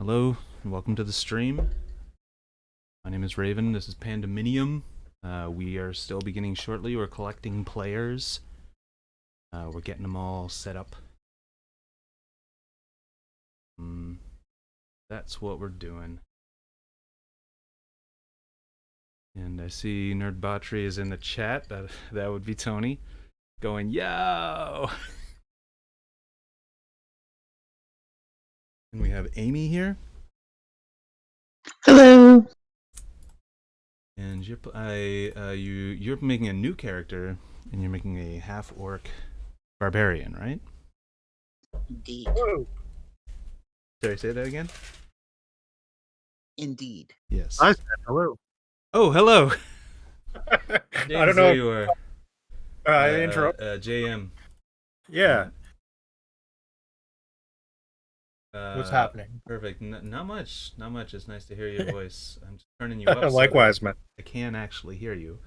Hello, and welcome to the stream. My name is Raven. This is Pandaminium. We are still beginning shortly. We're collecting players. We're getting them all set up. That's what we're doing. And I see Nerdbauchery is in the chat. That would be Tony going, yo! And we have Amy here. Hello. And you're making a new character, and you're making a half-orc barbarian, right? Indeed. Whoa. Sorry, say that again? Indeed. Yes. I said hello. Oh, hello. I James, don't know. there you are. I interrupt. JM. Yeah. What's happening? Perfect. Not much. Not much. It's nice to hear your voice. I'm just turning you up. Likewise, man. I can actually hear you.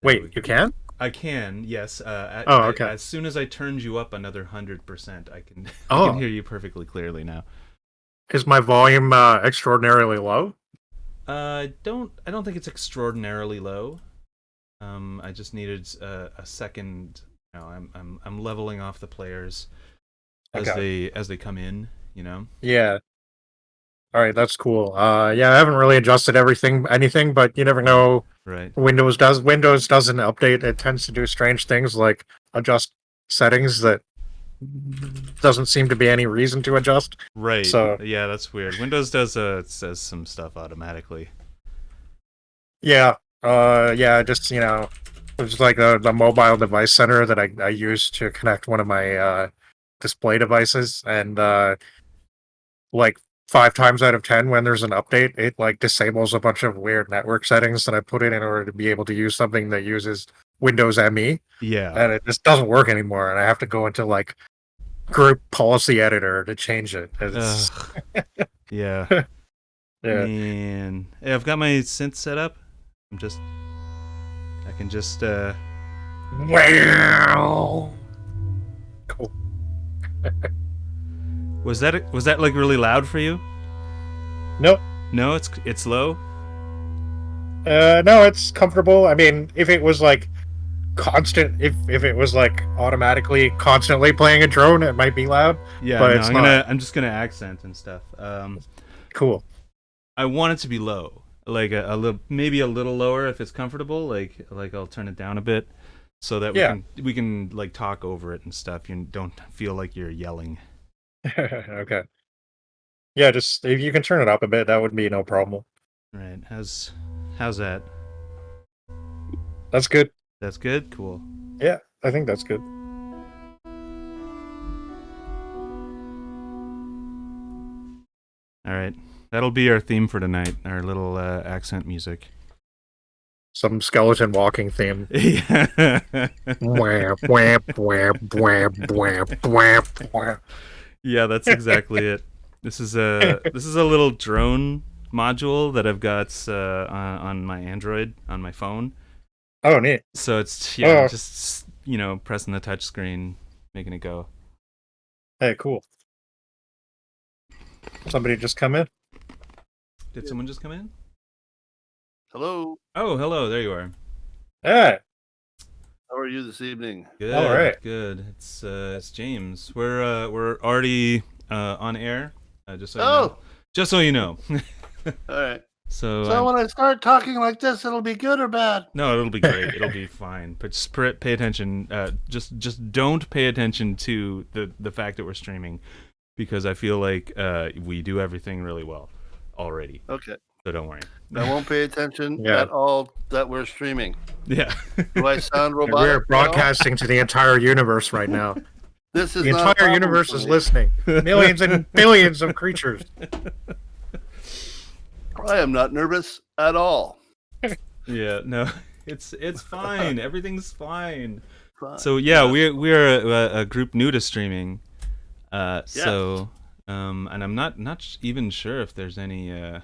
Wait, you can? I can. Yes. Okay. As soon as I turned you up another 100%, I can. Oh. I can hear you perfectly clearly now. Is my volume extraordinarily low? I don't think it's extraordinarily low. I just needed a second. You know, I'm leveling off the players as they come in. You know. Yeah. All right, that's cool. Yeah, I haven't really adjusted anything, but you never know. Right. Windows doesn't update. It tends to do strange things like adjust settings that doesn't seem to be any reason to adjust. Right. So yeah, that's weird. Windows says some stuff automatically. yeah. Just it's like the mobile device center that I use to connect one of my display devices, and like 5 times out of 10 when there's an update, it like disables a bunch of weird network settings that I put in order to be able to use something that uses Windows ME. Yeah. And it just doesn't work anymore, and I have to go into like group policy editor to change it. Yeah. Yeah. Man. Hey, I've got my synth set up. I can just Wow. Cool. Was that like really loud for you? Nope. No, it's low. No, it's comfortable. I mean, if it was like constant, if it was like automatically constantly playing a drone, it might be loud. Yeah, but no, it's not. I'm just gonna accent and stuff. Cool. I want it to be low, like a little, maybe a little lower if it's comfortable. Like I'll turn it down a bit so that we can like talk over it and stuff. You don't feel like you're yelling. Okay. Yeah, just if you can turn it up a bit, that would be no problem. Right. How's that? That's good. That's good? Cool. Yeah, I think that's good. All right. That'll be our theme for tonight, our little accent music. Some skeleton walking theme. Yeah. Wham, wham, wham, wham, wham, wham, wham. Yeah, that's exactly it. This is a little drone module that I've got on my Android on my phone. Oh, neat. So it's just pressing the touch screen, making it go. Hey, cool. Somebody just come in? Did someone just come in? Hello. Oh, hello. There you are. Hey. How are you this evening? Good. All right. Good. It's James. We're already on air. Just so you know. All right. So when I start talking like this, it'll be good or bad? No, it'll be great. It'll be fine. But just pay attention. Just don't pay attention to the fact that we're streaming, because I feel like we do everything really well already. Okay. So don't worry. I won't pay attention at all that we're streaming. Yeah. Do I sound robotic? We're broadcasting to the entire universe right now. This is the not entire universe is listening. Millions and billions of creatures. I am not nervous at all. Yeah, no, it's fine. Everything's fine. Fine. So yeah, we're a group new to streaming. So and I'm not even sure if there's any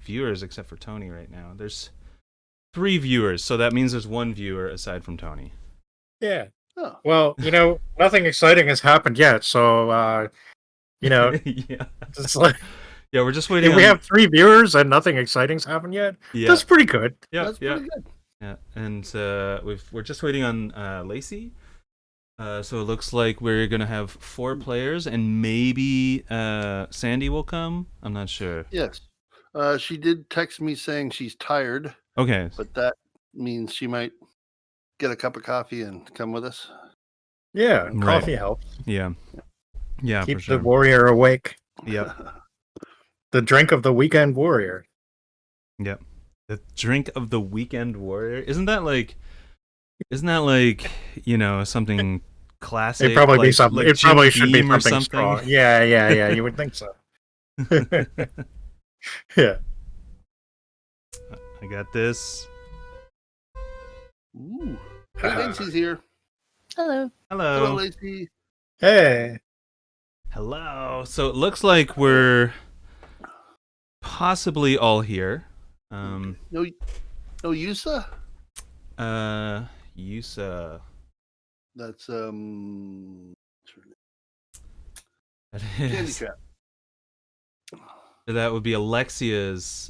viewers except for Tony right now. There's 3 viewers, so that means there's 1 viewer aside from Tony. Yeah. Oh. Well, nothing exciting has happened yet, so You know, Yeah. it's like Yeah, we're just waiting if on. we have 3 viewers and nothing exciting's happened yet, Yeah. that's pretty good. Yeah. That's Yeah. pretty good. Yeah. And we're just waiting on Lacey. So it looks like we're gonna have 4 players, and maybe Sandy will come. I'm not sure. Yes. She did text me saying she's tired, Okay. but that means she might get a cup of coffee and come with us. Yeah, Right. coffee helps. Yeah. Yeah. Keep for sure. the warrior awake. Yep. The drink of the weekend warrior. Yep. The drink of the weekend warrior. Isn't that like something classic? It'd probably be like, something. like It probably Jim should be Beam or something strong. Yeah. You would think so. Yeah. I got this. Ooh. Hey, Lacey's here. Hello. Hello, Hello. Lacey. Hey. Hello. So it looks like we're possibly all here. No Yusa? Yusa. That's That Candy is. Trap. That would be Alexia's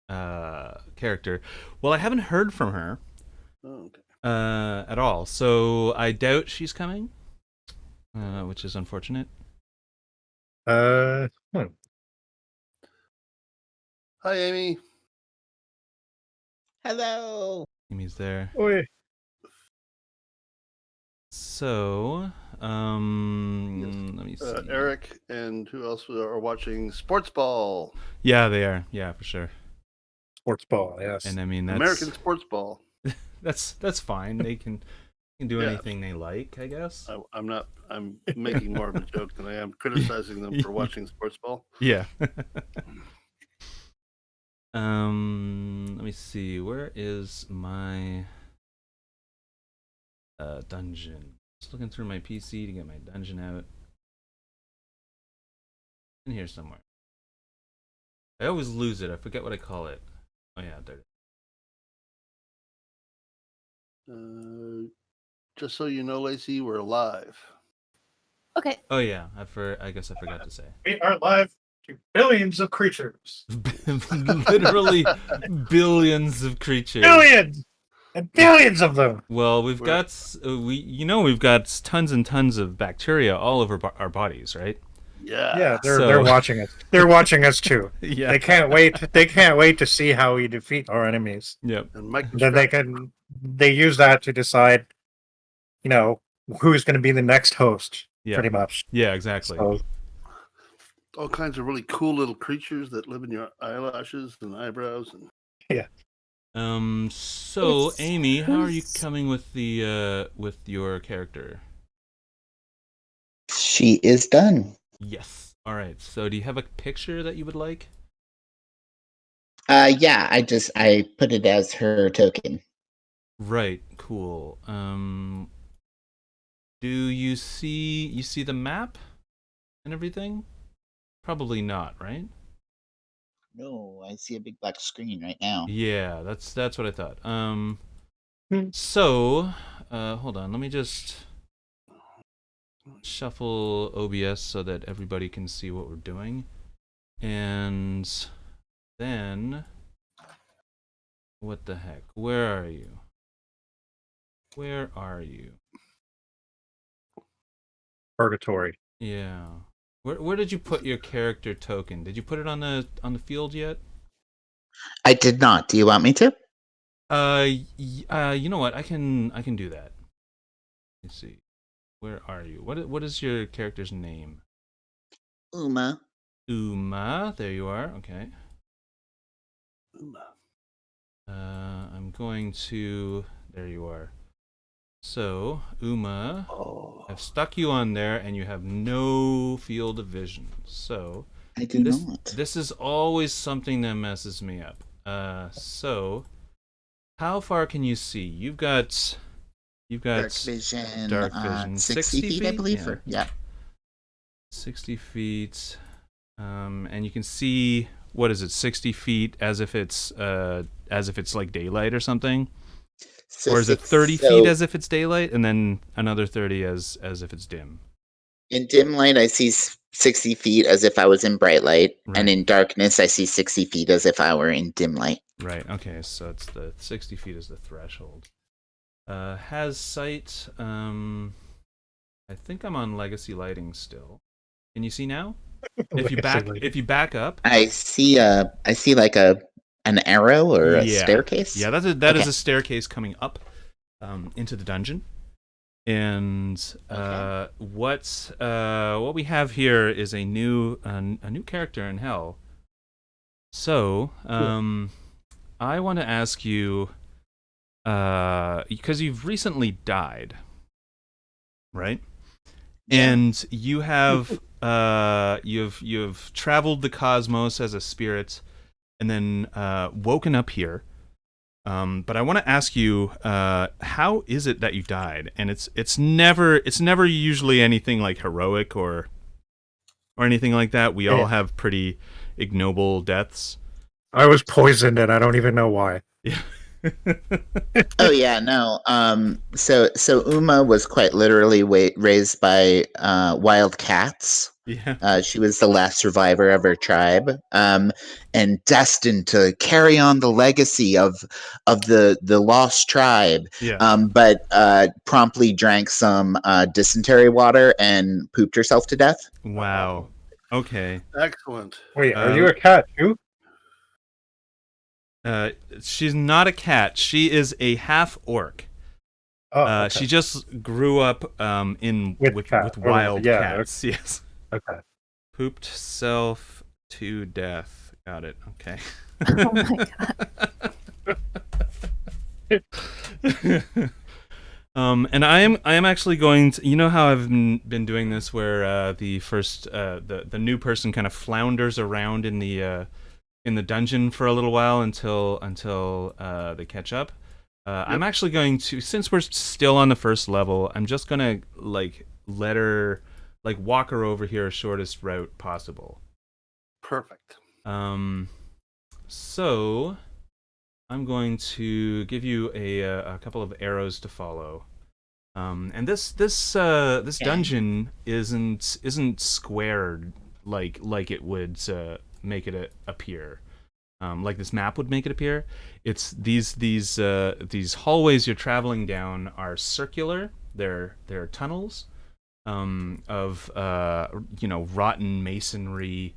character. Well, I haven't heard from her Oh, okay. at all, so I doubt she's coming, which is unfortunate. Hmm. Hi, Amy. Hello. Amy's there. Oi. So, let me see. Eric and who else are watching Sports Ball? Yeah, they are. Yeah, for sure. Sports ball, yes. And I mean, that's American Sports Ball. that's fine. They can do Yeah. anything they like, I guess. I'm making more of a joke than I am criticizing them for watching Sports Ball. Yeah. Let me see. Where is my dungeon? Just looking through my PC to get my dungeon out. In here somewhere. I always lose it. I forget what I call it. Oh yeah, there. Just so you know, Lacey, we're live. Okay. Oh yeah, I guess I forgot to say. We are live to billions of creatures. Literally billions of creatures. Billions! And billions of them! Well, we've got tons and tons of bacteria all over our bodies, right? Yeah. Yeah, So- they're watching us. They're watching us too. Yeah. They can't wait. They can't wait to see how we defeat our enemies. Yep. And Mike, Then they use that to decide, who's going to be the next host. Yeah. Pretty much. Yeah, exactly. So, all kinds of really cool little creatures that live in your eyelashes and eyebrows. And So It's- Amy, how are you coming with with your character? She is done. Yes. All right. So do you have a picture that you would like? Yeah, I put it as her token. Right. Cool. Do you see the map and everything? Probably not, right? No, I see a big black screen right now. Yeah, that's what I thought. Hmm. So, hold on. Let me just shuffle OBS so that everybody can see what we're doing. And then, what the heck? Where are you? Where are you? purgatory. Yeah. Where did you put your character token? Did you put it on the field yet? I did not. Do you want me to? You know what? I can do that. Let's see. Where are you? What is your character's name? Uma. Uma. There you are. Okay. I'm going to. There you are. So Uma, oh, I've stuck you on there, and you have no field of vision. So I do not. this is always something that messes me up. So how far can you see? You've got Dark vision. dark vision. 60 feet, I believe. Yeah. Yeah. 60 feet. And you can see, what is it, 60 feet as if it's like daylight or something? So Or is it 30 so feet as if it's daylight, and then another 30 as if it's dim? In dim light, I see 60 feet as if I was in bright light, Right. and in darkness, I see 60 feet as if I were in dim light. Right. Okay. So it's the 60 feet is the threshold. Has sight. I think I'm on legacy lighting still. Can you see now? If you back up, I see like an arrow or a staircase. Yeah, that is a staircase coming up into the dungeon. And what we have here is a new character in hell. So I want to ask you, because you've recently died, right? Yeah. And you have you've traveled the cosmos as a spirit, and then woken up here. But I want to ask you, how is it that you died? And it's never usually anything like heroic or anything like that. We all have pretty ignoble deaths. I was poisoned, and I don't even know why. Yeah. Oh yeah, no. So Uma was quite literally raised by wild cats. Yeah. She was the last survivor of her tribe, and destined to carry on the legacy of the lost tribe. Yeah. But promptly drank some dysentery water and pooped herself to death. Wow. Okay. Excellent. Wait, are you a cat too? She's not a cat. She is a half orc. Oh, okay. She just grew up with wild cats. Okay. Yes. Okay. Pooped self to death. Got it. Okay. Oh my god. And I am actually going to. You know how I've been doing this, where the first the new person kind of flounders around in the dungeon for a little while until they catch up. I'm actually going to, since we're still on the first level, I'm just gonna let her walk her over here shortest route possible. Perfect. So I'm going to give you a couple of arrows to follow. And this dungeon isn't squared like it would make it appear. Like this map would make it appear. It's these hallways you're traveling down are circular. They're tunnels of rotten masonry.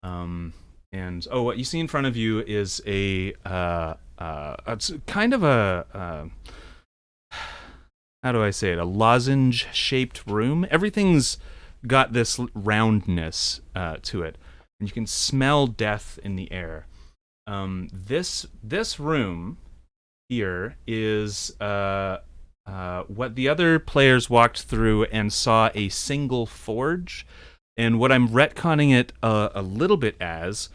And what you see in front of you is it's kind of a how do I say it? A lozenge-shaped room. Everything's got this roundness to it, and you can smell death in the air. This room here is what the other players walked through and saw a single forge, and what I'm retconning it a little bit as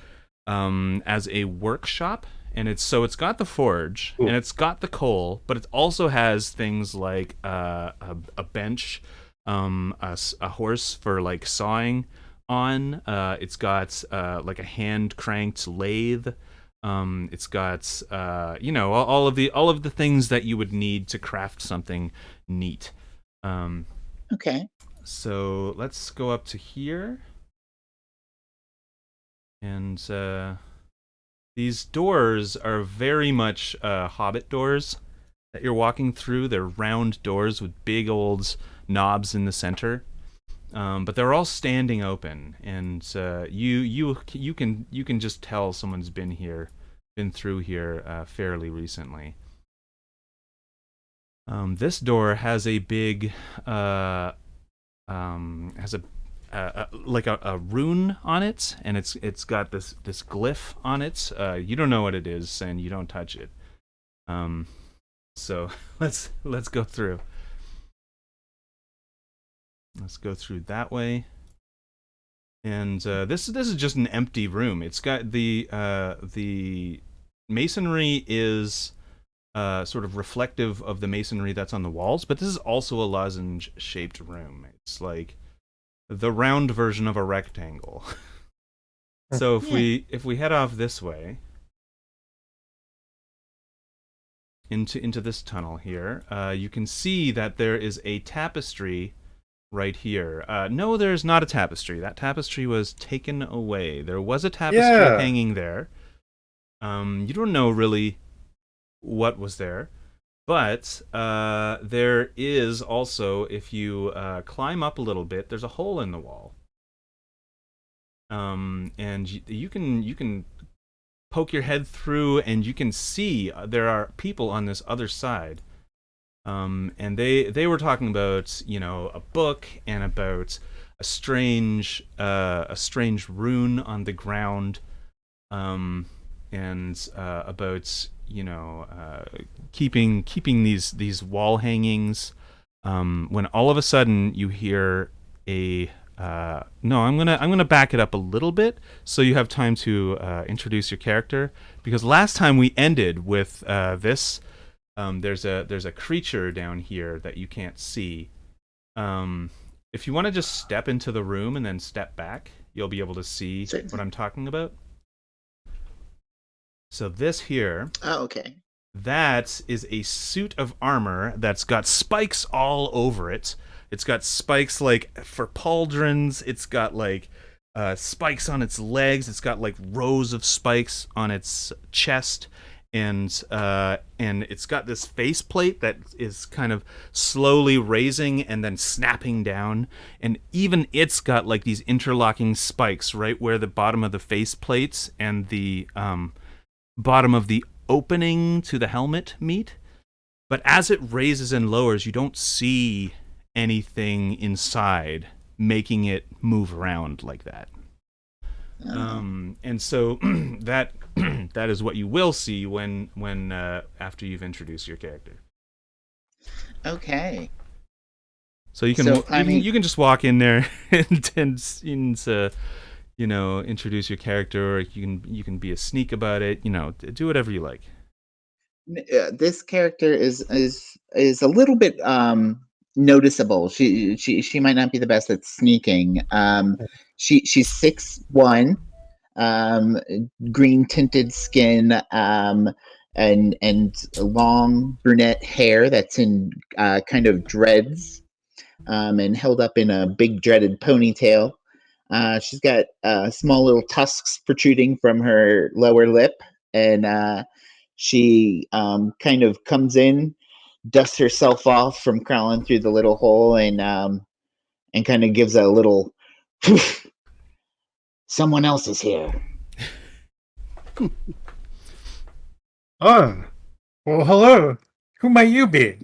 a workshop. And it's got the forge, and it's got the coal, but it also has things like a bench, a horse for sawing on. It's got a hand cranked lathe. It's got all of the things that you would need to craft something neat. Okay. So let's go up to here, and these doors are very much hobbit doors that you're walking through. They're round doors with big old knobs in the center, but they're all standing open, and you can just tell someone's been through here fairly recently. This door has a big has a rune on it, and it's got this glyph on it. You don't know what it is, and you don't touch it. So let's go through. Let's go through that way. And this is just an empty room. It's got the masonry is sort of reflective of the masonry that's on the walls, but this is also a lozenge-shaped room. It's like the round version of a rectangle. So if we head off this way into this tunnel here, you can see that there is a tapestry right here. No, there's not a tapestry. That tapestry was taken away. There was a tapestry hanging there. You don't know really what was there, but there is also, if you climb up a little bit, there's a hole in the wall. And you can poke your head through, and you can see there are people on this other side. And they were talking about, a book and about a strange rune on the ground, and about keeping these wall hangings. When all of a sudden you hear a no, I'm gonna back it up a little bit so you have time to introduce your character, because last time we ended with this. There's a creature down here that you can't see. If you want to just step into the room and then step back, you'll be able to see what I'm talking about. So this here, okay. That is a suit of armor that's got spikes all over it. It's got spikes like for pauldrons. It's got like spikes on its legs. It's got like rows of spikes on its chest. And it's got this faceplate that is kind of slowly raising and then snapping down, and even it's got like these interlocking spikes right where the bottom of the faceplate and the bottom of the opening to the helmet meet. But as it raises and lowers, you don't see anything inside making it move around like that. And so that is what you will see when after you've introduced your character. Okay. So you can just walk in there and introduce your character, or you can be a sneak about it. Do whatever you like. This character is a little bit noticeable. She might not be the best at sneaking. She's 6'1", green tinted skin, and long brunette hair that's in kind of dreads, and held up in a big dreaded ponytail. She's got small little tusks protruding from her lower lip, and she kind of comes in, dusts herself off from crawling through the little hole, and kind of gives a little poof. Someone else is here. Oh, well, hello. Who might you be?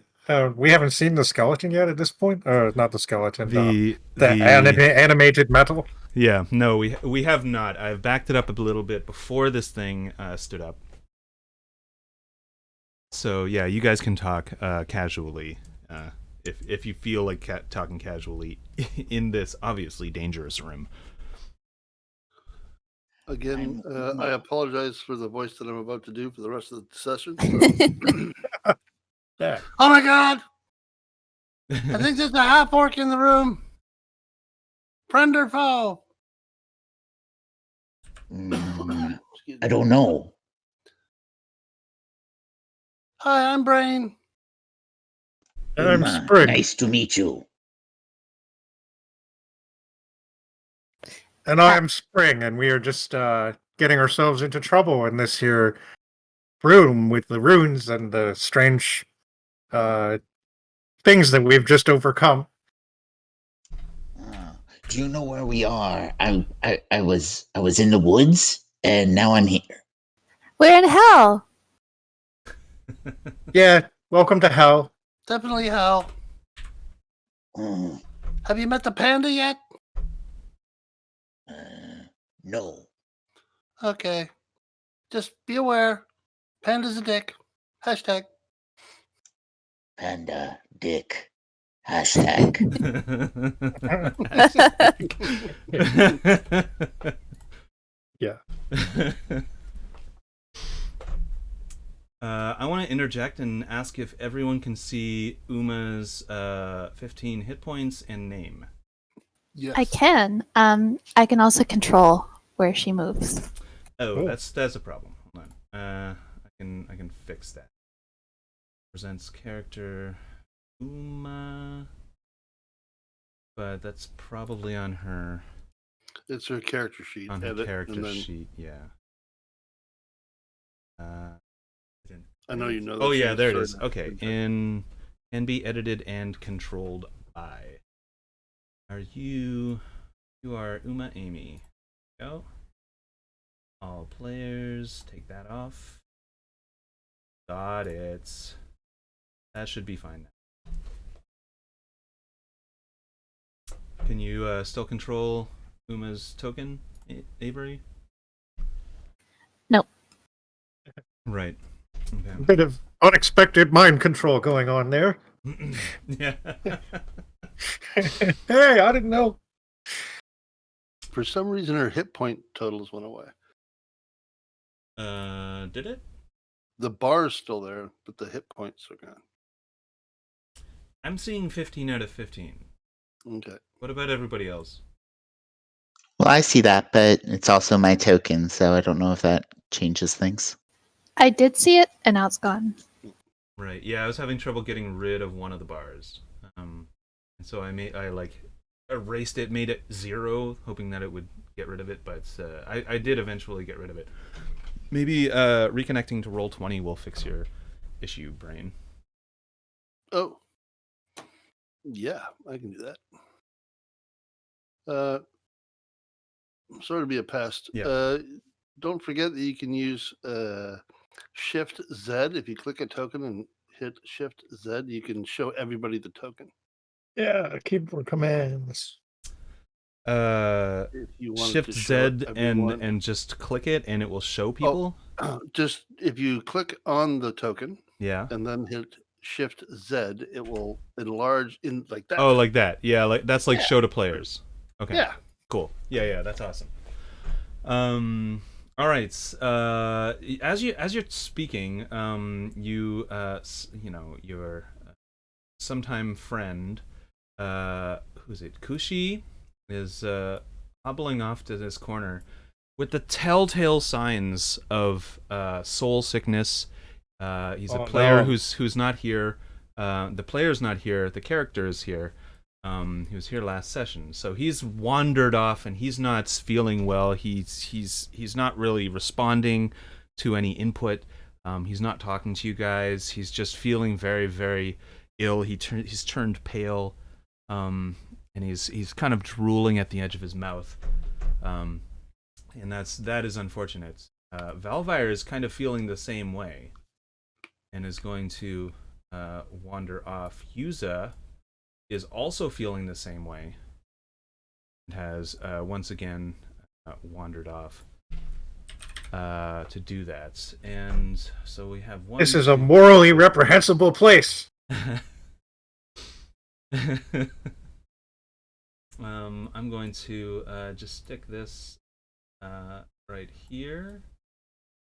We haven't seen the skeleton yet at this point. Not the skeleton. The animated metal. Yeah, no, we have not. I've backed it up a little bit before this thing stood up. So yeah, you guys can talk casually if you feel like talking casually in this obviously dangerous room. Again, I apologize for the voice that I'm about to do for the rest of the session. So. Yeah. Oh my God! I think there's a half orc in the room. Friend or foe? I don't know. Hi, I'm Brain. And I'm Spring. Nice to meet you. And I'm Spring, and we are just getting ourselves into trouble in this here room with the runes and the strange things that we've just overcome. Do you know where we are? I was in the woods, and now I'm here. We're in hell. Yeah, welcome to hell. Definitely hell. Have you met the panda yet? No. Okay. Just be aware. Panda's a dick. Hashtag. Panda dick. Hashtag. Yeah. I want to interject and ask if everyone can see Uma's 15 hit points and name. Yes. I can. I can also control where she moves. Oh, that's a problem. Hold on. I can fix that. Presents character Uma. but that's probably on her It's her character sheet. Edit, character sheet. Yeah. I know you know. Oh yeah, there it is. Sorry. Okay, can be edited and controlled by. Are you? You are Uma Amy. Go. All players, take that off. Got it. That should be fine. Can you still control Uma's token, Avery? No. Right. Okay. A bit of unexpected mind control going on there. Yeah. Hey, I didn't know. For some reason, her hit point totals went away. Did it? The bar's still there, but the hit points are gone. I'm seeing 15 out of 15. Okay. What about everybody else? Well, I see that, but it's also my token, so I don't know if that changes things. I did see it, and now it's gone. Right. Yeah, I was having trouble getting rid of one of the bars. And so I erased it, made it 0, hoping that it would get rid of it, but I did eventually get rid of it. Maybe reconnecting to Roll20 will fix your issue, Brain. Oh. Yeah, I can do that. Sorry to be a pest. Yeah. Don't forget that you can use Shift Z. If you click a token and hit Shift Z, you can show everybody the token. Yeah, keyboard commands. If you want Shift to show Z everyone. and just click it, and it will show people. Just if you click on the token, Yeah. and then hit Shift Z, it will enlarge in like that. Oh, like that. Yeah, that's like Yeah. show to players. Okay. Yeah. Cool. Yeah, that's awesome. All right. As you're speaking, your sometime friend, who's it? Kushi is hobbling off to this corner with the telltale signs of soul sickness. He's a player who's not here. The player's not here. The character is here. He was here last session, so he's wandered off and he's not feeling well. He's not really responding to any input. He's not talking to you guys. He's just feeling very, very ill. He's turned pale, and he's kind of drooling at the edge of his mouth, and that is unfortunate. Valvire is kind of feeling the same way, and is going to wander off. Yuza is also feeling the same way and has once again wandered off to do that. And so we have one. This is a morally reprehensible place. I'm going to just stick this right here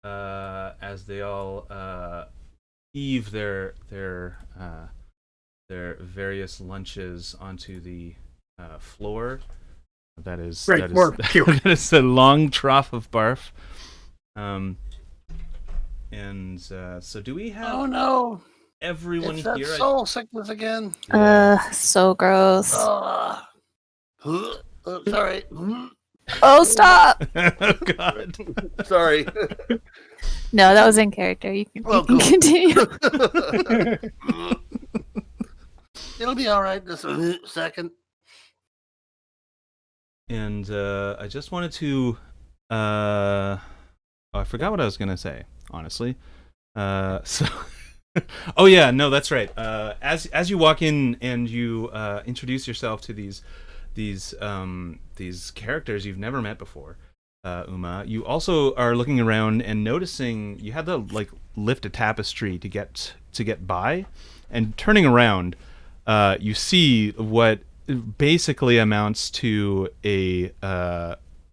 as they all heave their various lunches onto the floor. That is that is a long trough of barf. So do we have? Oh no! Everyone It's that here. soul sickness again. So gross. Sorry. Oh, stop! Oh God. Sorry. No, that was in character. You can continue. It'll be all right. Just a second. And I just wanted to. I forgot what I was gonna say. Honestly. So. Oh yeah, no, that's right. As you walk in and you introduce yourself to these characters you've never met before, Uma, you also are looking around and noticing you had to like lift a tapestry to get by, and turning around, you see what basically amounts to a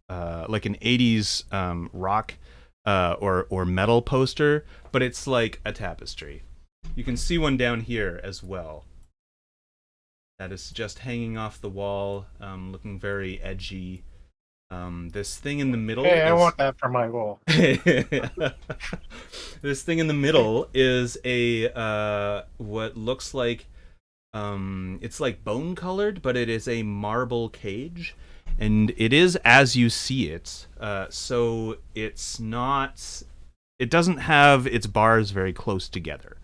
like an 80s rock or metal poster, but it's like a tapestry. You can see one down here as well. That is just hanging off the wall, looking very edgy. This thing in the middle. Hey, I want that for my wall. This thing in the middle is a what looks like it's like bone colored, but it is a marble cage, and it is as you see it. So it's not. It doesn't have its bars very close together,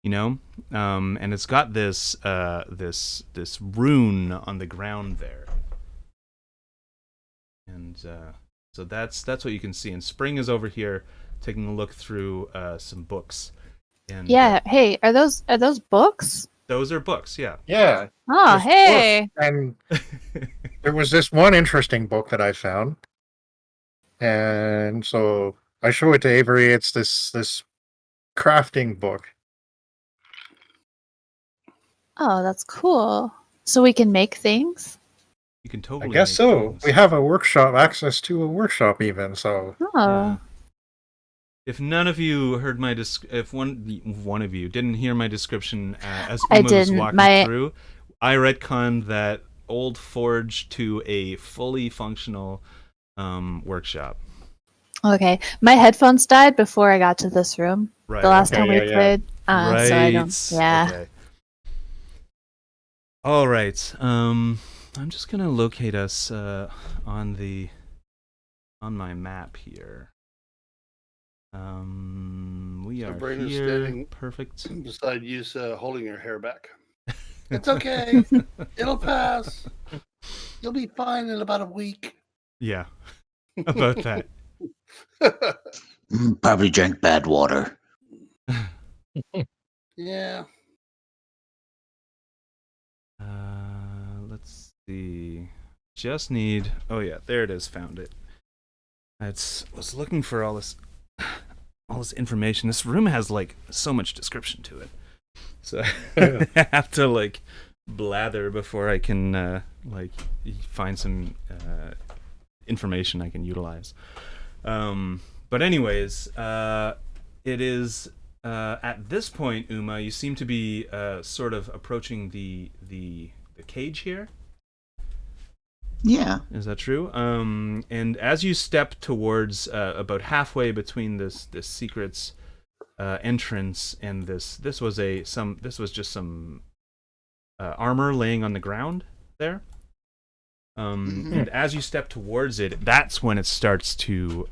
you know, and it's got this this rune on the ground there, and so that's what you can see. And Spring is over here taking a look through some books. And Yeah. Hey, are those books? those are books, yeah. Yeah. Oh, just hey. books. And there was this one interesting book that I found, and so I show it to Avery. It's this crafting book. Oh, that's cool. So we can make things? You can I totally. guess make so. things. We have a workshop, access to a workshop even. So Oh. Yeah. If none of you heard my if one of you didn't hear my description as I Uma was didn't. walking through, I retconned that old forge to a fully functional workshop. Okay. My headphones died before I got to this room. Right. The last Okay, time we yeah. played. right. So I don't. Yeah. Okay. All right. I'm just gonna locate us on my map here. We So are Brain is here. standing Perfect. beside you, holding your hair back. It's okay. It'll pass. You'll be fine in about a week. Yeah. About that. Probably drank bad water. Yeah. Let's see. Just need. Oh yeah, there it is. Found it. I was looking for all this information. This room has like so much description to it, so I have to like blather before I can like find some information I can utilize. But anyways, it is at this point, Uma, you seem to be sort of approaching the cage here. Yeah. Is that true? And as you step towards about halfway between this secret's entrance and this was just some armor laying on the ground there. And as you step towards it, that's when it starts to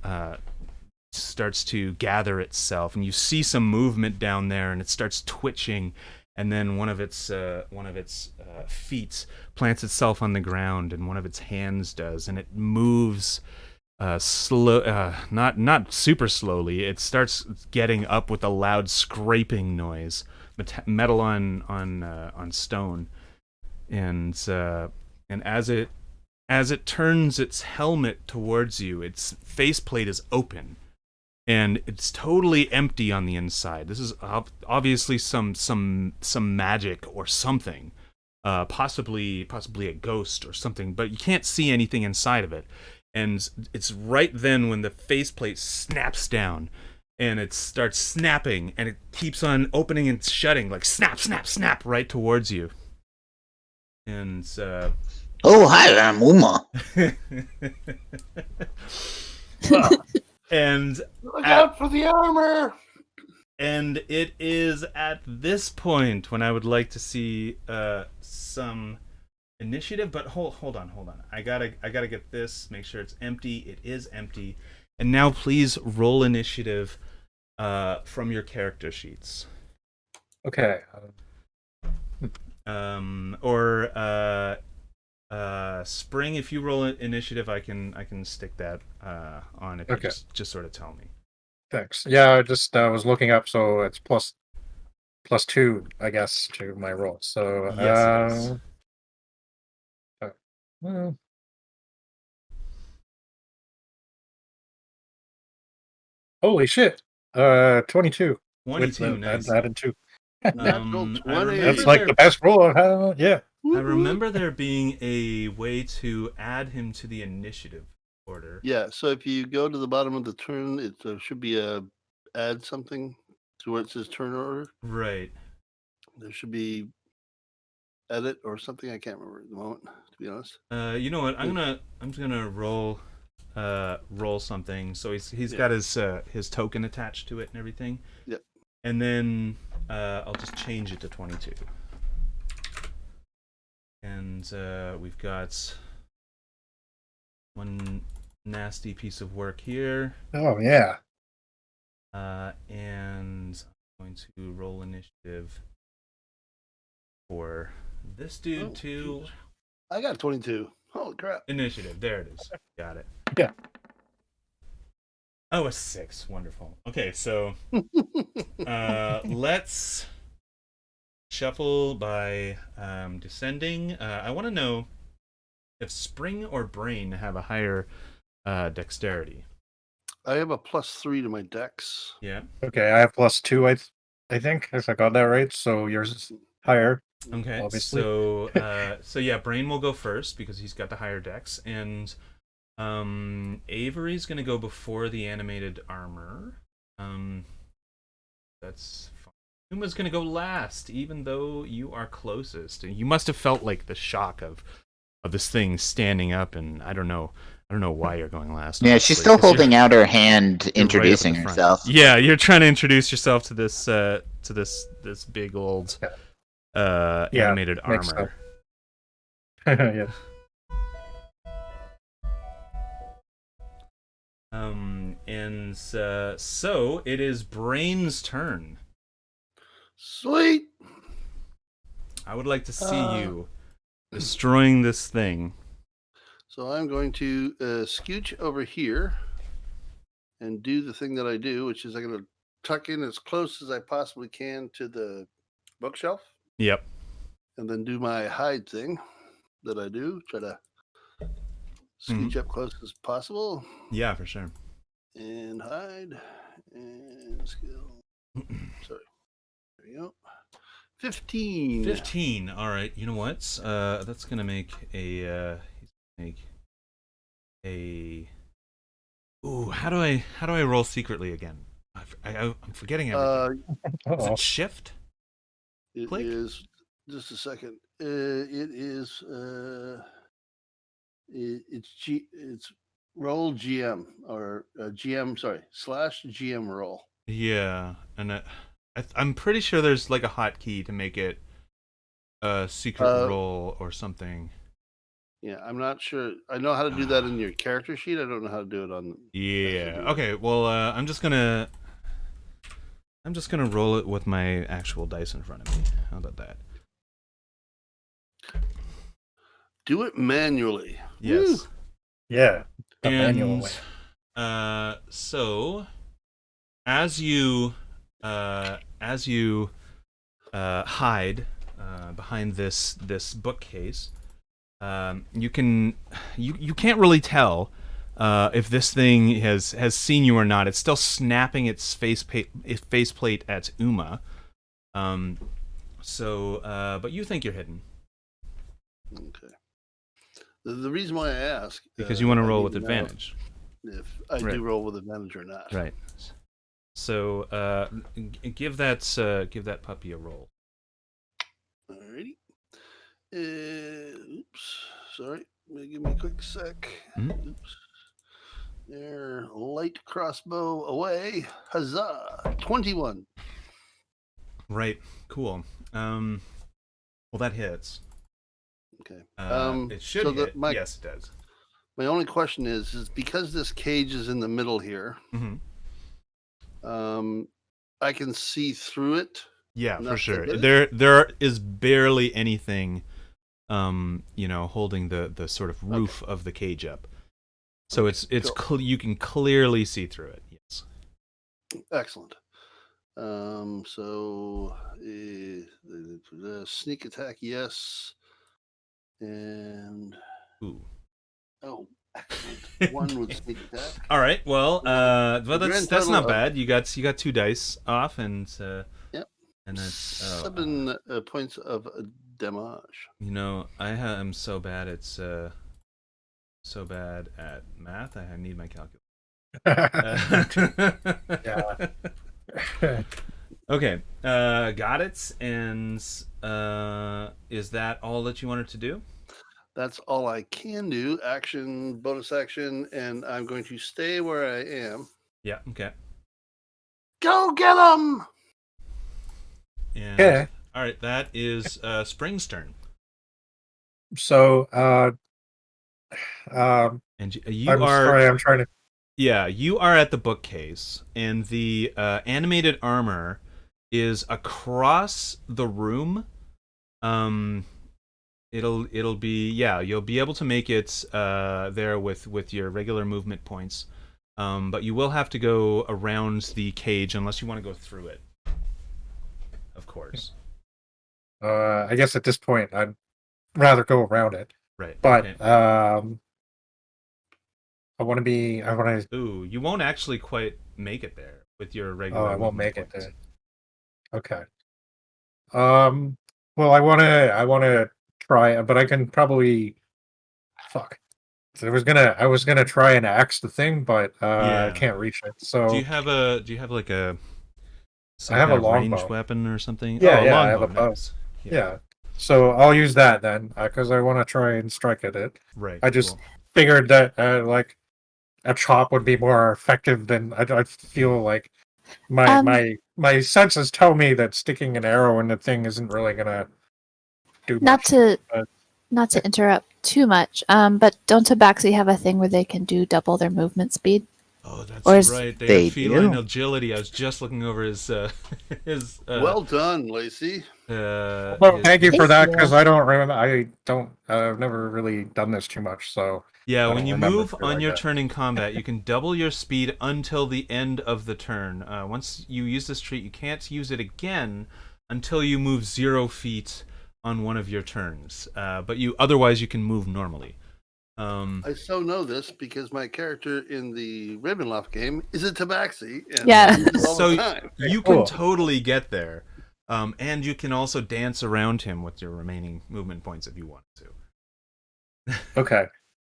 gather itself, and you see some movement down there, and it starts twitching, and then one of its feet plants itself on the ground, and one of its hands does, and it moves slow, not super slowly. It starts getting up with a loud scraping noise, metal on stone, and as it turns its helmet towards you, its faceplate is open, and it's totally empty on the inside. This is obviously some magic or something, possibly a ghost or something, but you can't see anything inside of it. And it's right then when the faceplate snaps down, and it starts snapping, and it keeps on opening and shutting, like snap, snap, snap, right towards you. And Oh, hi, I'm Uma. and Look out for the armor. And it is at this point when I would like to see some initiative. But hold on. I gotta get this. Make sure it's empty. It is empty. And now please roll initiative from your character sheets. okay. Or Spring, if you roll initiative, I can stick that on if Okay. you just sort of tell me. Thanks. Yeah, I just was looking up, so it's +2, I guess, to my roll. So Yes, it is. well, holy shit! 22. 22, nice. Added 2. Natural I 20. remember That's like there- the best roll I've had. Yeah. I remember there being a way to add him to the initiative order. Yeah, so if you go to the bottom of the turn, it should be add something to where it says turn order. Right. There should be edit or something. I can't remember at the moment, to be honest. You know what? I'm just gonna roll something. So he's got his token attached to it and everything. Yep. And then I'll just change it to 22. And we've got one nasty piece of work here. Oh yeah. And I'm going to roll initiative for this dude Oh, too. Jesus. I got 22. Holy crap. Initiative, there it is. Got it. Yeah. Oh, a 6. Wonderful. Okay, so let's shuffle by descending. I want to know if Spring or Brain have a higher dexterity. I have a +3 to my dex. Yeah. Okay, I have +2. I think if I got that right. So yours is higher. Okay. Obviously. So yeah, Brain will go first because he's got the higher dex, and Avery's gonna go before the animated armor. That's fine. Uma's gonna go last, even though you are closest. You must have felt like the shock of this thing standing up, and I don't know why you're going last. Yeah, honestly, she's still 'cause you're- holding out her hand, you're right up at introducing the front. herself. Yeah, you're trying to introduce yourself to this big old animated makes armor. Yeah. And so it is Brain's turn. Sweet. I would like to see you destroying this thing. So I'm going to scooch over here and do the thing that I do, which is I'm going to tuck in as close as I possibly can to the bookshelf. Yep. And then do my hide thing that I do. Try to scooch up close as possible. Yeah, for sure. And hide. And skill. Sorry. There you go. 15. 15. All right. You know what? That's gonna make a. Ooh, how do I roll secretly again? I'm forgetting everything. Is it shift? It Click? is just a second. It is it's roll GM or GM /GM roll. Yeah, and I'm pretty sure there's like a hotkey to make it a secret roll or something. Yeah, I'm not sure. I know how to do that in your character sheet. I don't know how to do it on. Yeah. Okay. Well, I'm just gonna roll it with my actual dice in front of me. How about that? Do it manually. Yes. Woo! Yeah. The manual way. So as you hide behind this bookcase, you can't really tell if this thing has seen you or not. It's still snapping its faceplate at Uma. But you think you're hidden. Okay. The reason why I ask Because you want to I roll need with to know advantage. if I Right. do roll with advantage or not. Right. So give that puppy a roll. Alrighty. Oops. Sorry. Give me a quick sec. Mhm. Oops. There. Light crossbow away. Huzzah. 21. Right. Cool. Well, that hits. Okay. It should so hit. Yes, it does. My only question is because this cage is in the middle here, Mm-hmm. I can see through it. Yeah, for enough to sure. hit it? There is barely anything, holding the sort of roof of the cage up. So Okay, it's cool. you can clearly see through it. Yes. Excellent. So the sneak attack, yes. And Ooh. oh, excellent. One with sneak attack. All right. Well, The grand that's total not of- bad. You got 2 dice off, and Yep. and that's 7 points of damage. I am so bad. It's so bad at math. I need my calculator. Yeah. Okay, got it. And is that all that you wanted to do? That's all I can do. Action, bonus action, and I'm going to stay where I am. Yeah. Okay. Go get them! And, Okay. All right. That is Spring's turn. So, And you I'm are sorry. I'm trying to. Yeah, you are at the bookcase, and the animated armor is across the room. Um, it'll be you'll be able to make it there with your regular movement points. But you will have to go around the cage unless you want to go through it. Of course. I guess at this point, I'd rather go around it. Right. But Okay. I want to be. I want to. Ooh, you won't actually quite make it there with your regular. Oh, I won't movement make it points. there. Okay. Well, I want to. I want to try, but I can probably. Fuck. So I was gonna try and axe the thing, but I Yeah. can't reach it. Do So you have like a I some have kind a of ranged longbow. weapon or something? Yeah, Oh, a yeah, I have longbow. a bow. Nice. Yeah. So I'll use that then, because I want to try and strike at it. Right. I just Cool. figured that like a chop would be more effective than I feel like my Um, my senses tell me that sticking an arrow in the thing isn't really gonna do not much. to But not to interrupt too much, but don't Tabaxi have a thing where they can do double their movement speed? Oh, that's Or is- right. They have They feline do. agility. I was just looking over his his Well done, Lacey. well, thank you for Thank that you. because I don't remember. I don't. I've never really done this too much, so Yeah, I when don't you remember move shit on like your that. turn in combat, you can double your speed until the end of the turn. Once you use this trait, you can't use it again until you move 0 feet on one of your turns. But otherwise you can move normally. I so know this because my character in the Ravenloft game is a tabaxi, and Yeah. I use it all So the time. you can Cool. totally get there, and you can also dance around him with your remaining movement points if you want to. Okay.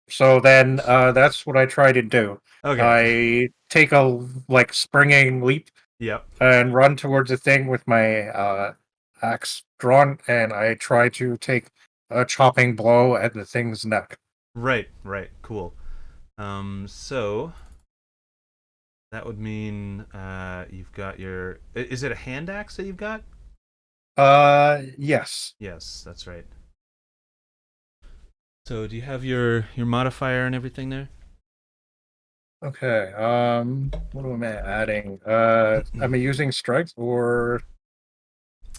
So then that's what I try to do. Okay. I take a like springing leap Yep. and run towards the thing with my axe drawn, and I try to take a chopping blow at the thing's neck. Right. Cool. So that would mean you've got your. Is it a hand axe that you've got? Yes. Yes, that's right. So do you have your modifier and everything there? Okay. What am I adding? Am I using strength or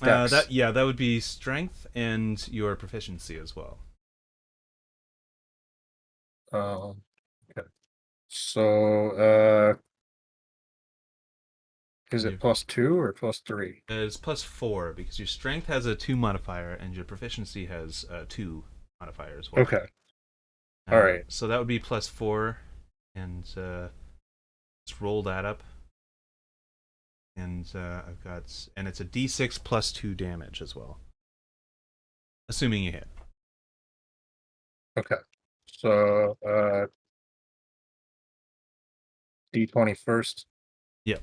dex? That would be strength and your proficiency as well. Okay. So, is it +2 or +3? It's +4 because your strength has a 2 modifier and your proficiency has a 2 modifier as well. Okay. All right. So that would be +4, and let's roll that up. And I've got, and it's a D6 +2 damage as well, assuming you hit. Okay. So, D20 first. Yep.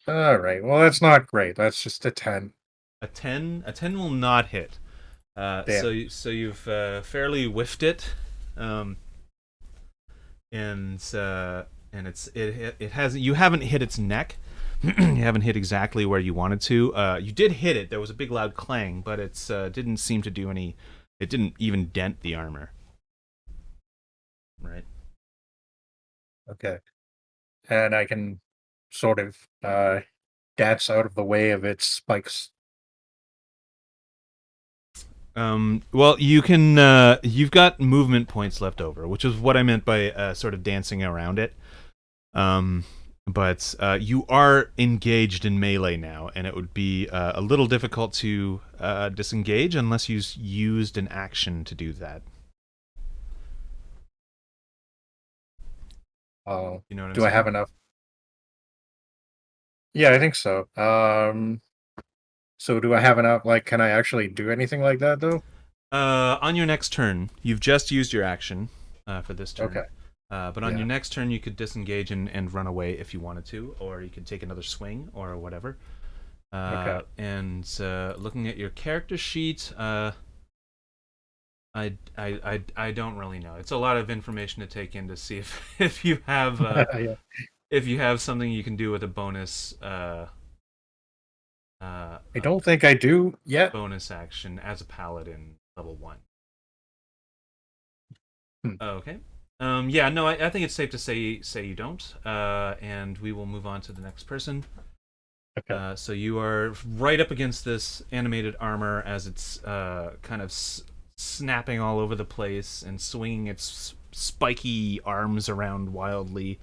All right. Well, that's not great. That's just a 10. A 10 will not hit. Damn. So you've fairly whiffed it, and it hasn't. You haven't hit its neck. You haven't hit exactly where you wanted to. You did hit it. There was a big loud clang, but it didn't seem to do any. It didn't even dent the armor. Right. Okay. And I can sort of dance out of the way of its spikes. Well, you can. You've got movement points left over, which is what I meant by sort of dancing around it. But you are engaged in melee now, and it would be a little difficult to disengage unless you used an action to do that. Oh, You know what I'm do saying? I have enough? Yeah, I think so. So do I have enough? Like, can I actually do anything like that though? On your next turn, you've just used your action for this turn. Okay. But on Yeah. your next turn, you could disengage and run away if you wanted to, or you could take another swing or whatever. Okay. And looking at your character sheet, I don't really know. It's a lot of information to take in to see if you have Yeah. if you have something you can do with a bonus. I don't think I do yet. Bonus action as a paladin level 1. Okay. Yeah, no, I think it's safe to say you don't. And we will move on to the next person. Okay. So you are right up against this animated armor as it's kind of snapping all over the place and swinging its spiky arms around wildly,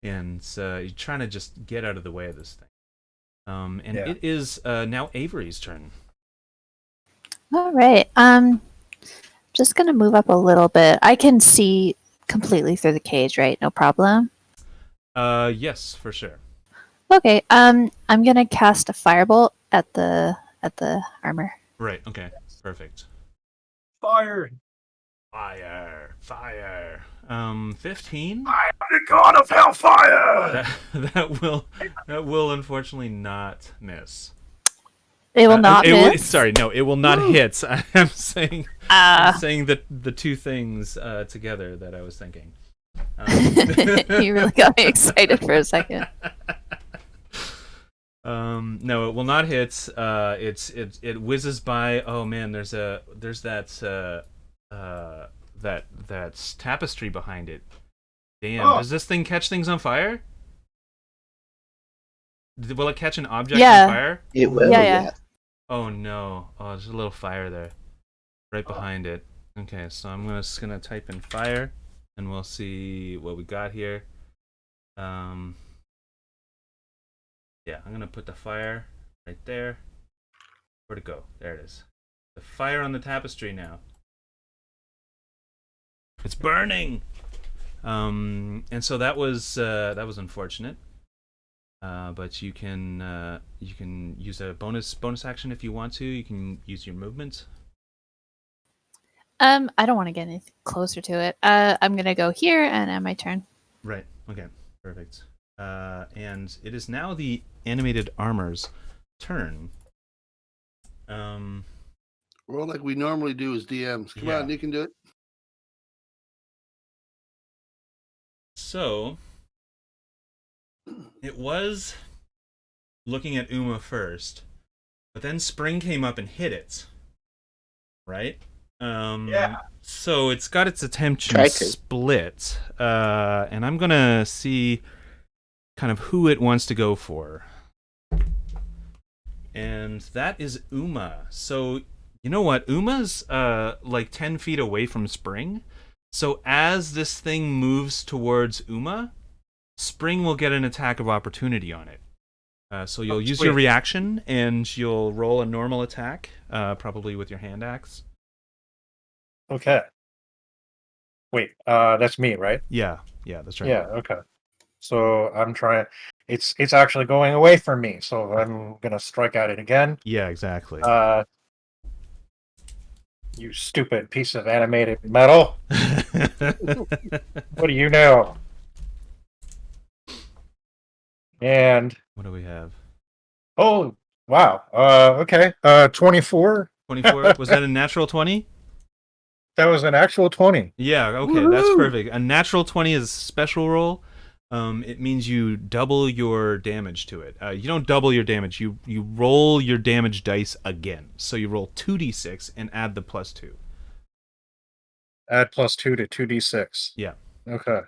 and you're trying to just get out of the way of this thing. And Yeah. it is now Avery's turn. All right. Just gonna move up a little bit. I can see completely through the cage, right? No problem. Yes, for sure. Okay. I'm gonna cast a firebolt at the armor. Right. Okay. Perfect. Fire! Fire. 15. I am the god of hellfire! That will unfortunately not miss. It will not miss. Sorry, no, it will not hit. I'm saying that the two things together that I was thinking. You really got me excited for a second. No, it will not hit. It whizzes by. Oh man, there's that tapestry behind it. Damn, does this thing catch things on fire? Will it catch an object on fire? It will. Yeah. Oh no! Oh, there's a little fire there, right behind it. Okay, so I'm just gonna type in fire, and we'll see what we got here. Yeah, I'm gonna put the fire right there. Where'd it go? There it is. The fire on the tapestry now. It's burning. And so that was unfortunate. But you can use a bonus action if you want to. You can use your movement. I don't want to get any closer to it. I'm gonna go here and end my turn. Right. Okay. Perfect. And it is now the animated armor's turn. Roll like we normally do as DMs. Come on, you can do it. So it was looking at Uma first, but then Spring came up and hit it. Right? Yeah. So it's got its attention split. And I'm gonna see kind of who it wants to go for. And that is Uma. So you know what? Uma's like 10 feet away from Spring. So as this thing moves towards Uma, Spring will get an attack of opportunity on it. So you'll use your reaction, and you'll roll a normal attack, probably with your hand axe. Okay. Wait, that's me, right? Yeah, that's right. Yeah, okay. So I'm trying. It's actually going away from me, so I'm gonna strike at it again. Yeah, exactly. You stupid piece of animated metal. What do you know? And what do we have? Oh, wow. Okay. 24. 24. Was that a natural 20? That was an actual 20. Yeah, okay, Woo-hoo! That's perfect. A natural 20 is a special roll. It means you double your damage to it. You don't double your damage. You roll your damage dice again. So you roll 2d6 and add the +2. Add +2 to 2d6. Yeah. Okay.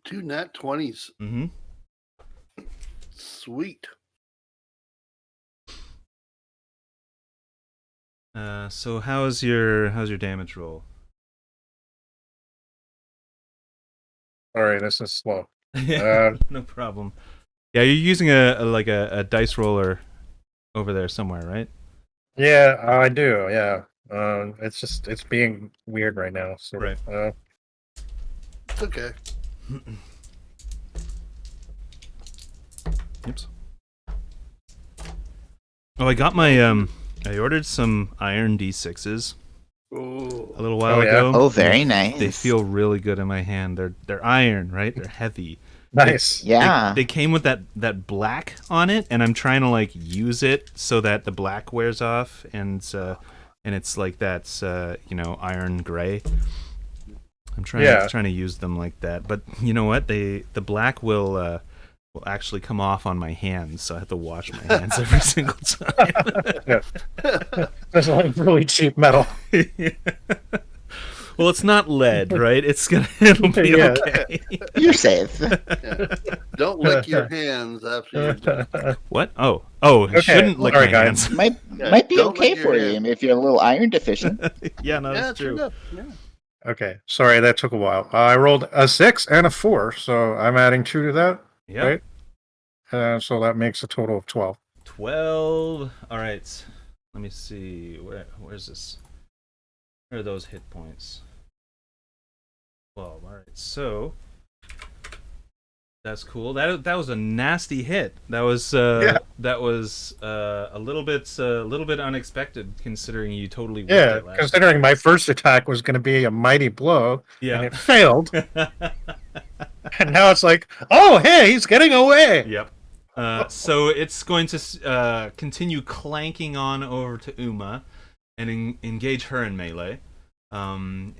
2 nat 20s. Mm-hmm. Sweet. So how's your damage roll? Sorry, this is slow. No problem. Yeah, you're using a dice roller over there somewhere, right? Yeah, I do. Yeah. It's being weird right now. So, right. It's okay. Oops. Oh, I got my I ordered some iron D6s a little while ago. Oh, very nice. They feel really good in my hand. They're iron, right? They're heavy. Nice. They came with that black on it, and I'm trying to like use it so that the black wears off, and it's like that's iron gray. I'm trying to use them like that, but you know what? The black will actually come off on my hands, so I have to wash my hands every single time. That's like really cheap metal. Yeah. Well, it's not lead, right? It'll be okay. You're safe. Yeah. Don't lick your hands after you're done. What? Oh, I shouldn't lick my hands. Might be don't okay lick your for you hands. if you're a little iron deficient. Yeah, no, Yeah, that's true. enough. Yeah. Okay, sorry, that took a while. I rolled a 6 and a 4, so I'm adding 2 to that. Yep. Right? So that makes a total of 12. 12. All right. Let me see. Where's this? Where are those hit points? 12. All right. So that's cool. That was a nasty hit. That was a little bit unexpected, considering you totally whiffed it last considering my first attack was going to be a mighty blow, and it failed. And now it's like, oh, hey, he's getting away. Yep. So it's going to continue clanking on over to Uma and engage her in melee. There's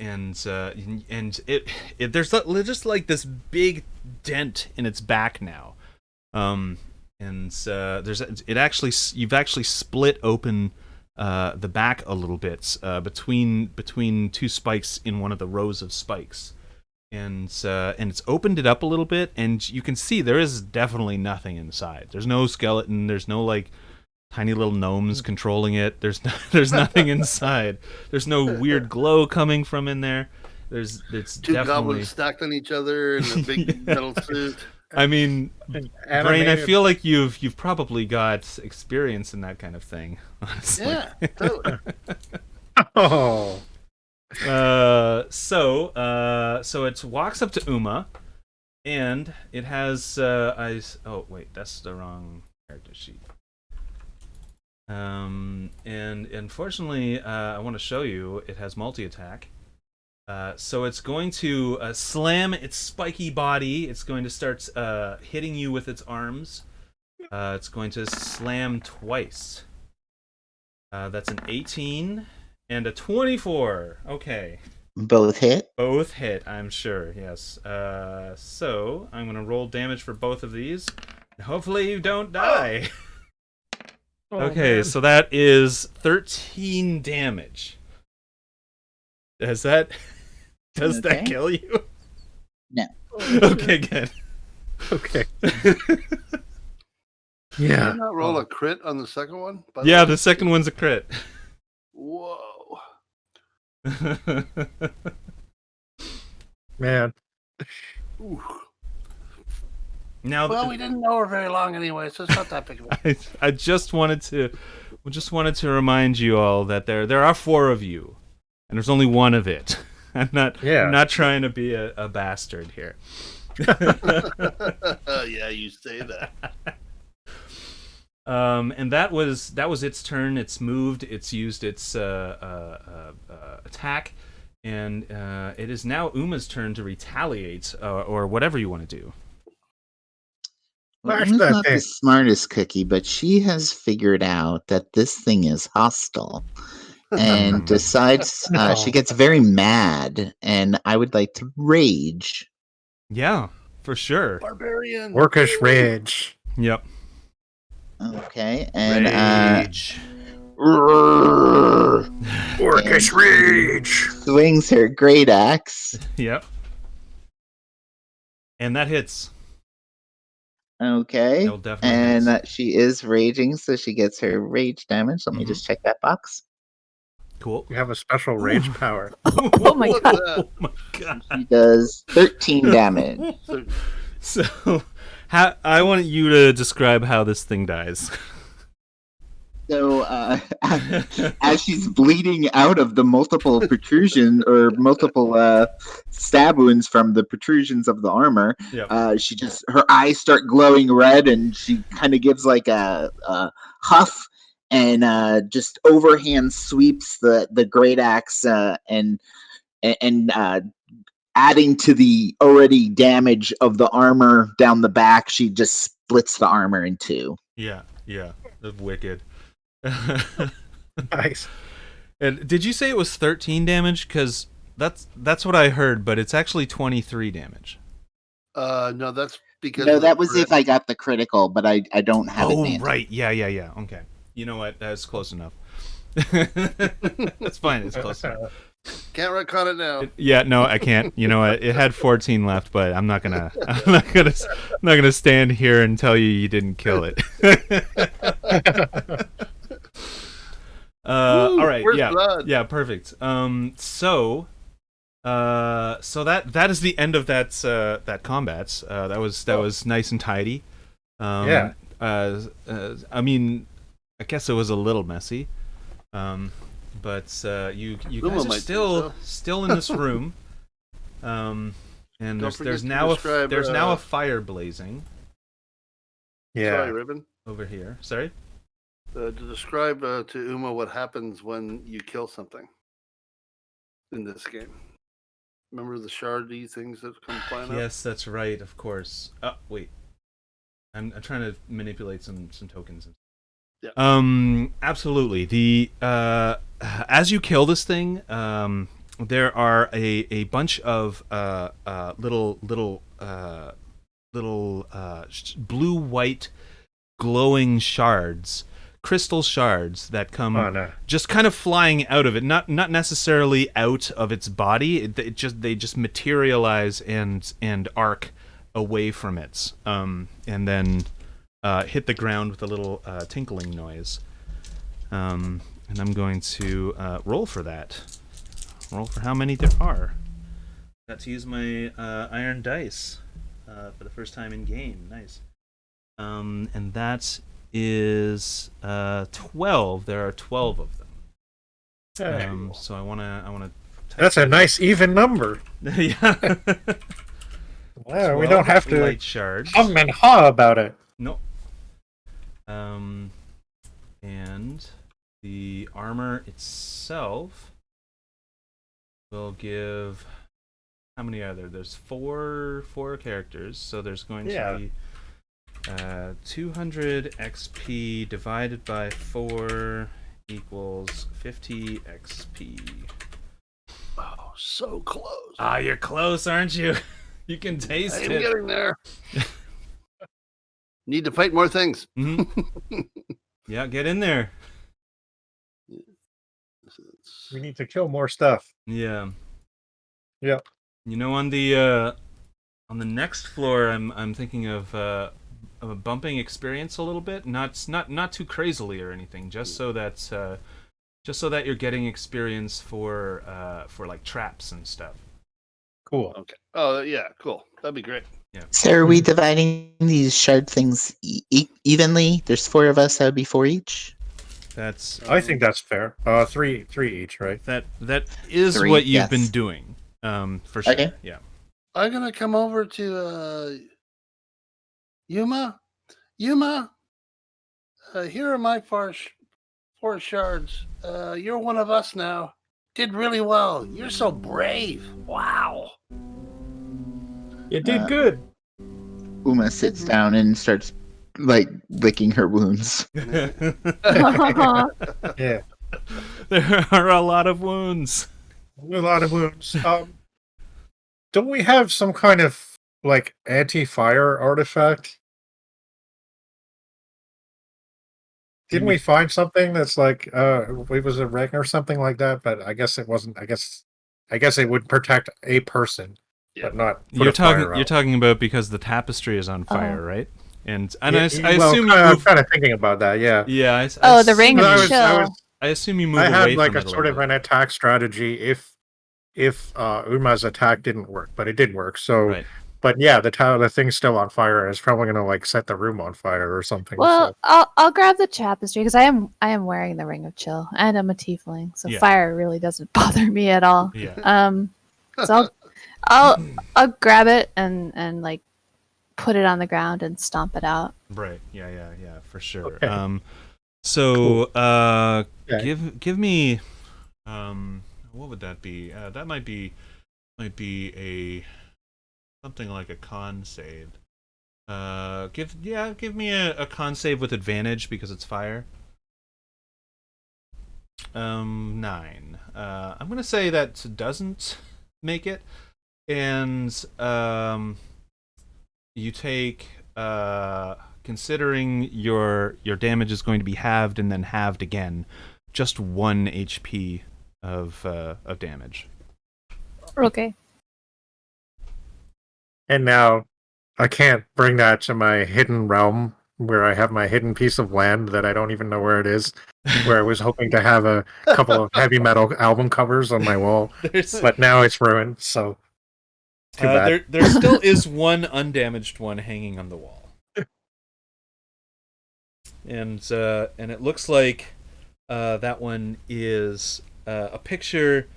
just like this big dent in its back now. You've actually split open the back a little bit between two spikes in one of the rows of spikes. And it's opened it up a little bit, and you can see there is definitely nothing inside. There's no skeleton. There's no like tiny little gnomes controlling it. There's nothing inside. There's no weird glow coming from in there. It's two definitely goblins stacked on each other in a big metal suit. I mean, Brain, I feel like you've probably got experience in that kind of thing. Honestly. Yeah, totally. Oh. So it walks up to Uma, and it has oh wait, that's the wrong character sheet. And unfortunately, I want to show you it has multi-attack. So it's going to slam its spiky body. It's going to start hitting you with its arms. It's going to slam twice. That's an 18 and a 24. Okay. Both hit? Both hit, I'm sure, yes. So I'm going to roll damage for both of these. Hopefully you don't die. Oh, okay, man. so that is 13 damage. Does that kill you? No. Okay, good. Okay. Did Yeah. you not roll a crit on the second one? Yeah, the second one's a crit. Whoa. Man. Ooh. Now, Well, we didn't know her very long anyway, so it's not that big of a I just wanted to remind you all that there are 4 of you, and there's only one of it. I'm not trying to be a bastard here. Yeah, you say that. And that was its turn. It's moved. It's used its attack, and it is now Uma's turn to retaliate or whatever you want to do. Well, Smash Uma's that not thing. the smartest cookie, but she has figured out that this thing is hostile and decides No. she gets very mad, and I would like to rage. Yeah, for sure. Barbarian. Orcish rage. Yep. Okay, and Rage. Orcish rage. swings her great axe. Yep. And that hits. Okay, That'll definitely and hit. she is raging, so she gets her rage damage. Let me just check that box. Cool. You have a special rage power. Oh my What's god. that? Oh my god. She does 13 damage. So, I want you to describe how this thing dies. So, as she's bleeding out of the multiple protrusion or multiple stab wounds from the protrusions of the armor, Yep. her eyes start glowing red, and she kind of gives like a huff and just overhand sweeps the great axe and adding to the already damage of the armor down the back. She just splits the armor in two. Yeah. That's wicked. Nice. And did you say it was 13 damage? Because that's what I heard, but it's actually 23 damage. No, that's because No, of the that was crit. if I got the critical, but I don't have Oh, advantage. right. Yeah. Okay. You know what? That's close enough. That's fine. It's close enough. Can't retcon it now. Yeah, no, I can't. You know what? It had 14 left, but I'm not gonna stand here and tell you didn't kill it. All right. Where's Yeah. blood? Yeah. Perfect. So that is the end of that combat. That was nice and tidy. Yeah. I mean, I guess it was a little messy. But you Luma guys are might think still in this room. And Don't forget there's to now describe, there's now a fire blazing Yeah. Sorry, Ribbon. over here. Sorry. To describe to Uma what happens when you kill something in this game. Remember the shardy things that come flying up? Yes, that's right. Of course. Oh, wait. I'm trying to manipulate some tokens. Yeah. Absolutely. The as you kill this thing, there are a bunch of little blue white glowing shards, crystal shards that come just kind of flying out of it, not necessarily out of its body. They just materialize and arc away from it, and then hit the ground with a little tinkling noise. And I'm going to roll for that. Roll for how many there are. Got to use my iron dice for the first time in game. Nice. And that is 12. There are 12 of them. So I wanna. That's a nice even number. Yeah. Well, we don't have to light shards. hum and haw about it. No. And the armor itself will give. How many are there? There's four characters, so there's going to be 200 XP divided by 4 equals 50 XP. Oh, so close. Ah, you're close, aren't you? You can taste I'm it. getting there. Need to fight more things. Mm-hmm. Yeah, get in there. We need to kill more stuff. Yeah. Yep. You know, on the next floor, I'm thinking of bumping experience a little bit, not too crazily or anything, just so that you're getting experience for like traps and stuff. Cool. Okay. Oh, yeah, cool. That'd be great. Yeah. So are we dividing these shard things evenly? There's 4 of us. That would be 4 each. That's I think that's fair. Three each, right? that is 3, what you've yes. been doing. For sure. Okay. Yeah. I'm gonna come over to Yuma. Yuma, here are my 4 shards. You're one of us now. Did really well. You're so brave. Wow. You did good. Uma sits down and starts licking her wounds. Yeah. There are a lot of wounds. A lot of wounds. Don't we have some kind of anti-fire artifact? Didn't we find something that's it was a ring or something like that? But I guess it wasn't. I guess it would protect a person, but not. You're talking about because the tapestry is on fire, right? And I assume I'm kind of thinking about that. Yeah. Yeah. The ring of chill. I assume you move I away had from it a sort of an attack strategy if Uma's attack didn't work, but it did work. So, right. But yeah, the thing's still on fire, and it's probably gonna set the room on fire or something. Well, so. I'll grab the tapestry because I am wearing the ring of chill and I'm a tiefling, so fire really doesn't bother me at all. Yeah. So I'll grab it and put it on the ground and stomp it out. Right. Yeah. For sure. Okay. So cool. give me what would that be? That might be a something like a con save. Give me a con save with advantage because it's fire. 9. I'm gonna say that doesn't make it, and you take considering your damage is going to be halved and then halved again, just 1 HP of damage. Okay. And now I can't bring that to my hidden realm where I have my hidden piece of land that I don't even know where it is, where I was hoping to have a couple of heavy metal album covers on my wall, but now it's ruined, so too bad. There still is one undamaged one hanging on the wall. And it looks like that one is a picture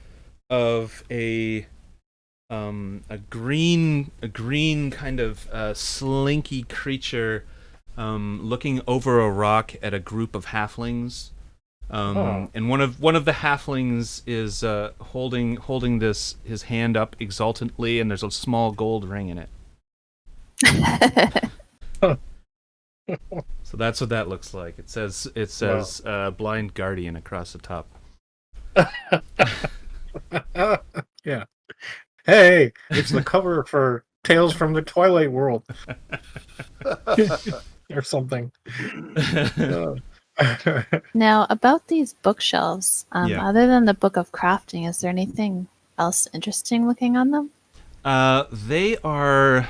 of a green kind of slinky creature looking over a rock at a group of halflings. And one of the halflings is holding his hand up exultantly, and there's a small gold ring in it. So that's what that looks like. It says Blind Guardian across the top. Yeah. Hey, it's the cover for Tales from the Twilight World. Or something. Now, about these bookshelves, Yeah. other than the Book of Crafting, is there anything else interesting looking on them? They are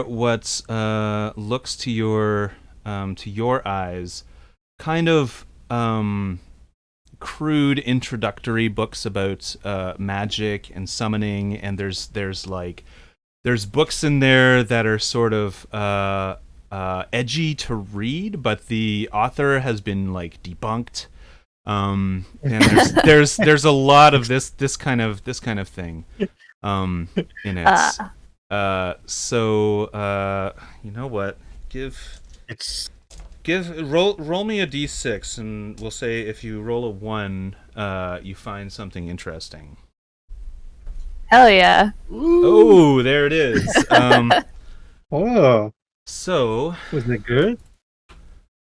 what looks to your eyes kind of crude introductory books about magic and summoning, and there's books in there that are sort of edgy to read, but the author has been like debunked. And there's a lot of this kind of thing in it. So you know what? Roll me a d6, and we'll say if you roll a 1, you find something interesting. Hell yeah. Oh, there it is. Oh, So was it good?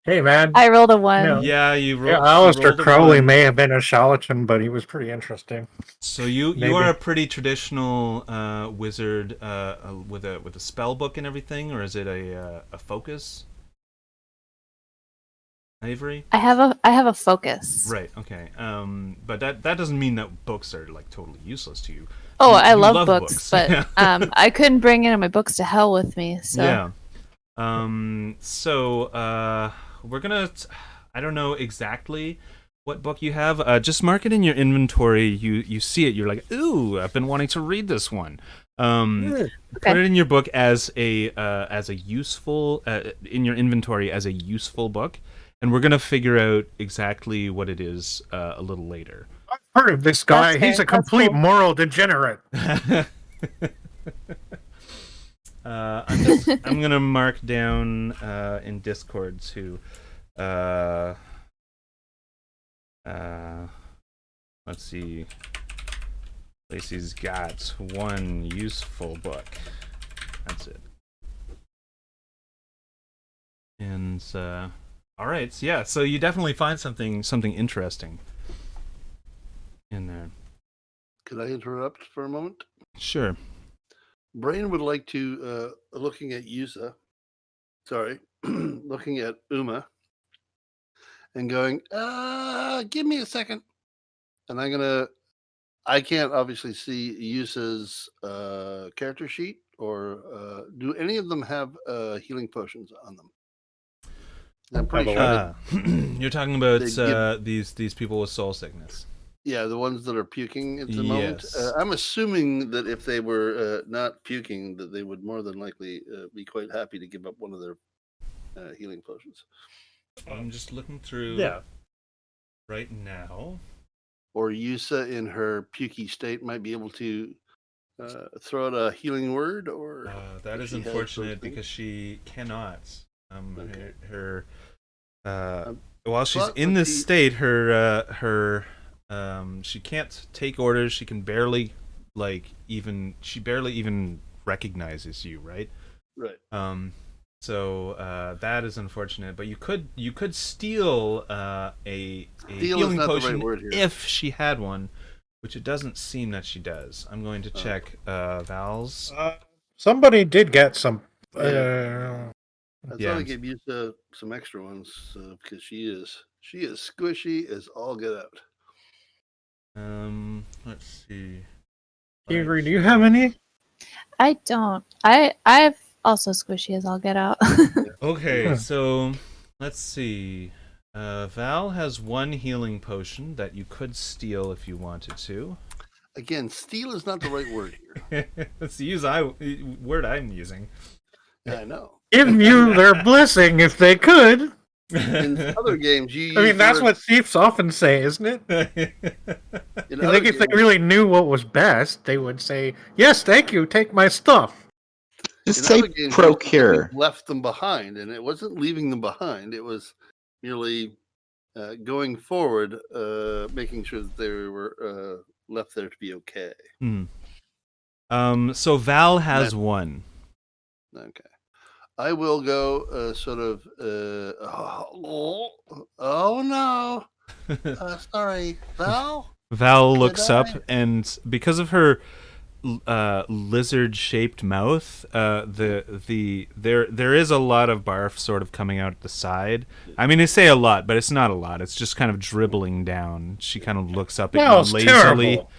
Hey, man. I rolled a 1. Yeah, you rolled. Yeah, Aleister Crowley 1. may have been a charlatan, but he was pretty interesting. So you Maybe. are a pretty traditional wizard with a spell book and everything, or is it a focus? Avery? I have a focus. Right. Okay. But that doesn't mean that books are like totally useless to you. Oh, I You love books, but I couldn't bring any of my books to hell with me. So Yeah. So we're gonna. I don't know exactly what book you have. Just mark it in your inventory. You see it. You're like, ooh, I've been wanting to read this one. Put it in your book as a useful in your inventory as a useful book, and we're gonna figure out exactly what it is a little later. I've heard of this guy. That's He's fair. a complete That's cool. moral degenerate. I'm gonna mark down in Discord too. Let's see. Lacey's got one useful book. That's it. And all right, so yeah. So you definitely find something interesting in there. Could I interrupt for a moment? Sure. Brain would like to, looking at looking at Uma and going, give me a second. And I can't obviously see Yusa's character sheet, or do any of them have healing potions on them? I'm pretty sure. You're talking about They these people with soul sickness. Yeah, the ones that are puking at the moment. Yes. I'm assuming that if they were not puking, that they would more than likely be quite happy to give up one of their healing potions. I'm just looking through right now. Or Yusa, in her pukey state, might be able to throw out a healing word. Or that if is she has those unfortunate things. because she cannot. Okay. While she's but in with this state, her she can't take orders. She can barely she barely even recognizes you, right? Right. So that is unfortunate. But you could steal a Steal is healing not the right potion word here. if she had one. which it doesn't seem that she does. I'm going to check Val's. Somebody did get some. I Yeah. thought I gave you some extra ones because she is squishy as all get out. Let's see. Avery, do you have any? I don't. I've also squishy as I'll get out. Okay, so let's see. Val has one healing potion that you could steal if you wanted to. Again, steal is not the right word here. That's the word I'm using. Yeah, I know. Give you their blessing if they could. In other games, you use I mean, that's the what thieves often say, isn't it? word, in I other think if they games- really knew what was best, they would say, "Yes, thank you. Take my stuff." Just in say other games, procure. you left them behind, and it wasn't leaving them behind. It was merely going forward, making sure that they were left there to be okay. So Val has one. Okay. I will go sort of. Oh no! Sorry, Val. Val looks Did up, I? and because of her lizard-shaped mouth, there is a lot of barf sort of coming out the side. I mean, they say a lot, but it's not a lot. It's just kind of dribbling down. She kind of looks up at Well, you it's lazily. terrible.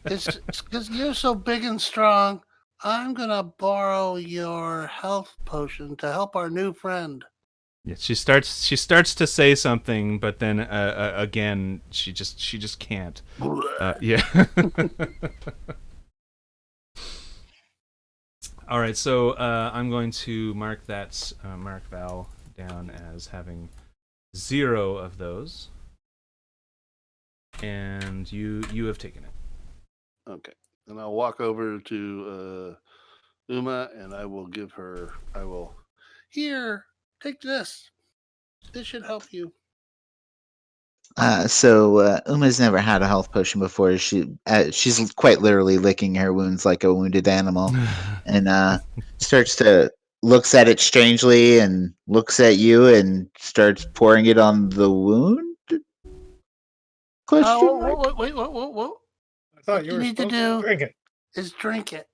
It's because you're so big and strong. I'm gonna borrow your health potion to help our new friend. Yeah, she starts to say something, but then again, she just can't. Yeah. All right, so I'm going to mark Val down as having 0 of those, and you have taken it. Okay, and I'll walk over to Uma, and I will here. Take this. This should help you. So Uma's never had a health potion before. She's quite literally licking her wounds like a wounded animal, and starts to looks at it strangely and looks at you and starts pouring it on the wound. Question mark? Wait. I thought What you you were need to supposed do- to drink it. Is drink it.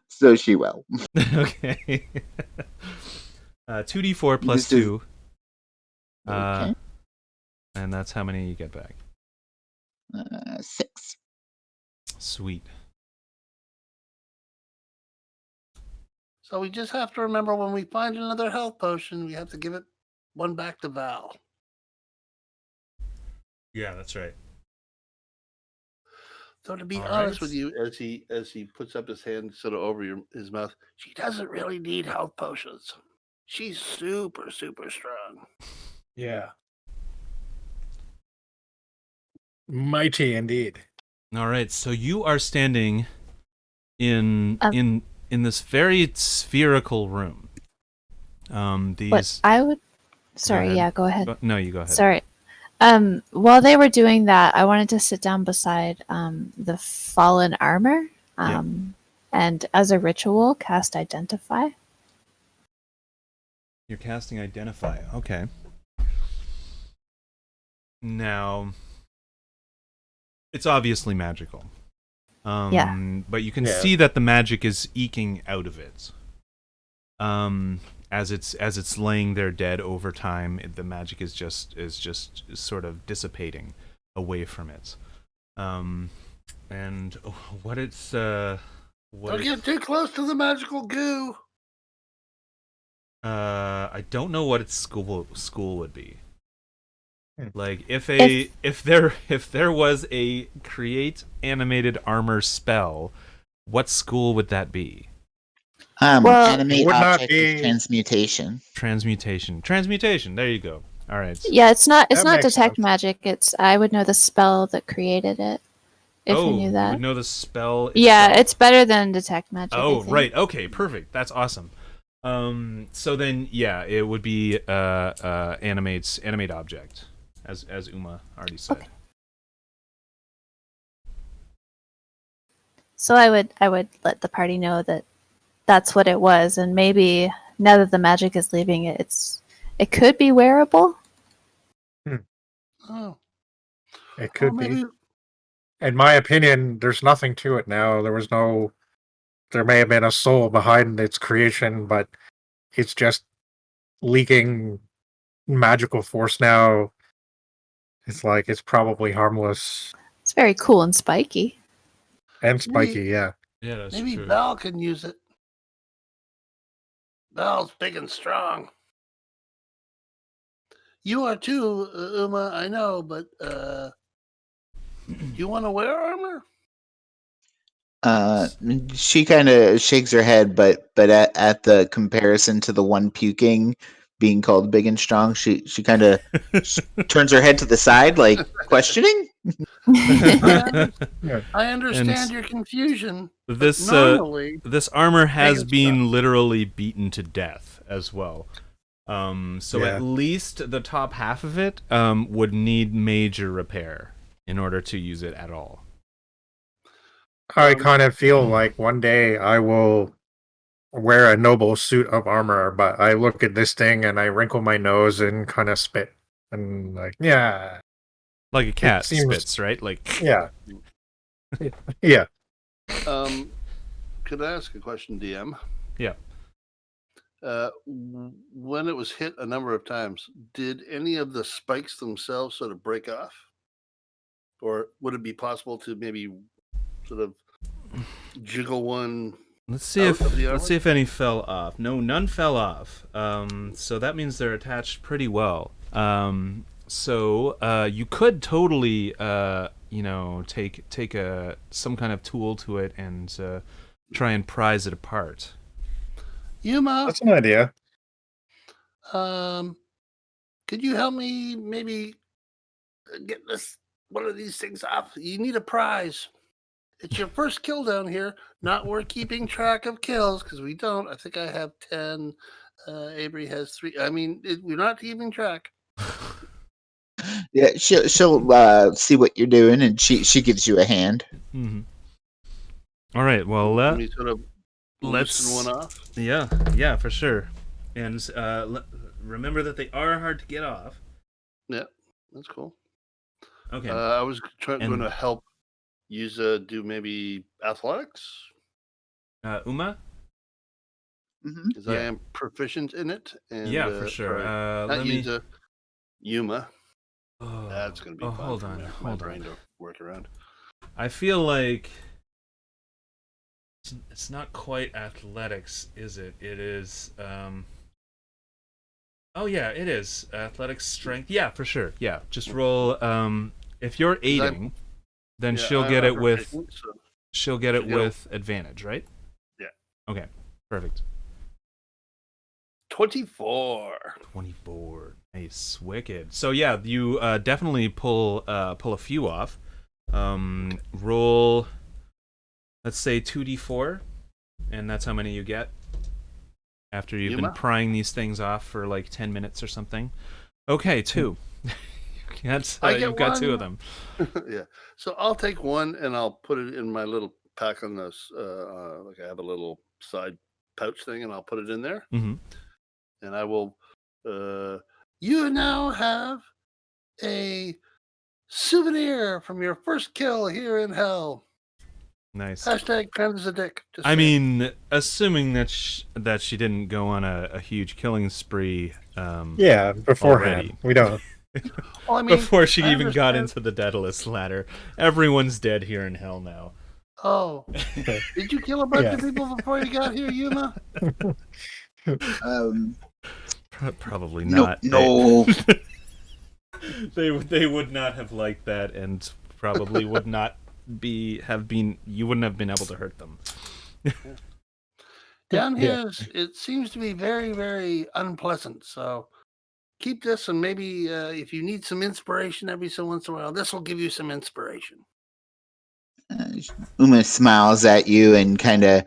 So she will. Okay. 2d4 plus This is- 2. Okay. And that's how many you get back. 6. Sweet. So we just have to remember when we find another health potion, we have to give it one back to Val. Yeah, that's right. So to be All honest right. with you, as he puts up his hand sort of over his mouth, she doesn't really need health potions. She's super, super strong. Yeah. Mighty indeed. All right, so you are standing in this very spherical room. These. What I would. Sorry, ahead. yeah, go ahead. No, you go ahead. Sorry. While they were doing that, I wanted to sit down beside the fallen armor, and as a ritual, cast Identify. You're casting Identify. Okay. Now, it's obviously magical. Yeah. But you can Yeah. see that the magic is eking out of it. As it's laying there dead over time, the magic is just sort of dissipating away from it. And what it's Don't get too close to the magical goo. I don't know what its school would be. Hmm. Like if there was a create animated armor spell, what school would that be? Well, Animate would not object be- with transmutation. Transmutation. There you go. All right. Yeah, it's not That makes detect sense. magic. It's I would know the spell that created it. If you knew you that. would know the spell. Yeah, itself. it's better than detect magic. I Oh, think. right. Okay, perfect. That's awesome. So then, yeah, it would be animate object, as Uma already said. Okay. So I would let the party know that that's what it was, and maybe now that the magic is leaving it, it could be wearable. Oh. It could Well, be. maybe In my opinion, there's nothing to it now. There may have been a soul behind its creation, but it's just leaking magical force now. It's like it's probably harmless It's very cool and spiky. and spiky, yeah. Yeah, that's maybe true. Val can use it. Val's big and strong. You are too, Uma. I know, but do you want to wear armor? She kind of shakes her head, but at the comparison to the one puking being called big and strong, she kind of turns her head to the side, like questioning. I And understand your confusion. This Normally, this armor has Big and been literally beaten to death as well. So Yeah. at least the top half of it would need major repair in order to use it at all. I kind of feel like one day I will wear a noble suit of armor, but I look at this thing and I wrinkle my nose and kind of spit. And like, yeah. Like a cat seems- spits, right? Like Yeah. Yeah. could I ask a question, DM? Yeah. When it was hit a number of times, did any of the spikes themselves sort of break off? Or would it be possible to maybe sort of jiggle one? Let's see Out of the armor? let's see if any fell off. No, none fell off. So that means they're attached pretty well. So you could totally take some kind of tool to it and try and prise it apart. Yuma, That's an idea. could you help me maybe get this one of these things off? You need a prize. It's your first kill down here. Not worth keeping track of kills because we don't. I think I have 10. Avery has 3. I mean, we're not keeping track. Yeah, she'll see what you're doing, and she gives you a hand. Mm-hmm. All right. Well, Let me sort of let's loosen one off. Yeah, for sure. And remember that they are hard to get off. Yeah, that's cool. Okay. I was going And- to help do maybe athletics Uma? Mm-hmm. because I Yeah. am proficient in it. And, Yeah, for sure. sorry, Let not me. Yuma. Oh, That's going to be oh, fun. hold for on, my hold brain on. to work around. I feel like it's not quite athletics, is it? It is. Oh yeah, it is athletics, strength. Yeah, for sure. Yeah, just roll. If you're aiding, then Yeah, she'll I'm get not it with proficient, so- she'll get it she'll get it- with advantage, right? Yeah. Okay. Perfect. 24. 24. Nice. Wicked. So yeah, you definitely pull a few off. Roll, let's say 2d4, and that's how many you get after you've been Yuma? prying these things off for like 10 minutes or something. Okay, 2. You've got 2 of them. Yeah. So I'll take one and I'll put it in my little pack on this. Like I have a little side pouch thing and I'll put it in there. Mm-hmm. And I will. You now have a souvenir from your first kill here in hell. Nice. Hashtag Pam's a dick. Just I saying. mean, assuming that she didn't go on a huge killing spree. Yeah, beforehand. Already. We don't. Well, I mean, Before she I even got understand- into the Daedalus ladder, everyone's dead here in hell now. Oh, did you kill a bunch of Yeah. people before you got here, Yuma? Probably No, not. no. They would not have liked that, and probably would not have been. You wouldn't have been able to hurt them. Down Yeah. here, it seems to be very, very unpleasant. So keep this, and maybe if you need some inspiration every so once in a while, this will give you some inspiration. Uma smiles at you and kind of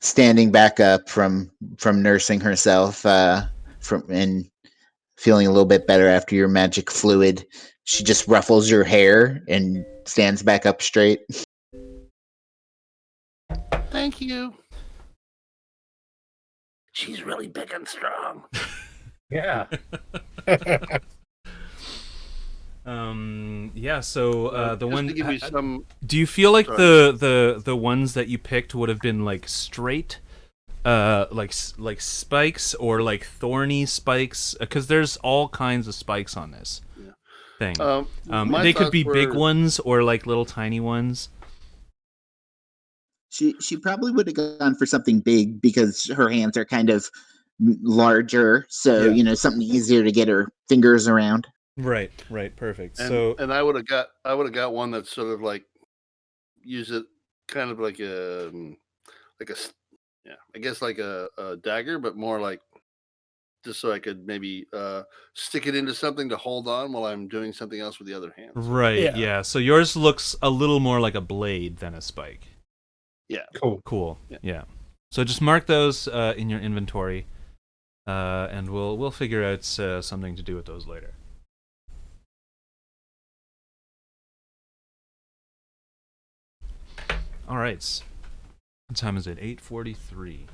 standing back up from nursing herself and feeling a little bit better after your magic fluid. She just ruffles your hair and stands back up straight. Thank you. She's really big and strong. Yeah. Yeah. So the just one. to give you some. Do you feel like Sorry. the ones that you picked would have been like straight, like spikes or like thorny spikes? Because there's all kinds of spikes on this thing. My They could thoughts be big were- ones or like little tiny ones. She probably would have gone for something big because her hands are kind of larger, so Yeah. something easier to get her fingers around. Right. Perfect. And I would have got one that's sort of like use it kind of like I guess like a dagger, but more like just so I could maybe stick it into something to hold on while I'm doing something else with the other hand. Right. Yeah. So yours looks a little more like a blade than a spike. Yeah. Cool. Yeah. Yeah. So just mark those in your inventory, and we'll figure out something to do with those later. All right. What time is it? 8:43.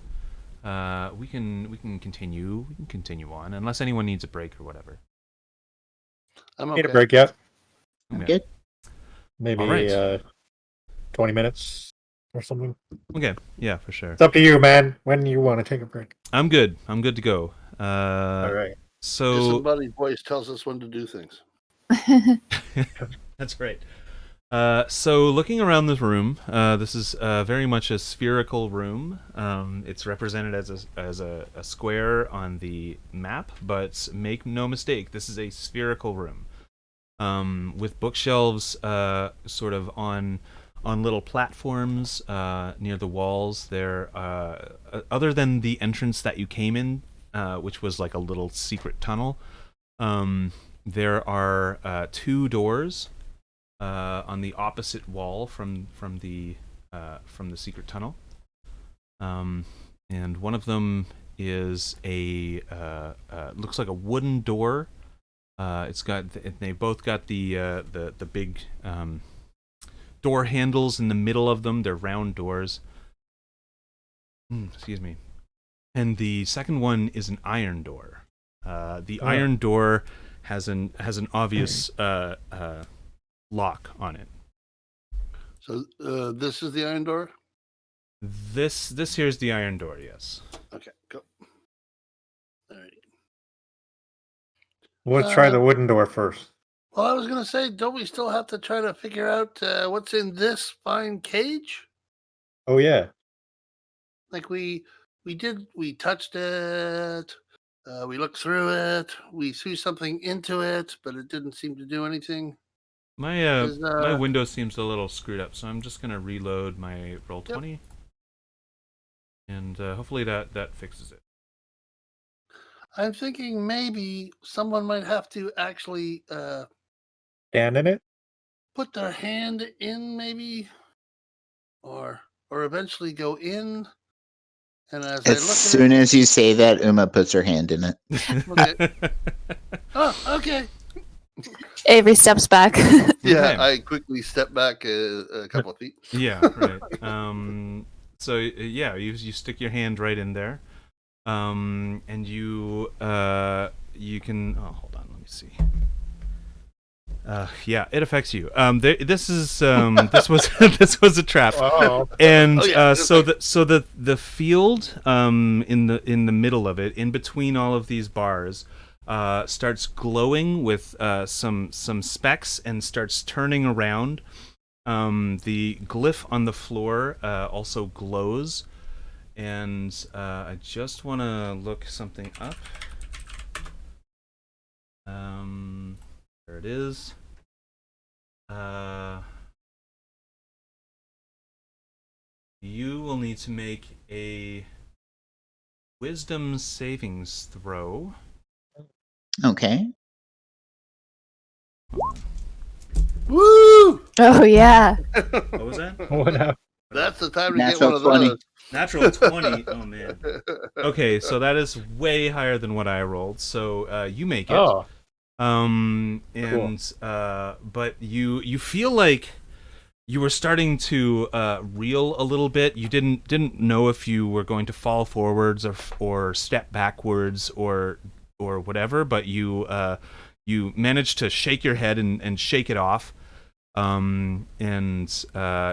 We can continue. We can continue on, unless anyone needs a break or whatever. I'm okay. Need a break yet? Okay. Good. Maybe All right. 20 minutes or something. Okay. Yeah, for sure. It's up to you, man. When you want to take a break. I'm good. I'm good to go. All right. So Somebody's voice tells us when to do things. that's right. So looking around this room, this is very much a spherical room. It's represented as a square on the map, but make no mistake, this is a spherical room. With bookshelves sort of on little platforms near the walls. There, other than the entrance that you came in, which was like a little secret tunnel, there are 2 doors on the opposite wall from the secret tunnel, and one of them is a looks like a wooden door. They both got the big door handles in the middle of them. They're round doors. Excuse me. And the second one is an iron door. The iron door has an obvious lock on it. So this is the iron door? This here's the iron door, yes. Okay, go. All right. Let's try the wooden door first. Well, I was going to say, don't we still have to try to figure out what's in this fine cage? Oh, yeah. Like we touched it, we looked through it, we threw something into it, but it didn't seem to do anything. My window seems a little screwed up, so I'm just gonna reload my Roll20, and hopefully that fixes it. I'm thinking maybe someone might have to actually Stand in it? put their hand in, maybe, or eventually go in. And As soon as you say that, Uma puts her hand in it. Okay. Oh, okay. Avery steps back. Yeah, Okay. I quickly step back a couple of feet. Yeah, right. So yeah, you stick your hand right in there, and you can. Oh, hold on, let me see. Yeah, it affects you. This is this was this was a trap, and so the field in the middle of it, in between all of these bars, starts glowing with some specks and starts turning around. The glyph on the floor also glows, and I just want to look something up. There it is. You will need to make a wisdom savings throw. Okay. Woo! Oh yeah. What was that? What happened? That's the time to Natural get one 20. of those. Natural 20. Oh man. Okay, so that is way higher than what I rolled. So you make it. Oh. But you feel like you were starting to reel a little bit. You didn't know if you were going to fall forwards or step backwards or whatever, but you you manage to shake your head and shake it off. And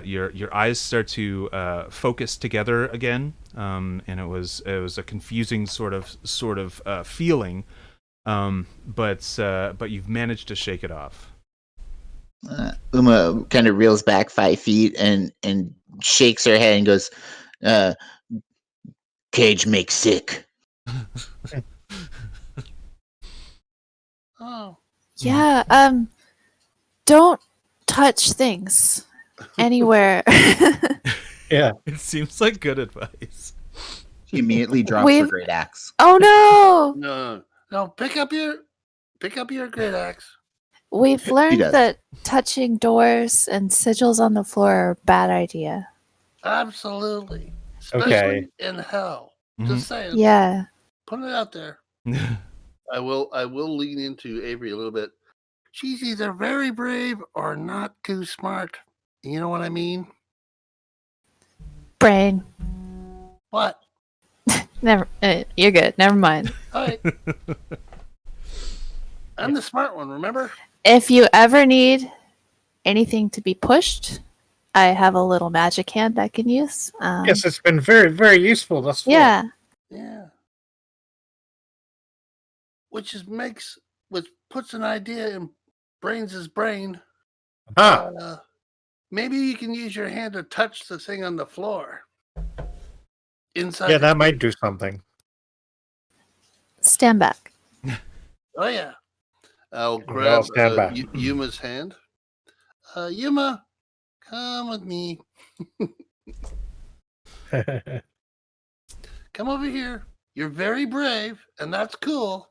your eyes start to focus together again, and it was a confusing sort of feeling, but you've managed to shake it off. Uma kind of reels back 5 feet and shakes her head and goes, "Cage makes sick." Oh, Yeah. Don't touch things anywhere. Yeah. It seems like good advice. She immediately drops her We've- great axe. Oh no! no! Pick up your great axe. We've learned does. that touching doors and sigils on the floor are a bad idea. Absolutely, especially Okay. in hell. Mhm. Just saying. Yeah. Putting it out there. I will lean into Avery a little bit. She's either very brave or not too smart. You know what I mean? Brain. What? Never. You're good. Never mind. All right. I'm the smart one, remember? If you ever need anything to be pushed, I have a little magic hand I can use. Yes, it's been very, very useful thus far. Yeah. Yeah. Which puts an idea in Brains' brain. Ah, Maybe you can use your hand to touch the thing on the floor. Inside. yeah, that might do something. Stand back. Oh yeah. I'll We grab all stand back. Yuma's hand. Yuma, come with me. Come over here. You're very brave, and that's cool.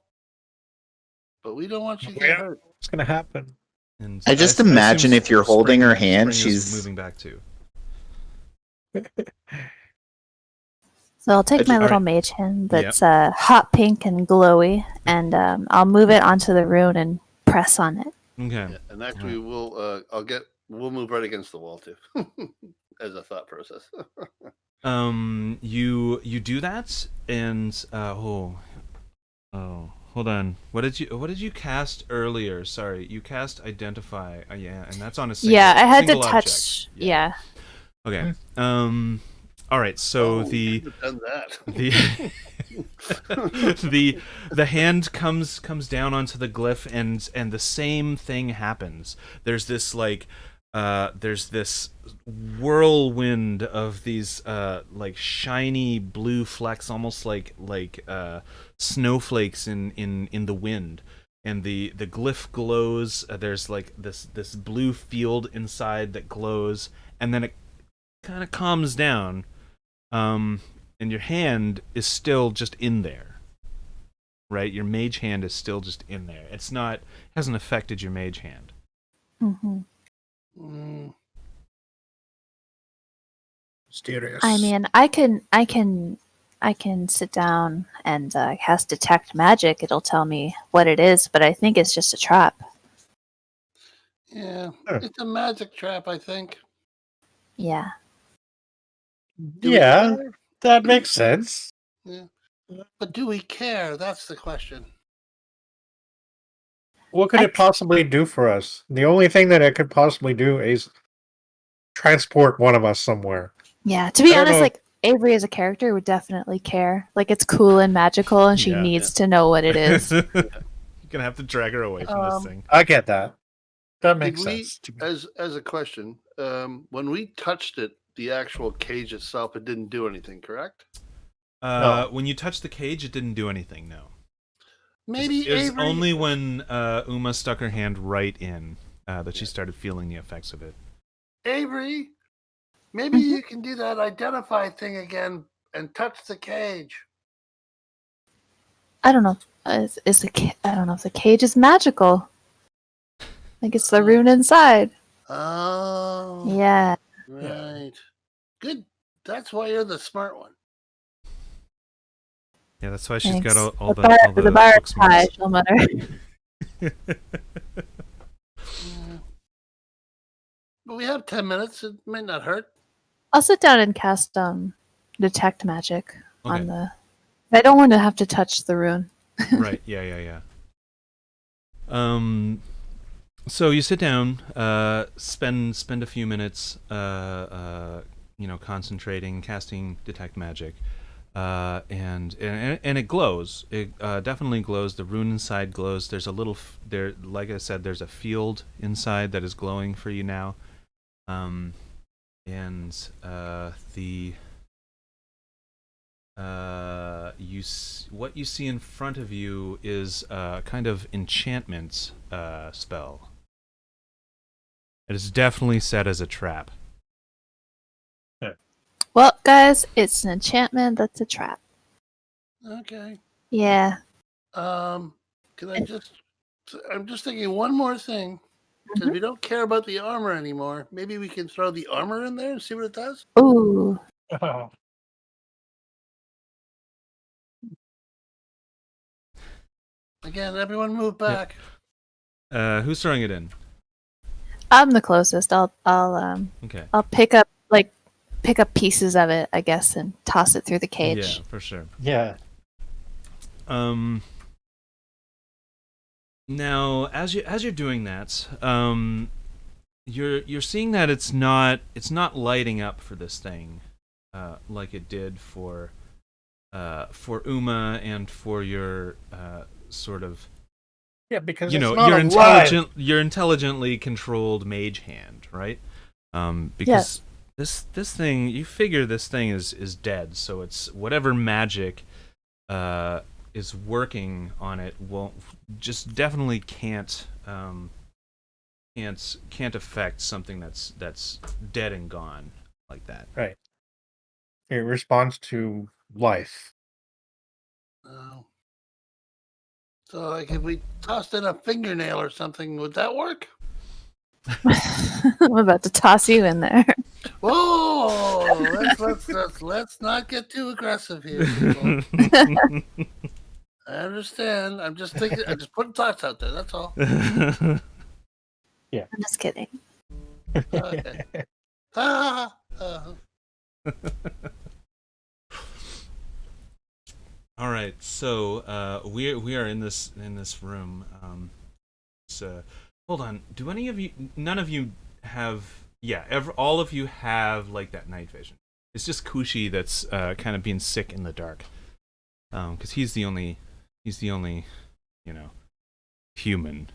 But we don't want you to get hurt. What's gonna happen? And I just assume imagine if you're holding her hand, Spring is she's- moving back too. So I'll take my All little right. mage hand that's hot pink and glowy, and I'll move it onto the rune and press on it. Okay. Yeah, and actually, we'll move right against the wall too, as a thought process. You do that, and hold on. What did you cast earlier? Sorry, you cast identify. Yeah, and that's on a single. Yeah, I had to single touch. object. Yeah. Okay. All right. So we could've done that. the hand comes down onto the glyph, and the same thing happens. There's this whirlwind of these like shiny blue flecks, almost like snowflakes in the wind, and the glyph glows. There's like this blue field inside that glows, and then it kind of calms down, and your hand is still just in there, right? Your mage hand is still just in there. Hasn't affected your mage hand. Mm-hmm. Mysterious. I mean, I can sit down and cast detect magic. It'll tell me what it is, but I think it's just a trap. Yeah, Sure. it's a magic trap, I think. Yeah. Do we Yeah, care? that makes sense. Yeah. But do we care? That's the question. What could it possibly do for us? The only thing that it could possibly do is transport one of us somewhere. Yeah. To be I don't honest, know. like Avery as a character would definitely care. Like it's cool and magical, and she Yeah. needs to know what it is. You're gonna have to drag her away from this thing. I get that. That makes Did we, sense. to me. as a question, when we touched it, the actual cage itself, it didn't do anything, correct? No. When you touched the cage, it didn't do anything. No. Maybe It was Avery. only when Uma stuck her hand right in that she started feeling the effects of it. Avery, maybe you can do that identify thing again and touch the cage. I don't know. I don't know if the cage is magical. Like it's the rune inside. Oh, Yeah. right. Good. That's why you're the smart one. Yeah, that's why she's Thanks. got all the the bar book is high, smarts. she'll mutter. Yeah. But we have 10 minutes. It might not hurt. I'll sit down and cast detect magic Okay. on the. I don't want to have to touch the rune. Right. Yeah. So you sit down, spend a few minutes, concentrating, casting detect magic, and it glows. It definitely glows. The rune inside glows. There's a little there, like I said, there's a field inside that is glowing for you now, and the what you see in front of you is a kind of enchantment spell. It is definitely set as a trap. Well, guys, it's an enchantment that's a trap. Okay. Yeah. Can I just? I'm just thinking one more thing. Because we don't care about the armor anymore. Maybe we can throw the armor in there and see what it does. Ooh. Again, everyone move back. Who's throwing it in? I'm the closest. I'll Okay. I'll pick up pieces of it, I guess, and toss it through the cage. Yeah, for sure. Yeah. Now, as you're doing that, you're seeing that it's not lighting up for this thing, like it did for Uma and for your sort of because your intelligently controlled mage hand, right? Because this thing, you figure this thing is dead, so it's whatever magic is working on it definitely can't affect something that's dead and gone like that. Right. It responds to life. Oh. So, like, if we tossed in a fingernail or something, would that work? I'm about to toss you in there. Whoa! Let's not get too aggressive here, people. I understand. I'm just thinking. I'm just putting thoughts out there. That's all. Yeah. I'm just kidding. Okay. All right, so we are in this room. So hold on. Do any of you? None of you have. Yeah, all of you have like that night vision. It's just Kushi that's kind of being sick in the dark, because he's the only human. Human.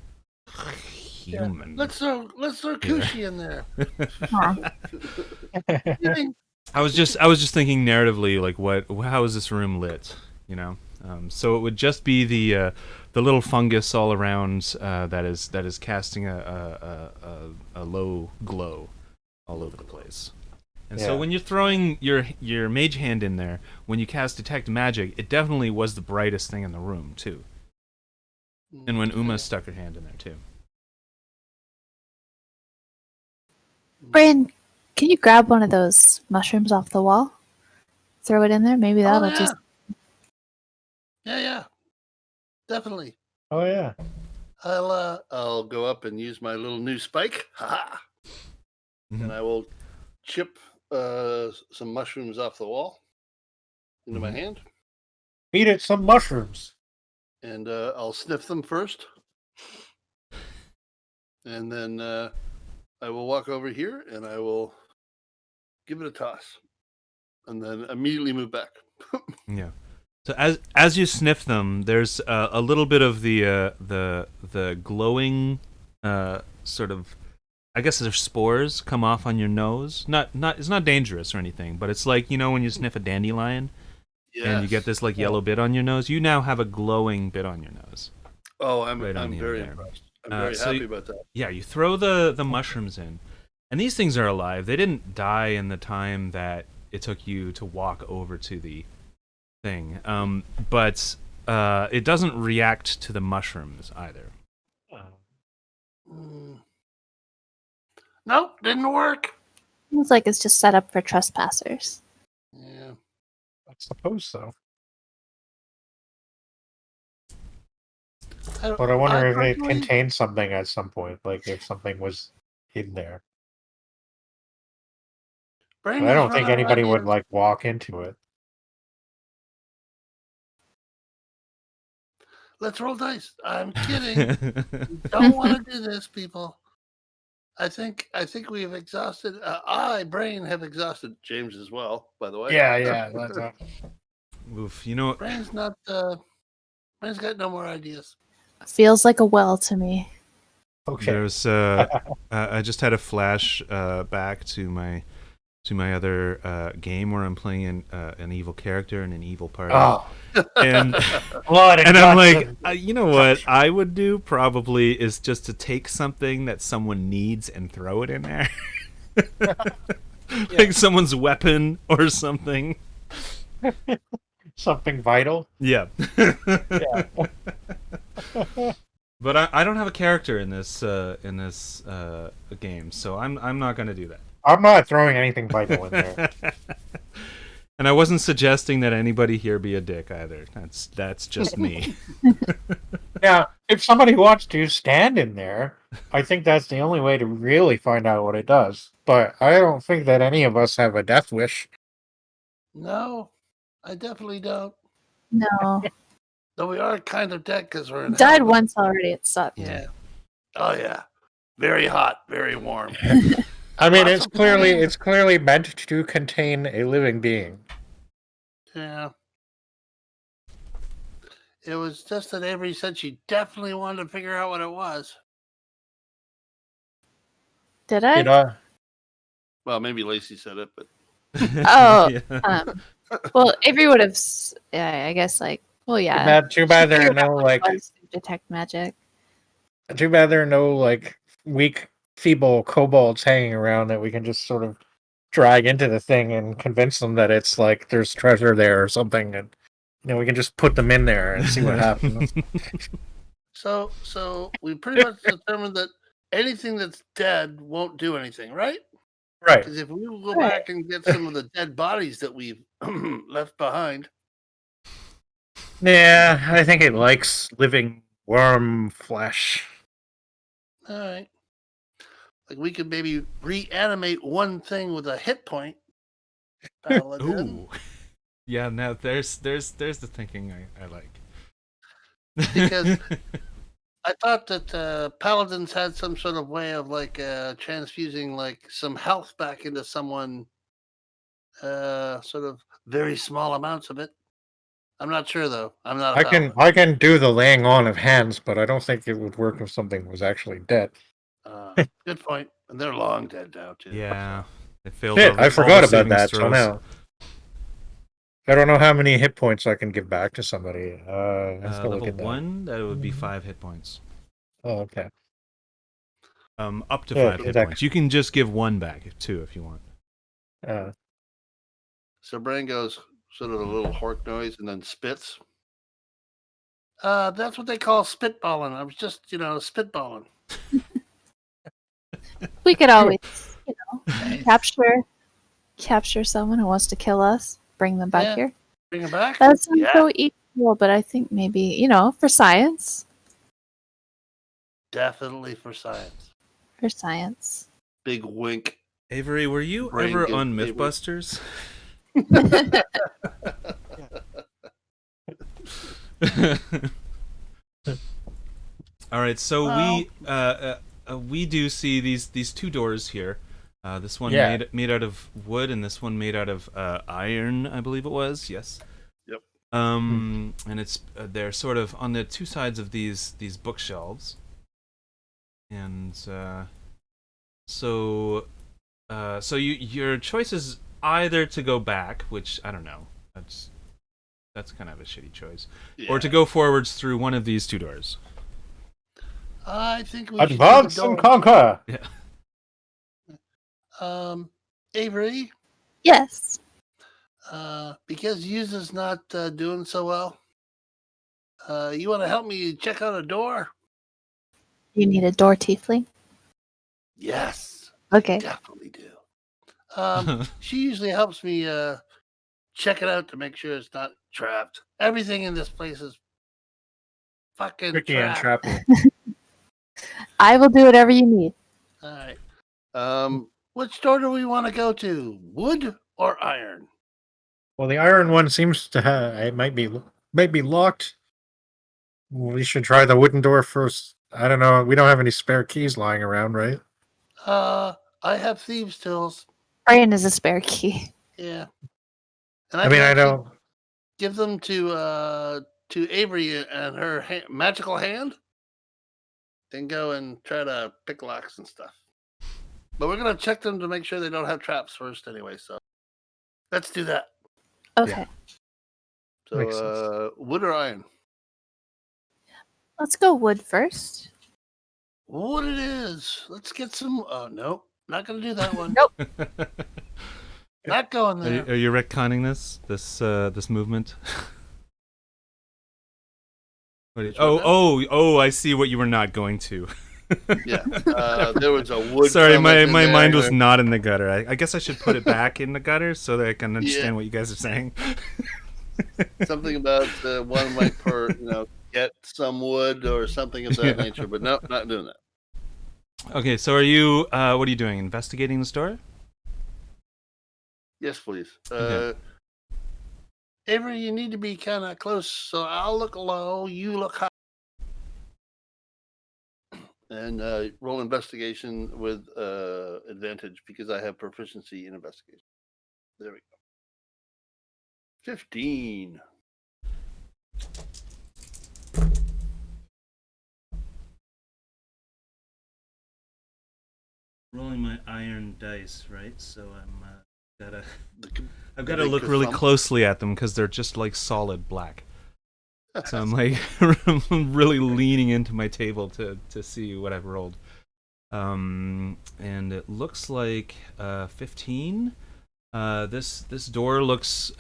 Yeah. Let's throw Kushi in there. I was just thinking narratively, like how is this room lit? So it would just be the little fungus all around that is casting a low glow all over the place. And so when you're throwing your mage hand in there, when you cast detect magic, it definitely was the brightest thing in the room too. And when Uma stuck her hand in there too. Bryn, can you grab one of those mushrooms off the wall? Throw it in there. Maybe that'll just. Yeah, definitely. Oh yeah. I'll go up and use my little new spike. Ha! And I will chip some mushrooms off the wall into my hand. Feed it some mushrooms. And I'll sniff them first. And then I will walk over here and I will give it a toss. And then immediately move back. Yeah. So as you sniff them, there's a little bit of the glowing sort of, I guess their spores come off on your nose. Not it's not dangerous or anything, but it's like when you sniff a dandelion, and you get this like yellow bit on your nose. You now have a glowing bit on your nose. Oh, I'm very impressed. I'm very happy about that. Yeah, you throw the mushrooms in, and these things are alive. They didn't die in the time that it took you to walk over to the thing, but it doesn't react to the mushrooms either. Nope, didn't work. Seems like it's just set up for trespassers. Yeah, I suppose so. But I wonder if it contained something at some point, like if something was hidden there. But I don't think anybody would like walk into it. Let's roll dice. I'm kidding. Don't want to do this, people. I think we've exhausted. Brain, have exhausted James as well. By the way. Yeah. Oof, you know, Brain's not. Brain's got no more ideas. Feels like a well to me. Okay. there's I just had a flash back to my other game where I'm playing an evil character and an evil party. Oh, And blood and I'm like, guts you know what I would do probably is just to take something that someone needs and throw it in there. Like someone's weapon or something. something vital. Yeah. Yeah. But I don't have a character in this game, so I'm not going to do that. I'm not throwing anything vital in there. And I wasn't suggesting that anybody here be a dick either. That's just me. Now, if somebody wants to stand in there, I think that's the only way to really find out what it does. But I don't think that any of us have a death wish. No, I definitely don't. No. Though we are kind of dead because we're in Died hell. once already. It sucked. Yeah. Oh yeah. Very hot, very warm. I mean, Lots it's of clearly meant to contain a living being. Yeah. It was just that Avery said she definitely wanted to figure out what it was. Did I? Did I? Well, maybe Lacey said it, but Oh, Yeah. well, Avery would have. Yeah, I guess yeah. Too bad there are Figured out no what it like. was to detect magic. Too bad there are no like weak, feeble kobolds hanging around that we can just sort of drag into the thing and convince them that it's like there's treasure there or something, and we can just put them in there and see what happens. so we pretty much determined that anything that's dead won't do anything, right? Right. Because if we will go Right. back and get some of the dead bodies that we've left behind, Yeah, I think it likes living worm flesh. all right. Like we could maybe reanimate one thing with a hit point. Paladin. Ooh. Yeah, now there's the thinking I like. Because I thought that paladins had some sort of way of like transfusing like some health back into someone, sort of very small amounts of it. I'm not sure though. I'm not. I can do the laying on of hands, but I don't think it would work if something was actually dead. Good point. And they're long dead now too. Yeah. It failed Shit, all I the forgot about saving that. So throws. now I don't know how many hit points I can give back to somebody. I have to look Level at that. 1, that would be 5 hit points. Oh, okay. Up to Yeah, 5 hit exactly. points. You can just give 1 back, 2 if you want. So Brain goes sort of a little hork noise and then spits. That's what they call spitballing. I was just, spitballing. We could always, capture someone who wants to kill us, bring them back Yeah. here. Bring it back? That sounds Yeah. so evil, but I think maybe, for science. Definitely for science. For science. Big wink. Avery, were you Brain ever gives on Avery- Mythbusters? All right, so we do see these 2 doors here. This one Yeah. made out of wood, and this one made out of iron, I believe it was. Yes. Yep. And it's they're sort of on the 2 sides of these bookshelves, and so your choice is either to go back, which I don't know, that's kind of a shitty choice, or to go forwards through one of these 2 doors. I think we Advance should and conquer. Avery, Yes. because Yuza's not doing so well, you want to help me check out a door? You need a door tiefling? Yes, Okay. definitely do. She usually helps me check it out to make sure it's not trapped. Everything in this place is fucking Tricky and trapped. trappy. I will do whatever you need. All right. Which door do we want to go to? Wood or iron? Well, the iron one seems to have it might be locked. We should try the wooden door first. I don't know. We don't have any spare keys lying around, right? I have thieves' tools. Brian is a spare key. Yeah, and I mean, can I actually don't. give them to Avery and her magical hand. Then go and try to pick locks and stuff. But we're gonna check them to make sure they don't have traps first, anyway. So let's do that. Okay, Makes So wood or iron? let's go wood first. Wood it is. Let's get some. Oh no, not gonna do that one. Nope. Not going Are there. you retconning this movement? Oh! I see what you were not going to. Yeah, there was a wood. Sorry, my comment in there mind was where- not in the gutter. I guess I should put it back in the gutter so that I can understand what you guys are saying. something about one might get some wood or something of that nature. But no, not doing that. Okay, so are you? What are you doing? Investigating the store? Yes, please. Okay. Avery, you need to be kind of close. So I'll look low. You look high. And roll investigation with advantage because I have proficiency in investigation. There we go. 15. Rolling my iron dice, right? So I've The got to big look really thumb. closely at them because they're just like solid black. So I'm like really leaning into my table to see what I've rolled. And it looks like 15. This door looks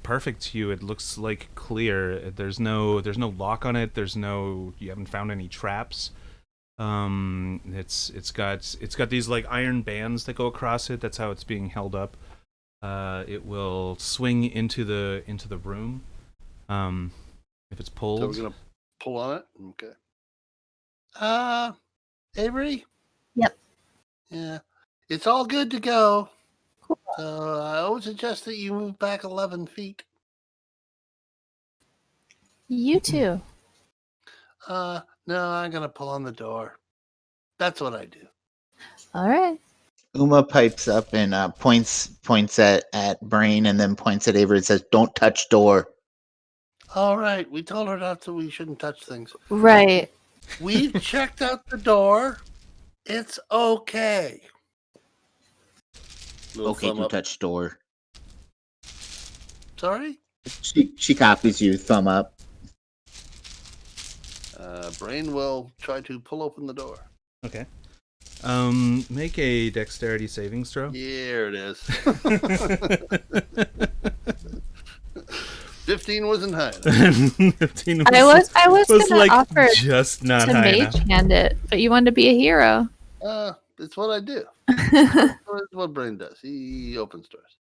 perfect to you. It looks like clear. There's no lock on it. You haven't found any traps. It's got these like iron bands that go across it. That's how it's being held up. It will swing into the room. If it's pulled. So we're gonna pull on it. Okay. Avery. Yep. Yeah, it's all good to go. Cool. So I would suggest that you move back 11 feet. You too. No, I'm gonna pull on the door. That's what I do. All right. Uma pipes up and points at Brain and then points at Avery and says, "Don't touch door." All right, we told her not to. We shouldn't touch things. Right. We've checked out the door. It's okay. Little Okay, thumb don't up. touch door. Sorry. She copies you. Thumb up. Brain will try to pull open the door. Okay. Make a dexterity savings throw. Here it is. 15 wasn't high enough. 15 I was gonna like offer just not to high mage enough. hand it, but you wanted to be a hero. It's what I do. That's what Brain does. He opens doors.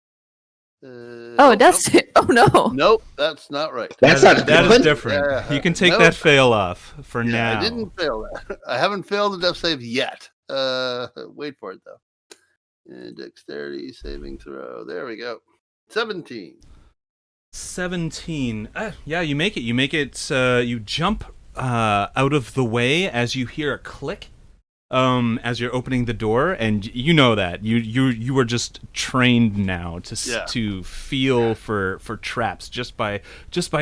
Oh, that's Oh no. Nope, that's not right. That's not a That good is one. different. Yeah. You can take Nope. that fail off for Yeah, now. I didn't fail that. I haven't failed the death save yet. Wait for it though. Dexterity saving throw. There we go. 17. 17. Yeah, you make it. You make it. You jump out of the way as you hear a click. As you're opening the door, and you know that you were just trained now to feel for traps just by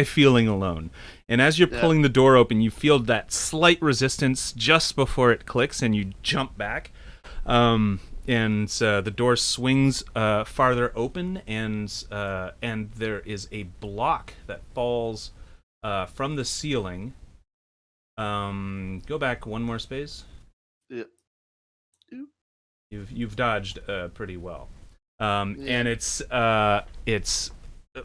feeling alone. And as you're pulling the door open, you feel that slight resistance just before it clicks, and you jump back. And the door swings farther open, and there is a block that falls from the ceiling. Go back one more space. Yeah. You've dodged pretty well, and it's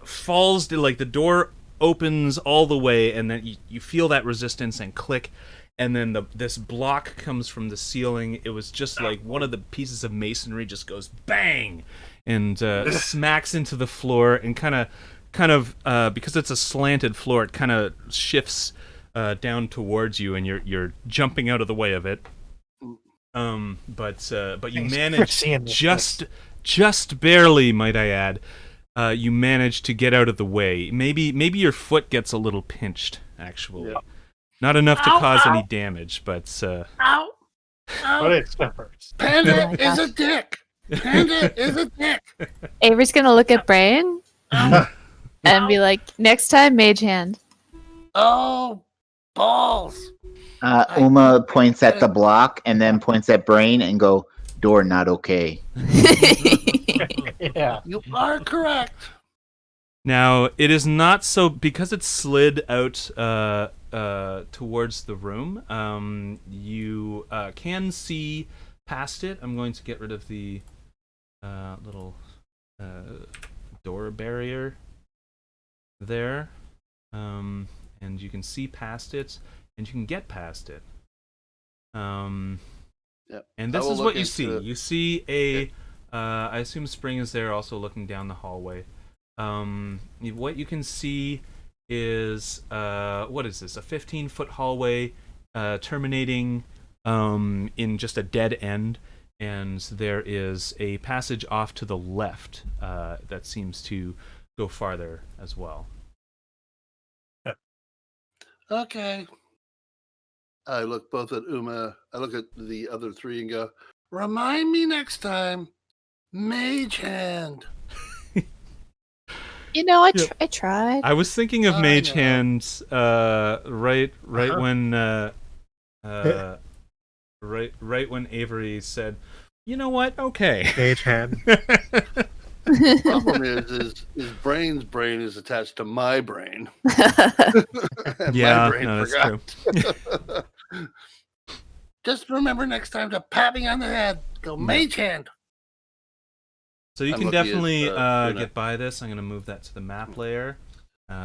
falls to, like, the door opens all the way, and then you feel that resistance and click, and then this block comes from the ceiling. It was just like one of the pieces of masonry just goes bang, and smacks into the floor, and kind of because it's a slanted floor, it kind of shifts down towards you, and you're jumping out of the way of it. But you manage just barely, might I add. You manage to get out of the way. Maybe your foot gets a little pinched actually. Yeah. Not enough to Ow, cause ow. any damage, but Ow! But Ow! it suffers. Panda Oh my is a gosh. dick. Panda is a dick. Avery's gonna look at Brain Ow! and be like, "Next time, Mage Hand." Oh, balls! Uma points at the block and then points at Brain and go, door not okay. Yeah. You are correct. now it is not so because it slid out towards the room. You can see past it. I'm going to get rid of the little door barrier there, and you can see past it, and you can get past it. Yep. And I this will is look what you into see. it. You see a. I assume Spring is there, also looking down the hallway. What you can see is what is this? A 15-foot hallway terminating in just a dead end, and there is a passage off to the left that seems to go farther as well. Okay. I look both at Uma. I look at the other three and go, "Remind me next time, Mage Hand." You know, Yep. I tried. I was thinking of I Mage know. Hand right Uh-huh. when right when Avery said, "You know what? Okay." Mage hand. Problem is Brain's brain is attached to my brain. And Yeah, my brain no, that's forgot. true. Just remember next time to pat me on the head. Go, Mage Hand. So you I'm can looking at, definitely Luna. get by this. I'm going to move that to the map layer,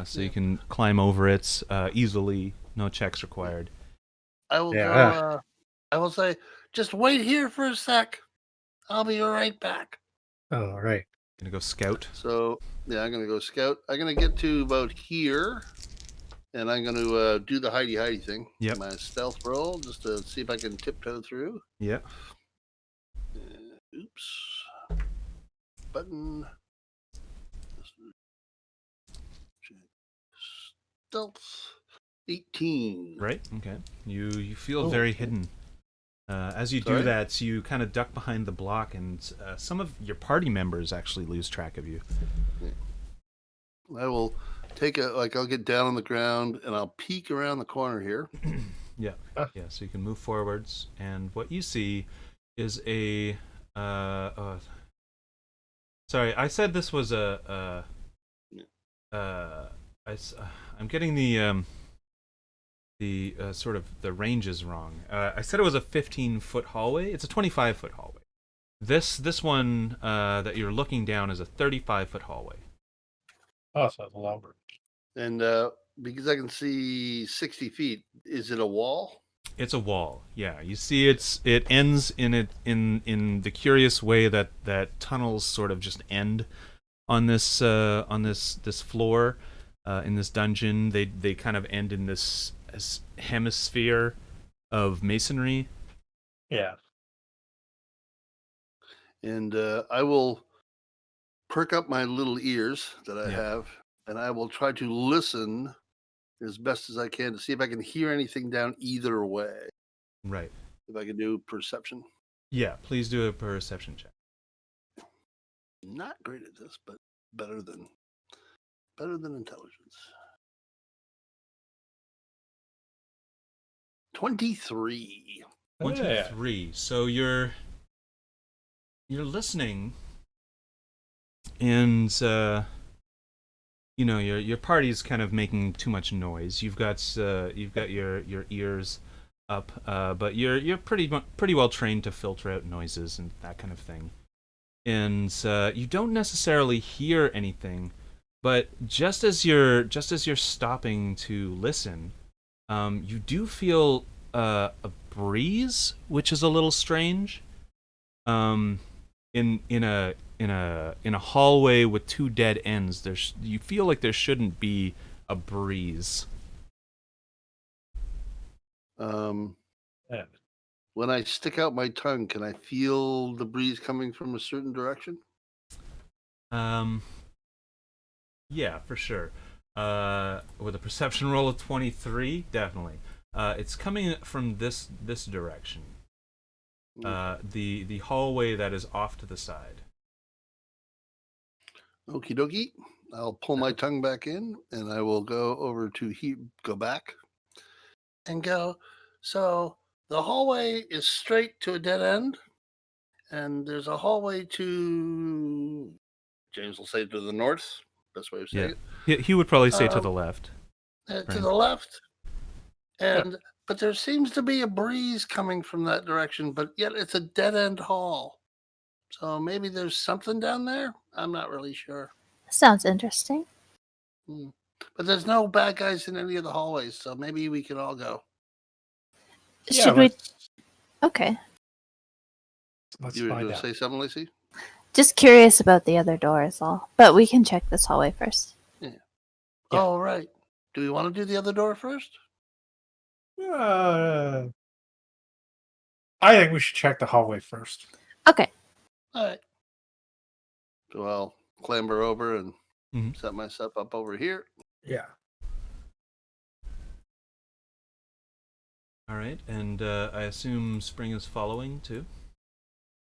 so you Yeah. can climb over it easily. No checks required. I will Yeah. go. I will say, just wait here for a sec. I'll be right back. Oh, right. Gonna go scout. So yeah, I'm gonna go scout. I'm gonna get to about here, and I'm gonna do the hidey thing. Yep. My stealth roll just to see if I can tiptoe through. Yep. Oops. Button. Stealth. 18. Right. Okay. You feel Oh, very okay. hidden. As you Sorry? do that, you kind of duck behind the block, and some of your party members actually lose track of you. I will take I'll get down on the ground and I'll peek around the corner here. Yeah. Yeah. So you can move forwards, and what you see is a. Sorry, I said this was a. I'm getting the sort of the ranges wrong. I said it was a 15-foot hallway. It's a 25-foot hallway. This one that you're looking down is a 35-foot hallway. Oh, so it's longer. And because I can see 60 feet, is it a wall? It's a wall. Yeah, you see, it ends in the curious way that tunnels sort of just end on this floor in this dungeon. They kind of end in this hemisphere of masonry. Yeah. And I will perk up my little ears that I Yeah. have, and I will try to listen as best as I can to see if I can hear anything down either way. Right. If I can do perception. Yeah. Please do a perception check. Not great at this, but better than intelligence. 23. 23. So you're listening, and your party's kind of making too much noise. You've got your ears up, but you're pretty well trained to filter out noises and that kind of thing. And you don't necessarily hear anything, but just as you're stopping to listen, you do feel a breeze, which is a little strange. In a hallway with two dead ends, you feel like there shouldn't be a breeze. Yeah. When I stick out my tongue, can I feel the breeze coming from a certain direction? Yeah, for sure. With a perception roll of 23, definitely. It's coming from this direction. The hallway that is off to the side. Okie dokie. I'll pull my tongue back in, and I will go over to go back and go. So the hallway is straight to a dead end, and there's a hallway to. James will say to the north. Best way of saying it. He would probably say to the left. To the left, and but there seems to be a breeze coming from that direction, but yet it's a dead end hall. So maybe there's something down there. I'm not really sure. Sounds interesting. But there's no bad guys in any of the hallways, so maybe we can all go. Should we? Okay. Let's You were find going to out. say something, Lacey? Just curious about the other door is all. But we can check this hallway first. Yeah. Oh, right. Do we want to do the other door first? I think we should check the hallway first. Okay. All right. So I'll clamber over and Mhm. set myself up over here. Yeah. All right, and I assume Spring is following too.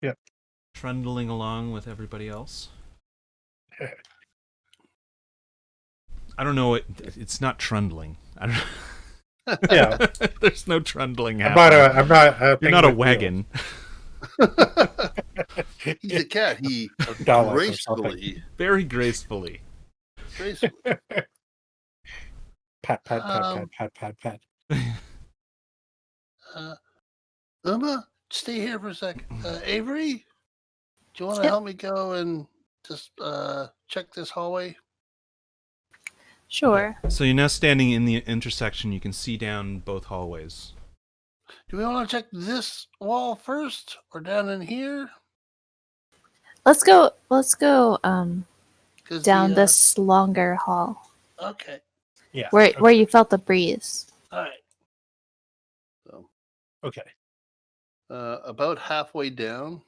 Yep. Trundling along with everybody else. I don't know. It's not trundling. I don't. Yeah. There's no trundling I'm happening. not. You're not a wagon. He's a cat. He Dollar or gracefully. Very gracefully. gracefully. Pat, pat, pat, pat, pat, pat, pat. Uma, stay here for a second. Avery, do you want to help me go and just check this hallway? Sure. So you're now standing in the intersection. You can see down both hallways. Do we want to check this wall first or down in here? Let's go. 'Cause Down this longer hall Okay. Yeah. where you felt the breeze. All right. So Okay. about halfway down.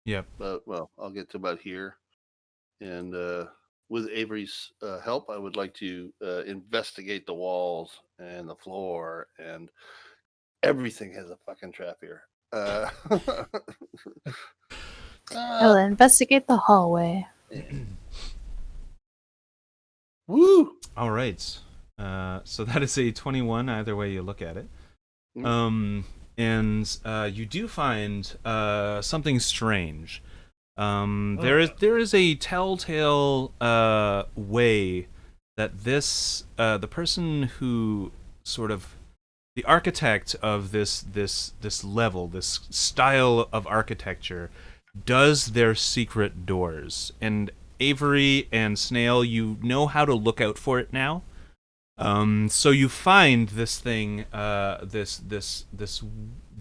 Yep. But well, I'll get to about here, and with Avery's help, I would like to investigate the walls and the floor and everything has a fucking trap here. I'll investigate the hallway. Woo! All right. So that is a 21 either way you look at it. And you do find something strange. There is a telltale way that this the person who sort of the architect of this level, this style of architecture, does their secret doors. And Avery and Snail, you know how to look out for it now. So you find this thing,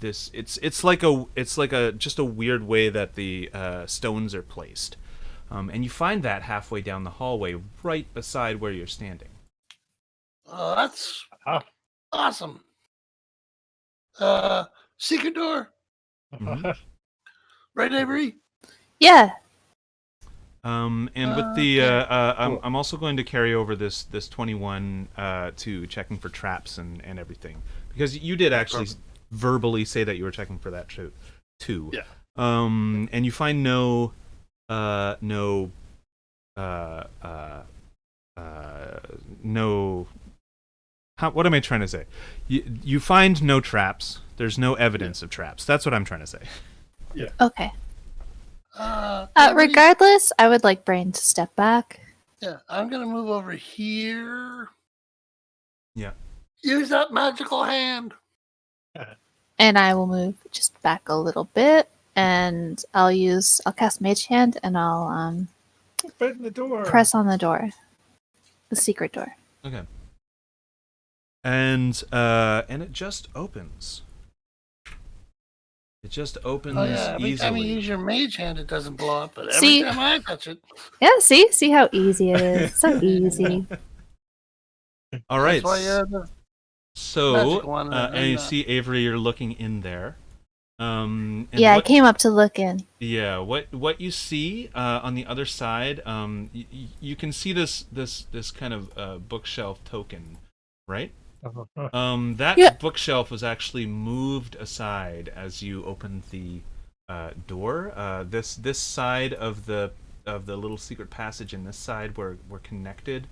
it's like a just a weird way that the stones are placed, and you find that halfway down the hallway, right beside where you're standing. Oh, that's awesome. Secret door, right, Avery? Yeah. And with the I'm also going to carry over this 21 to checking for traps and everything, because you did actually verbally say that you were checking for that too. Yeah. And you find no what am I trying to say? You find no traps. There's no evidence of traps. That's what I'm trying to say. Yeah. Okay. Avery? Regardless, I would like Brain to step back. Yeah, I'm gonna move over here. Yeah. Use that magical hand. And I will move just back a little bit, and I'll cast Mage Hand, and I'll Open the door. press on the door, the secret door. Okay. And it just opens. It just opens Oh yeah, every time you easily. use your mage hand, it doesn't blow up. But every See? time I touch it, Yeah, see how easy it is. So easy. All right. that's why you're the So, magic one, and you and, see Avery, you're looking in there. And Yeah, I what, came up to look in. yeah, what you see on the other side, you can see this kind of bookshelf token, right? That Yeah. bookshelf was actually moved aside as you opened the door. This side of the little secret passage and this side were connected,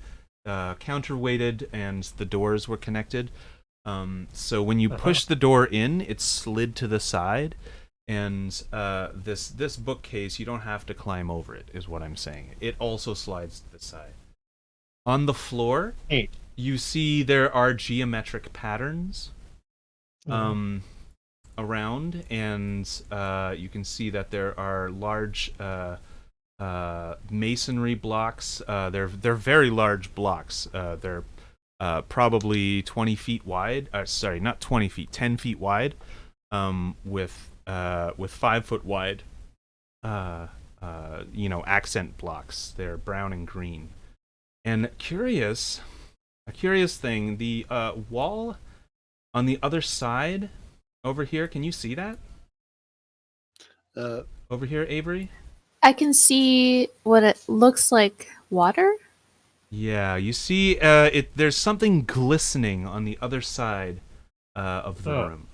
counterweighted, and the doors were connected. So when you push the door in, it slid to the side, and this bookcase, you don't have to climb over it, is what I'm saying. It also slides to the side. On the floor, you see there are geometric patterns around, and you can see that there are large masonry blocks. They're very large blocks. They're probably 20 feet wide. Sorry, not 20 feet, 10 feet wide, with 5 foot wide, accent blocks. They're brown and green. And a curious thing, the wall on the other side over here. Can you see that? Over here, Avery? I can see what it looks like water. Yeah, you see, there's something glistening on the other side of the room.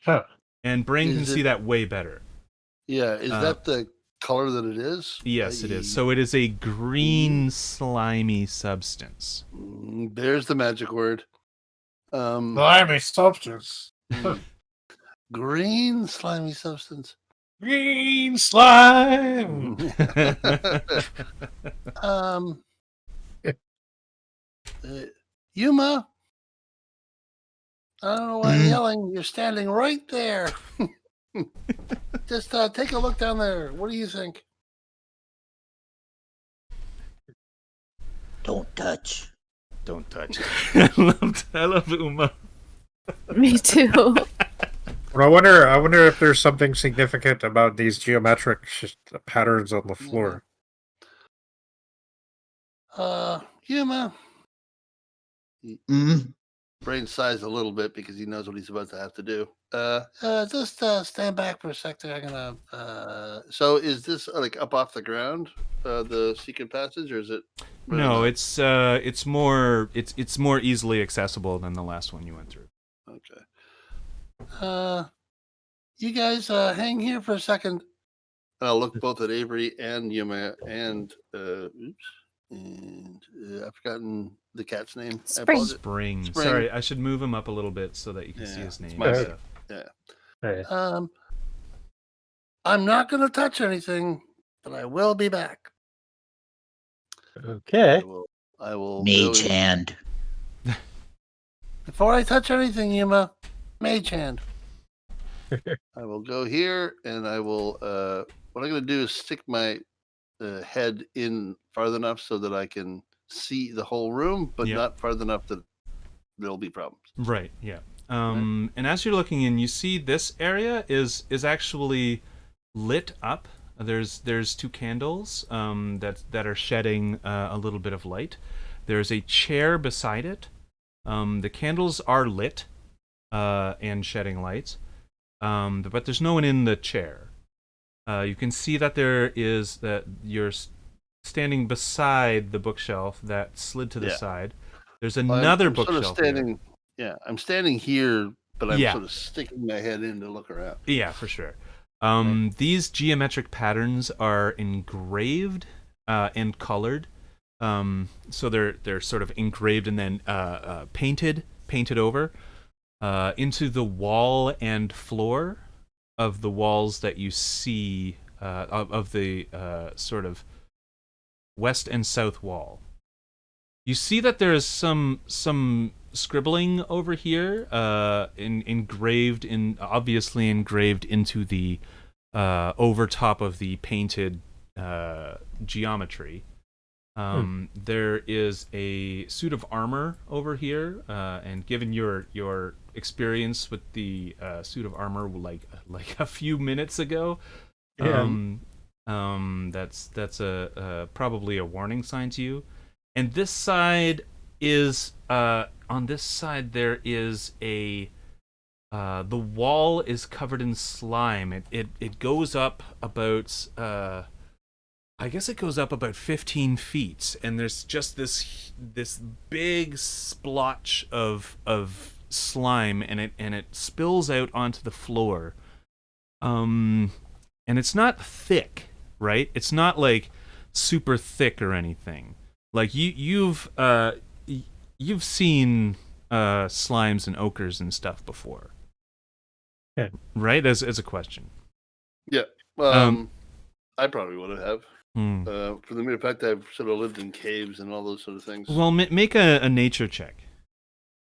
Huh. And Brain can see that way better. Yeah, is that the color that it is? Yes, it is. So it is a green, slimy substance. There's the magic word. Slimy substance. Green, slimy substance. Green slime. Yuma, I don't know why I'm yelling. You're standing right there. Just take a look down there. What do you think? Don't touch. Don't touch. I love Uma. Me too. But I wonder if there's something significant about these geometric patterns on the floor. Yuma. Brain sighs a little bit because he knows what he's about to have to do. Just stand back for a second. I'm gonna. So is this like up off the ground, the secret passage, or is it? Really No, not? it's more easily accessible than the last one you went through. Okay. You guys hang here for a second. And I'll look both at Avery and Yuma and I've forgotten the cat's name. Spring. Spring. Sorry, I should move him up a little bit so that you can see his name. I'm not going to touch anything, but I will be back. Okay. I will Mage hand. Before I touch anything, Yuma, mage hand. I will go here, and I will. What I'm going to do is stick my head in farther enough so that I can see the whole room, but not farther enough that there'll be problems. Right. Yeah. And as you're looking in, you see this area is actually lit up. There's 2 candles that are shedding a little bit of light. There's a chair beside it. The candles are lit and shedding light, but there's no one in the chair. You can see that you're standing beside the bookshelf that slid to the side. There's another bookshelf. Sort of standing. Yeah, I'm standing here, but I'm sort of sticking my head in to look around. Yeah, for sure. These geometric patterns are engraved and colored. So they're sort of engraved and then painted over into the wall and floor of the walls that you see of the sort of west and south wall. You see that there is some scribbling over here, obviously engraved into the over top of the painted geometry. There is a suit of armor over here, and given your experience with the suit of armor, like a few minutes ago, that's probably a warning sign to you. And this side is on this side there is a The wall is covered in slime. It goes up about I guess it goes up about 15 feet, and there's just this big splotch of slime, and it spills out onto the floor. And it's not thick, right? It's not like super thick or anything. Like you've seen slimes and ochres and stuff before, right? As a question. Yeah. I probably would have. For the mere fact that I've sort of lived in caves and all those sort of things. Well, make a nature check.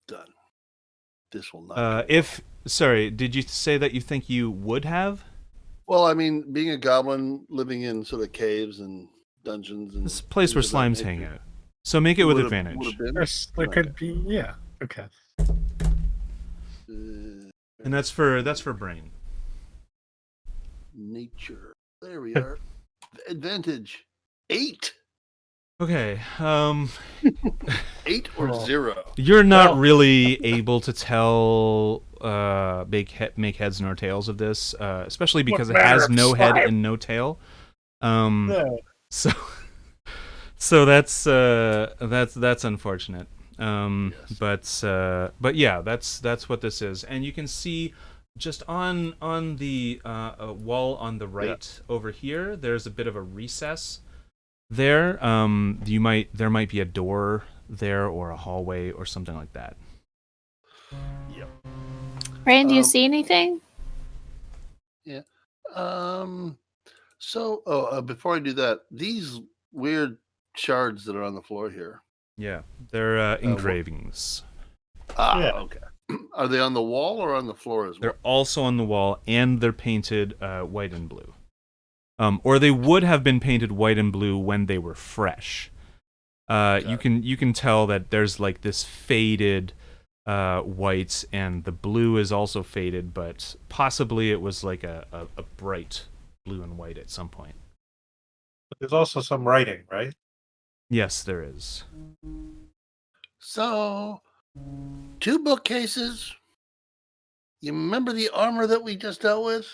Done. This will not. Sorry, did you say that you think you would have? Well, I mean, being a goblin living in sort of caves and dungeons and this is a place where slimes hang out. So make it with advantage. There could be, yeah. Okay. And that's for Brain. Nature. There we are. Advantage 8. Okay. 8 or 0. You're not really able to tell make heads nor tails of this, especially because it has no head and no tail. So that's unfortunate. Yes. But yeah, that's what this is, and you can see just on the wall on the right over here. There's a bit of a recess there. There might be a door there or a hallway or something like that. Yep. Rand, do you see anything? Yeah. So, before I do that, these weird shards that are on the floor here. Yeah, they're engravings. Okay. Are they on the wall or on the floor as well? They're also on the wall, and they're painted white and blue. Or they would have been painted white and blue when they were fresh. You can tell that there's like this faded white, and the blue is also faded, but possibly it was like a bright blue and white at some point. But there's also some writing, right? Yes, there is. So, 2 bookcases. You remember the armor that we just dealt with?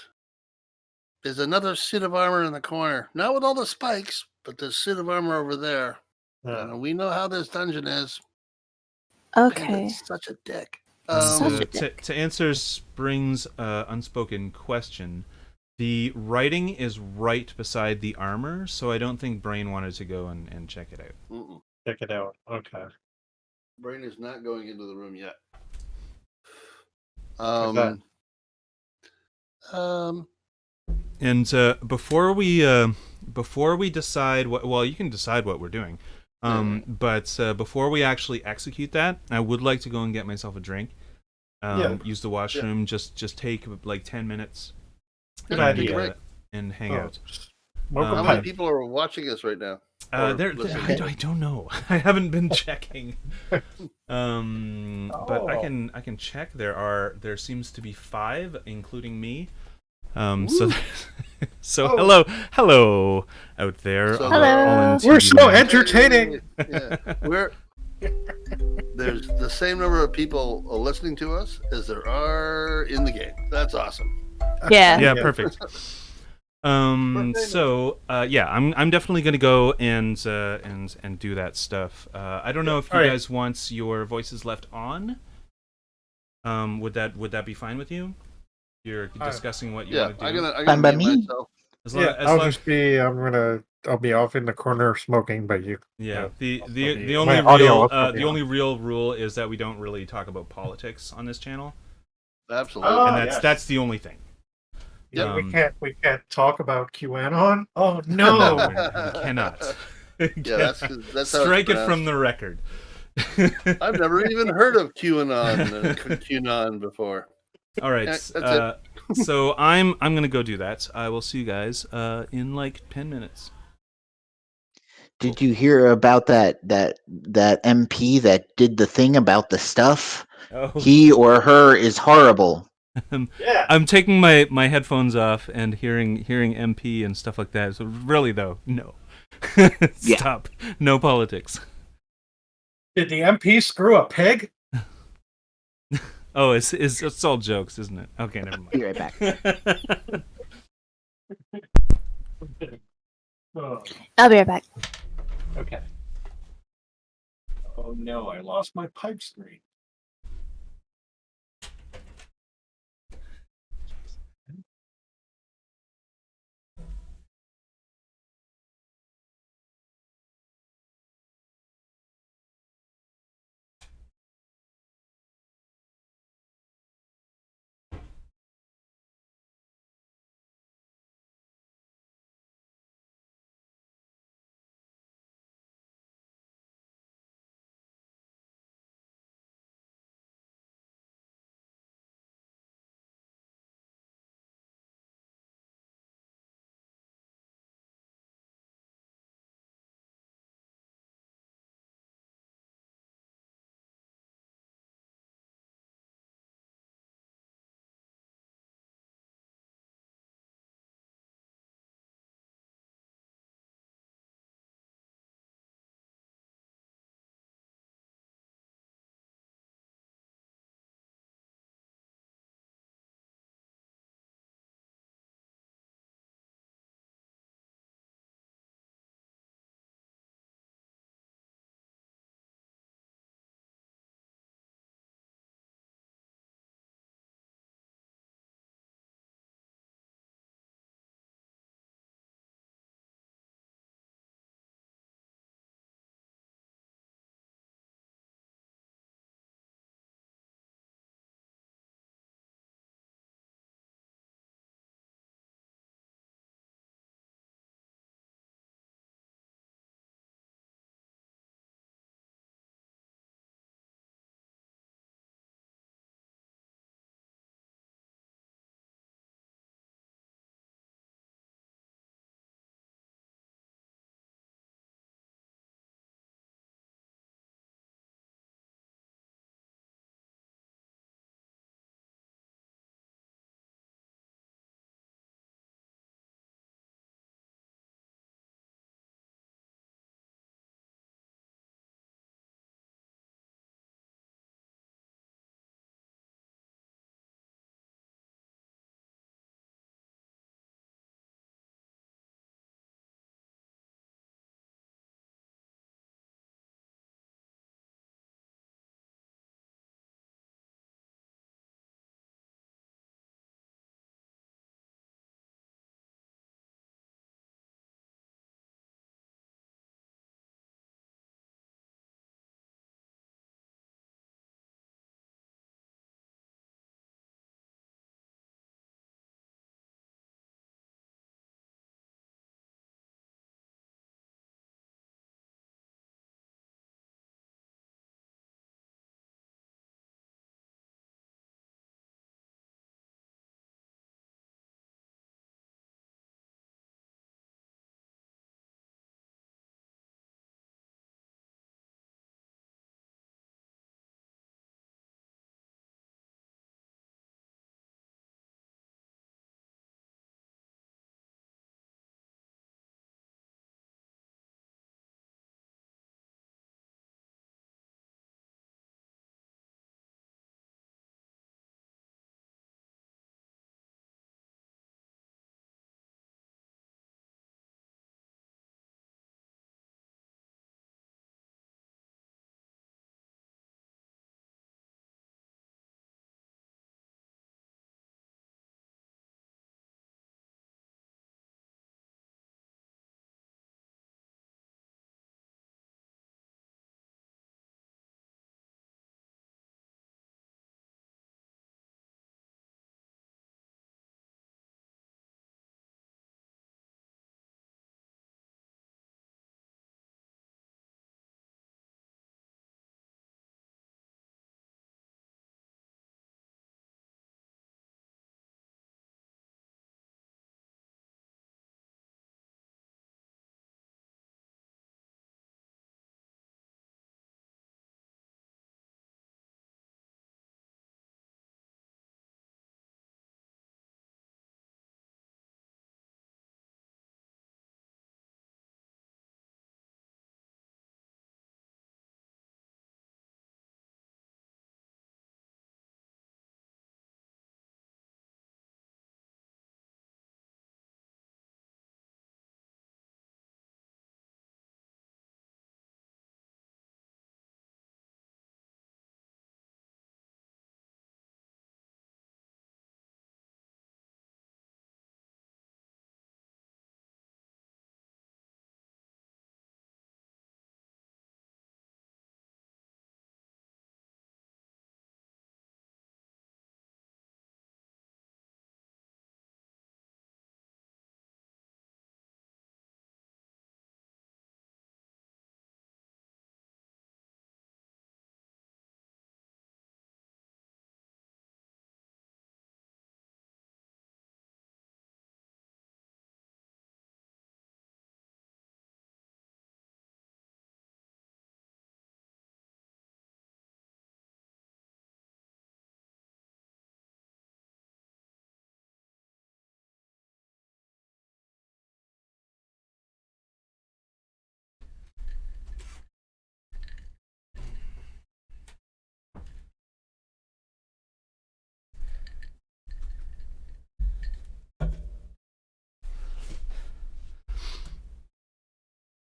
There's another suit of armor in the corner. Not with all the spikes, but the suit of armor over there. We know how this dungeon is. Okay. Man, that's such a dick. To answer Spring's unspoken question, the writing is right beside the armor, so I don't think Brain wanted to go and check it out. Mm-mm. Check it out. Okay. Brain is not going into the room yet. And before we decide you can decide what we're doing. But before we actually execute that, I would like to go and get myself a drink. Use the washroom. Just take like 10 minutes. And hang out. How many people are watching us right now? I don't know. I haven't been checking. But I can check. There seems to be 5, including me. So hello out there. Hello. We're so entertaining. There's the same number of people listening to us as there are in the game. That's awesome. Yeah. Perfect. I'm definitely gonna go and do that stuff. I don't know if you guys want your voices left on. Would that be fine with you? You're discussing what you want to do. I'm gonna mute myself. I'll be off in the corner smoking, but you. Yeah. The only real rule is that we don't really talk about politics on this channel. Absolutely. And that's the only thing. Yeah, we can't talk about QAnon. Oh no, we cannot. That's strike it from the record. I've never even heard of QAnon before. All right, so I'm gonna go do that. I will see you guys in like 10 minutes. Did you hear about that MP that did the thing about the stuff? Oh. He or her is horrible. I'm taking my headphones off and hearing MP and stuff like that. So really though, no. Stop. No politics. Did the MP screw a pig? Oh, it's all jokes, isn't it? Okay, never Be right back. mind. I'll be right back. Okay. Oh no, I lost my pipe screen.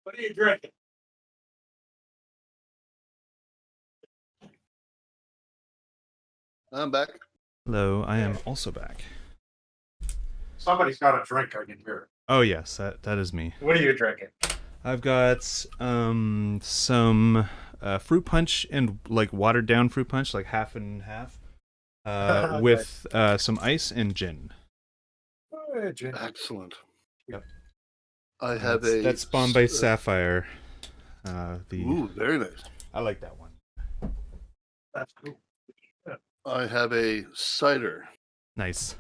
What are you drinking? I'm back. Hello, I am also back. Somebody's got a drink. I can hear it. Oh yes, that is me. What are you drinking? I've got some fruit punch and like watered down fruit punch, like half and half, with some ice and gin. Gin. Excellent. Yep. I have That's Bombay Sapphire. Ooh, very nice. I like that one. That's cool. I have a cider. Nice.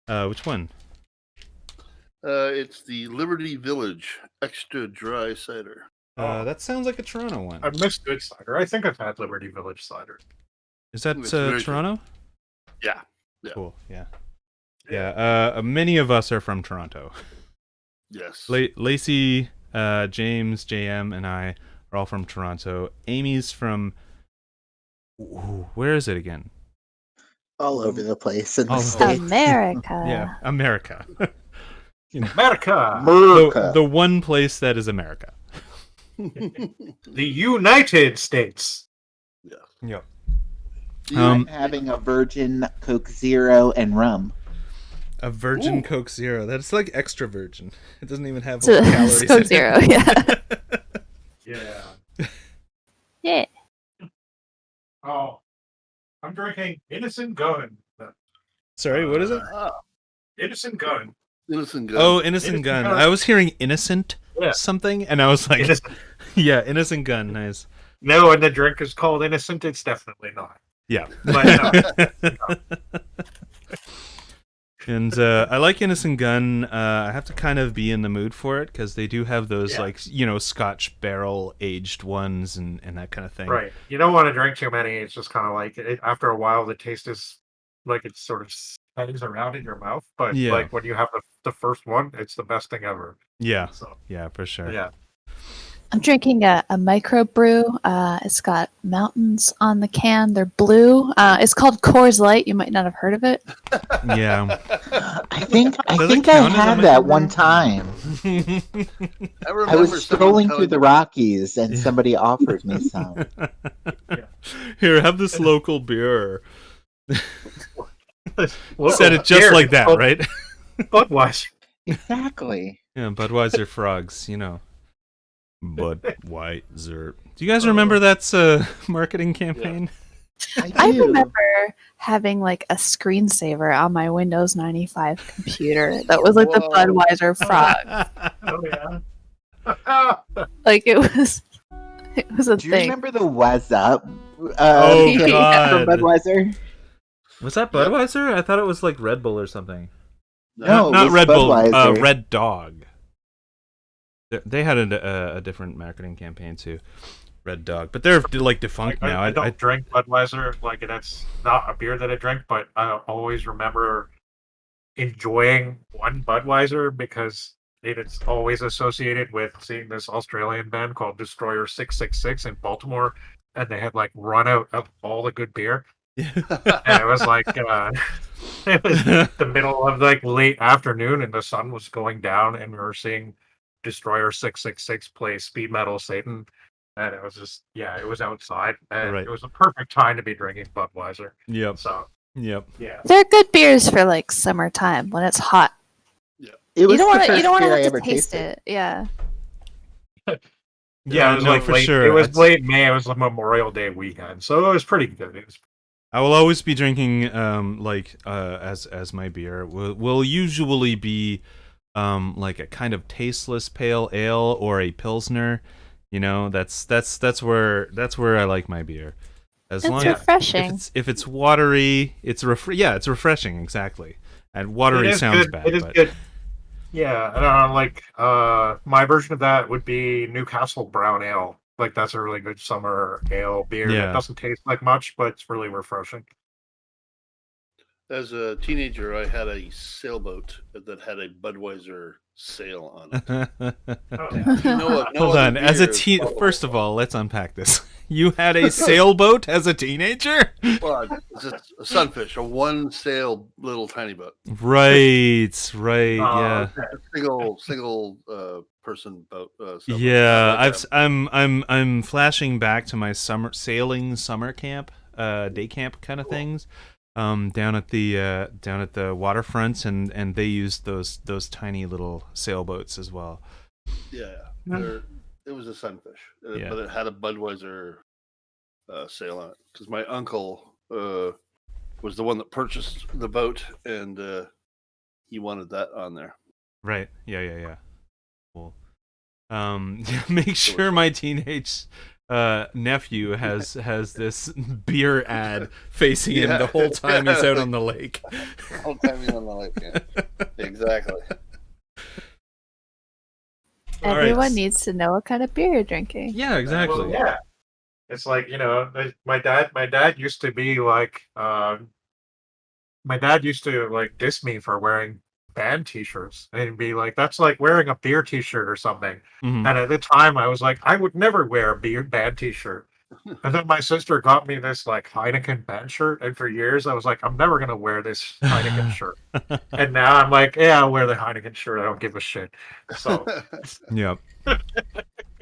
Which one? It's the Liberty Village Extra Dry Cider. That sounds like a Toronto one. I've missed good cider. I think I've had Liberty Village cider. Is that It's very Toronto? Yeah. Cool. Yeah. Yeah. Many of us are from Toronto. Yes. Lacey, James, JM, and I are all from Toronto. Amy's from. Ooh, where is it again? All over the place in the All- States. America. Yeah, America. America! The one place that is America. The United States! Yep. I'm having a virgin Coke Zero and rum. A virgin Ooh. Coke Zero. That's like extra virgin. It doesn't even have So, all the calories. Coke in it. Zero, yeah. Yeah. Yeah. Oh. I'm drinking Innocent Gun. Sorry, what is it? Innocent Gun. Innocent Gun. Oh, Innocent Gun. I was hearing innocent Yeah. something, and I was like, Innocent. yeah, Innocent Gun. Nice. No, and the drink is called Innocent. It's definitely not. Yeah. But no. And I like Innocent Gun. I have to kind of be in the mood for it because they do have those like Scotch barrel aged ones and that kind of thing. Right. You don't want to drink too many. It's just kind of like after a while, the taste is like it sort of hangs around in your mouth. But Yeah. like when you have the first one, it's the best thing ever. Yeah. So Yeah, for sure. yeah. I'm drinking a microbrew. It's got mountains on the can. They're blue. It's called Coors Light. You might not have heard of it. Yeah. I think I Does it think I count as a had that one microbrew? time. I I remember was someone strolling telling through the me- Rockies and somebody offered me some. Here, have this local beer. Local Said it just beer like is that, called right? Budweiser. Exactly. Yeah, Budweiser frogs, Budweiser. Do you guys remember that's a marketing campaign? I do. remember having like a screensaver on my Windows 95 computer that was like the Whoa. Budweiser frog. Oh yeah. Like it was a Do you thing. remember the Was Up? Oh, campaign God. from Budweiser? Was that Budweiser? I thought it was like Red Bull or something. No, it Not was Red Bull. Budweiser. Red Dog. They had a different marketing campaign too. Red Dog, but they're like defunct now. I don't drink Budweiser. Like that's not a beer that I drink, but I always remember enjoying one Budweiser because it's always associated with seeing this Australian band called Destroyer 666 in Baltimore, and they had like run out of all the good beer, and it was like it was the middle of like late afternoon, and the sun was going down, and we were seeing Destroyer 666 play speed metal Satan. And it was just, it was outside. And Right. It was a perfect time to be drinking Budweiser. Yep. So, Yep. yeah. They're good beers for like summertime when it's hot. It was You don't the want to. first You don't want beer I to have ever to taste tasted. it. Yeah. Yeah, it was like for late, sure. It was It's- late May. It was a Memorial Day weekend. So it was pretty good. It was, I will always be drinking as my beer will usually be like a kind of tasteless pale ale or a pilsner. That's where I like my beer. As It's long refreshing. if it's watery, it's it's refreshing exactly. And watery it is sounds good. bad, It is but good. Yeah. My version of that would be Newcastle Brown Ale. Like, that's a really good summer ale beer. Yeah. It doesn't taste like much, but it's really refreshing. As a teenager, I had a sailboat that had a Budweiser sail on it. Oh, yeah. No hold other on. As a beer teen, followed. first of all, let's unpack this. You had a sailboat as a teenager? Well, it's just a sunfish, a one sail little tiny boat, Right, Oh, yeah. okay. single person boat. Yeah, I'm flashing back to my summer camp, day camp kind of things, down at the waterfronts, and they used those tiny little sailboats as well. Yeah, it was a Sunfish, Yeah. but it had a Budweiser sail on it because my uncle was the one that purchased the boat, and he wanted that on there. Right. Yeah. Cool. Make sure my teenage nephew has this beer ad facing him the whole time he's out on the lake. The whole time he's on the lake, yeah. Exactly. Everyone needs to know what kind of beer you're drinking. Yeah, exactly. Well, yeah. It's like, my dad used to be like, my dad used to like diss me for wearing band t-shirts and be like, that's like wearing a beer t-shirt or something. Mm-hmm. And at the time I was like, I would never wear a band t-shirt. And then my sister got me this like Heineken band shirt, and for years I was like, I'm never gonna wear this Heineken shirt. And now I'm like, yeah, I'll wear the Heineken shirt, I don't give a shit. So Yep.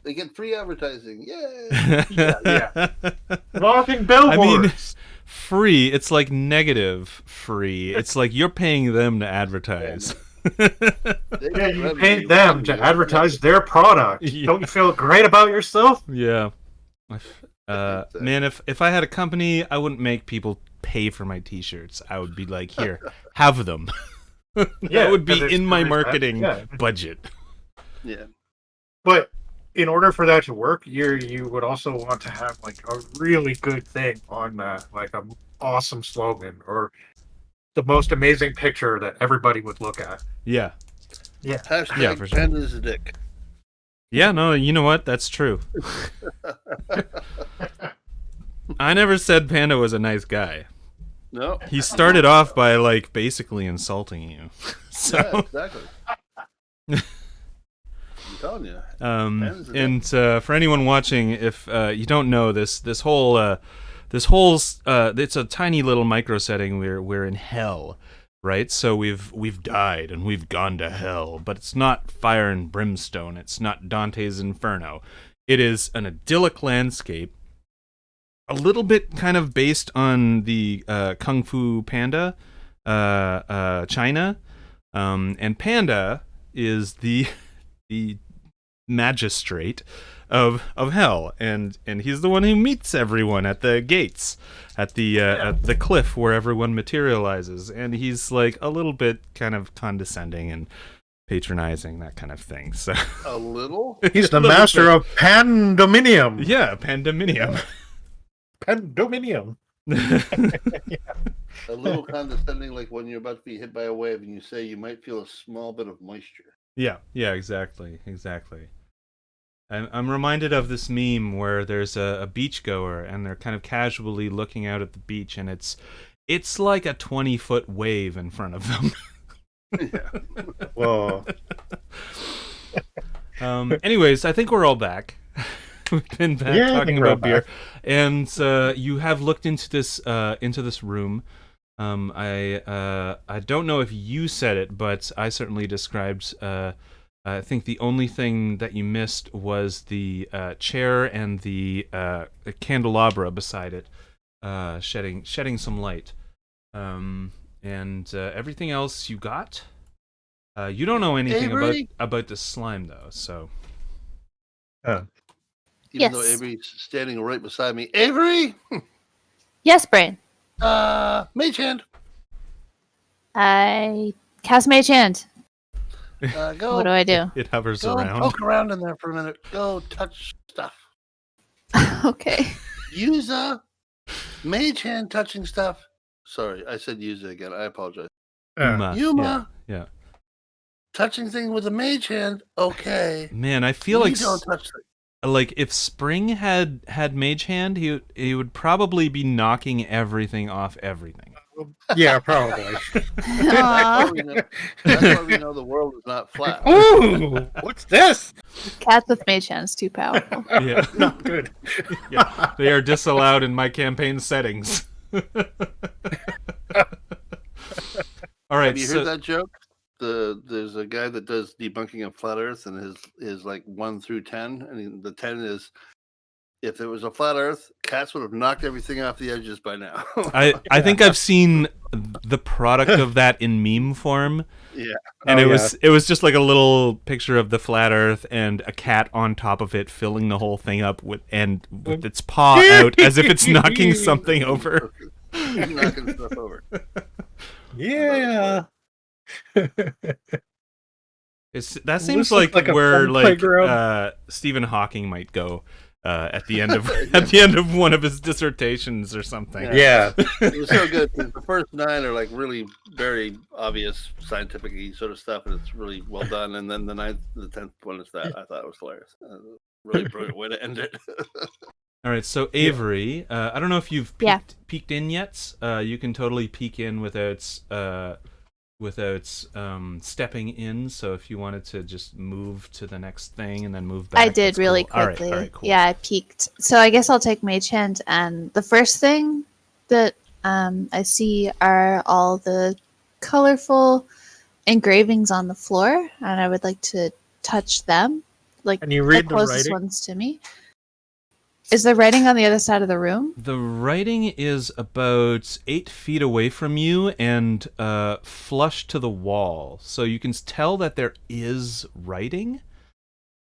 They get free advertising. Yay! yeah. Walking billboards. I mean, free. It's like negative free. It's like you're paying them to advertise. Yeah, you paid them to advertise their product. Yeah. Don't you feel great about yourself? Yeah. Man, if I had a company, I wouldn't make people pay for my t-shirts. I would be like, here, have them. That would be in my marketing budget. Yeah. But in order for that to work, you would also want to have like a really good thing on like an awesome slogan or the most amazing picture that everybody would look at. Yeah. Yeah. Hashtag Yeah, for sure. Panda's a dick. Yeah, no, you know what? That's true. I never said Panda was a nice guy. No. He started off by like basically insulting you. So Yeah, exactly. I'm telling you. And for anyone watching, if you don't know this whole it's a tiny little micro setting. We're in hell, right? So we've died and we've gone to hell, but it's not fire and brimstone. It's not Dante's Inferno. It is an idyllic landscape, a little bit kind of based on the Kung Fu Panda, China, and Panda is the magistrate of hell, and he's the one who meets everyone at the gates, at the cliff where everyone materializes, and he's like a little bit kind of condescending and patronizing, that kind of thing. So A little? He's the master of Pandaminium. Yeah, Pandaminium. Pandaminium. A little condescending, like when you're about to be hit by a wave and you say you might feel a small bit of moisture. Yeah, exactly. I'm reminded of this meme where there's a beachgoer and they're kind of casually looking out at the beach, and it's like a 20-foot wave in front of them. Yeah. Whoa. Anyways, I think we're all back. We've been back talking about beer, and you have looked into this room. I don't know if you said it, but I certainly described. I think the only thing that you missed was the chair and the candelabra beside it, shedding some light. And everything else you got. You don't know anything about the slime though, so. Even though Avery's standing right beside me. Avery! Yes, Brain. Mage Hand. I cast Mage Hand. Go. What do I do? It hovers Go around. poke around in there for a minute. Go touch stuff. Okay. Use a Mage Hand touching stuff. Sorry, I said use it again. I apologize. Yuma. Yeah. Touching things with a Mage Hand. Okay. Man, I feel You don't touch things. like if Spring had Mage Hand, he would probably be knocking everything off everything. Yeah, probably. Aw. That's why we know the world is not flat. Ooh, what's this? Cats with Mage Hand's too powerful. Yeah. Not good. Yeah. They are disallowed in my campaign settings. All right. Have you heard that joke? there's a guy that does debunking of flat Earth, and his like 1 through 10, and the 10 is, if it was a flat Earth, cats would have knocked everything off the edges by now. I think I've seen the product of that in meme form. Yeah. And it was just like a little picture of the flat Earth and a cat on top of it, filling the whole thing up with its paw out as if it's knocking something over. Knocking stuff over. Yeah. That seems This like looks like a where fun like playground. Stephen Hawking might go at the end of one of his dissertations or something. Yeah. It was so good because the first 9 are like really very obvious scientific sort of stuff, and it's really well done. And then the 10th one is that. I thought it was hilarious. Really brilliant way to end it. All right, so Avery, I don't know if you've peeked in yet. You can totally peek in without stepping in. So if you wanted to just move to the next thing and then move back, I did really cool. quickly. All right, cool. Yeah, I peeked. So I guess I'll take Mage Hand, and the first thing that I see are all the colorful engravings on the floor, and I would like to touch them. Like, and you read the the closest writing? ones to me. Is the writing on the other side of the room? The writing is about 8 feet away from you and flush to the wall. So you can tell that there is writing,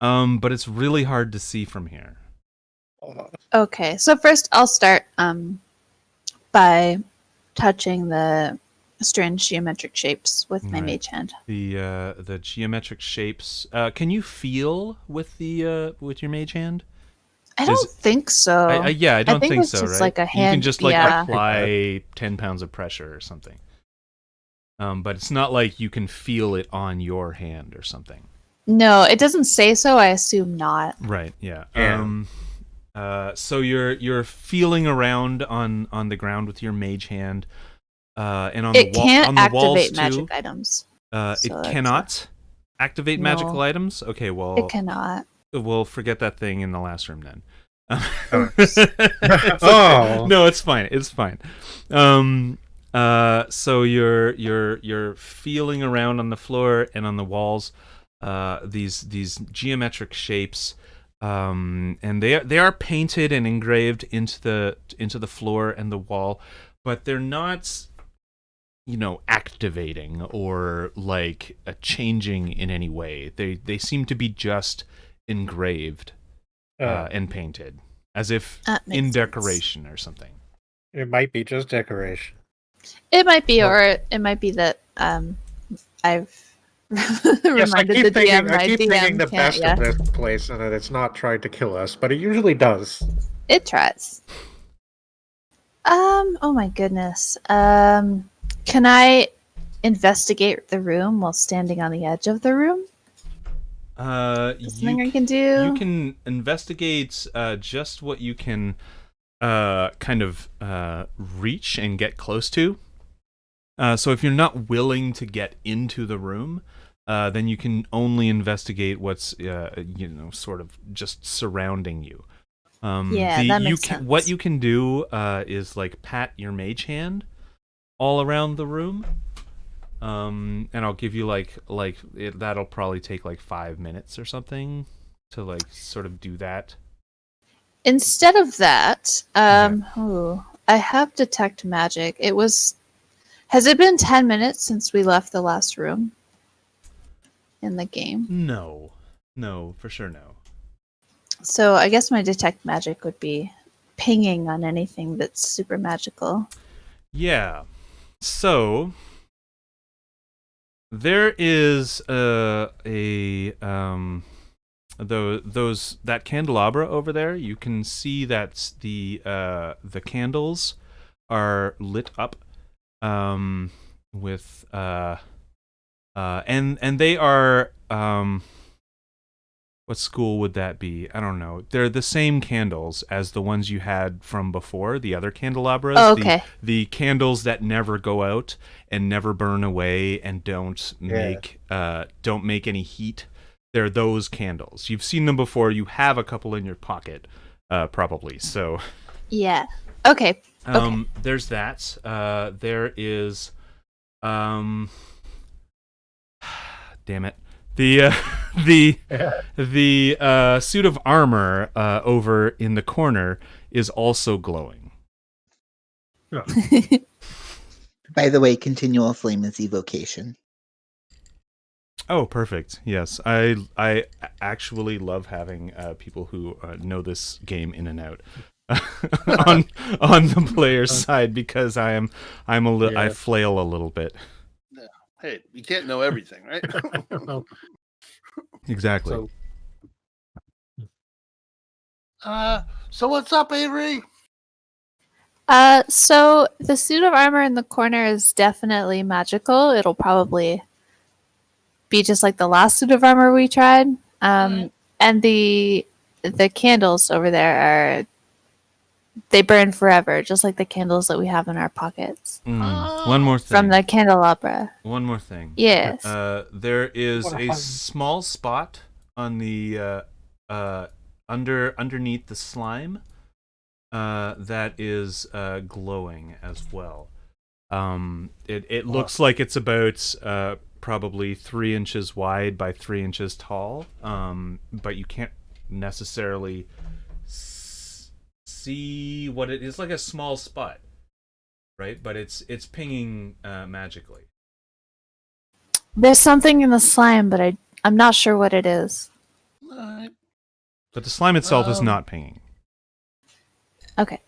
but it's really hard to see from here. Okay, so first I'll start by touching the strange geometric shapes with my Mage Hand. The geometric shapes. Can you feel with your Mage Hand? I don't think so. I don't think it's so. just right? like a hand. You can just apply 10 pounds of pressure or something. But it's not like you can feel it on your hand or something. No, it doesn't say so. I assume not. Right. Yeah. So you're feeling around on the ground with your Mage Hand, and on it the wall. Can't on the activate walls magic too. Items. It cannot activate magical items. Okay. Well, it cannot. We'll forget that thing in the last room then. Oh no, it's fine. It's fine. So you're feeling around on the floor and on the walls, these geometric shapes, and they are painted and engraved into the floor and the wall, but they're not, activating or like changing in any way. They seem to be just engraved and painted as if in decoration or something. It might be just decoration. It might be, or it might be that I've reminded the DM. I keep thinking the can't, best of this place, and that it's not trying to kill us, but it usually does. It tries. Oh my goodness. Can I investigate the room while standing on the edge of the room? Something I can do. You can investigate just what you can kind of reach and get close to. So if you're not willing to get into the room, then you can only investigate what's sort of just surrounding you. That makes sense. What you can do is like pat your Mage Hand all around the room. And I'll give you that'll probably take like 5 minutes or something to like sort of do that. Instead of that, I have detect magic. Has it been 10 minutes since we left the last room in the game? No, for sure no. So I guess my detect magic would be pinging on anything that's super magical. Yeah. So there is that candelabra over there. You can see that the candles are lit up with and they are what school would that be? I don't know. They're the same candles as the ones you had from before, the other candelabras. Oh, okay. The candles that never go out and never burn away and don't make any heat. They're those candles. You've seen them before. You have a couple in your pocket, probably. So yeah. Okay. There's that. There is damn it. The the Yeah. the suit of armor over in the corner is also glowing. By the way, continual flame is evocation. Oh, perfect. Yes, I actually love having people who know this game in and out on the player's side, because I flail a little bit. Hey, you can't know everything, right? Exactly. So what's up, Avery? So the suit of armor in the corner is definitely magical. It'll probably be just like the last suit of armor we tried. And the candles over there they burn forever, just like the candles that we have in our pockets. One more thing. From the candelabra. One more thing. Yes. There is a small spot on the underneath the slime that is glowing as well. It looks like it's about probably 3 inches wide by 3 inches tall, but you can't necessarily see what it is. Like a small spot, right? But it's pinging magically. There's something in the slime, but I'm not sure what it is. All right. But the slime itself is not pinging. Okay.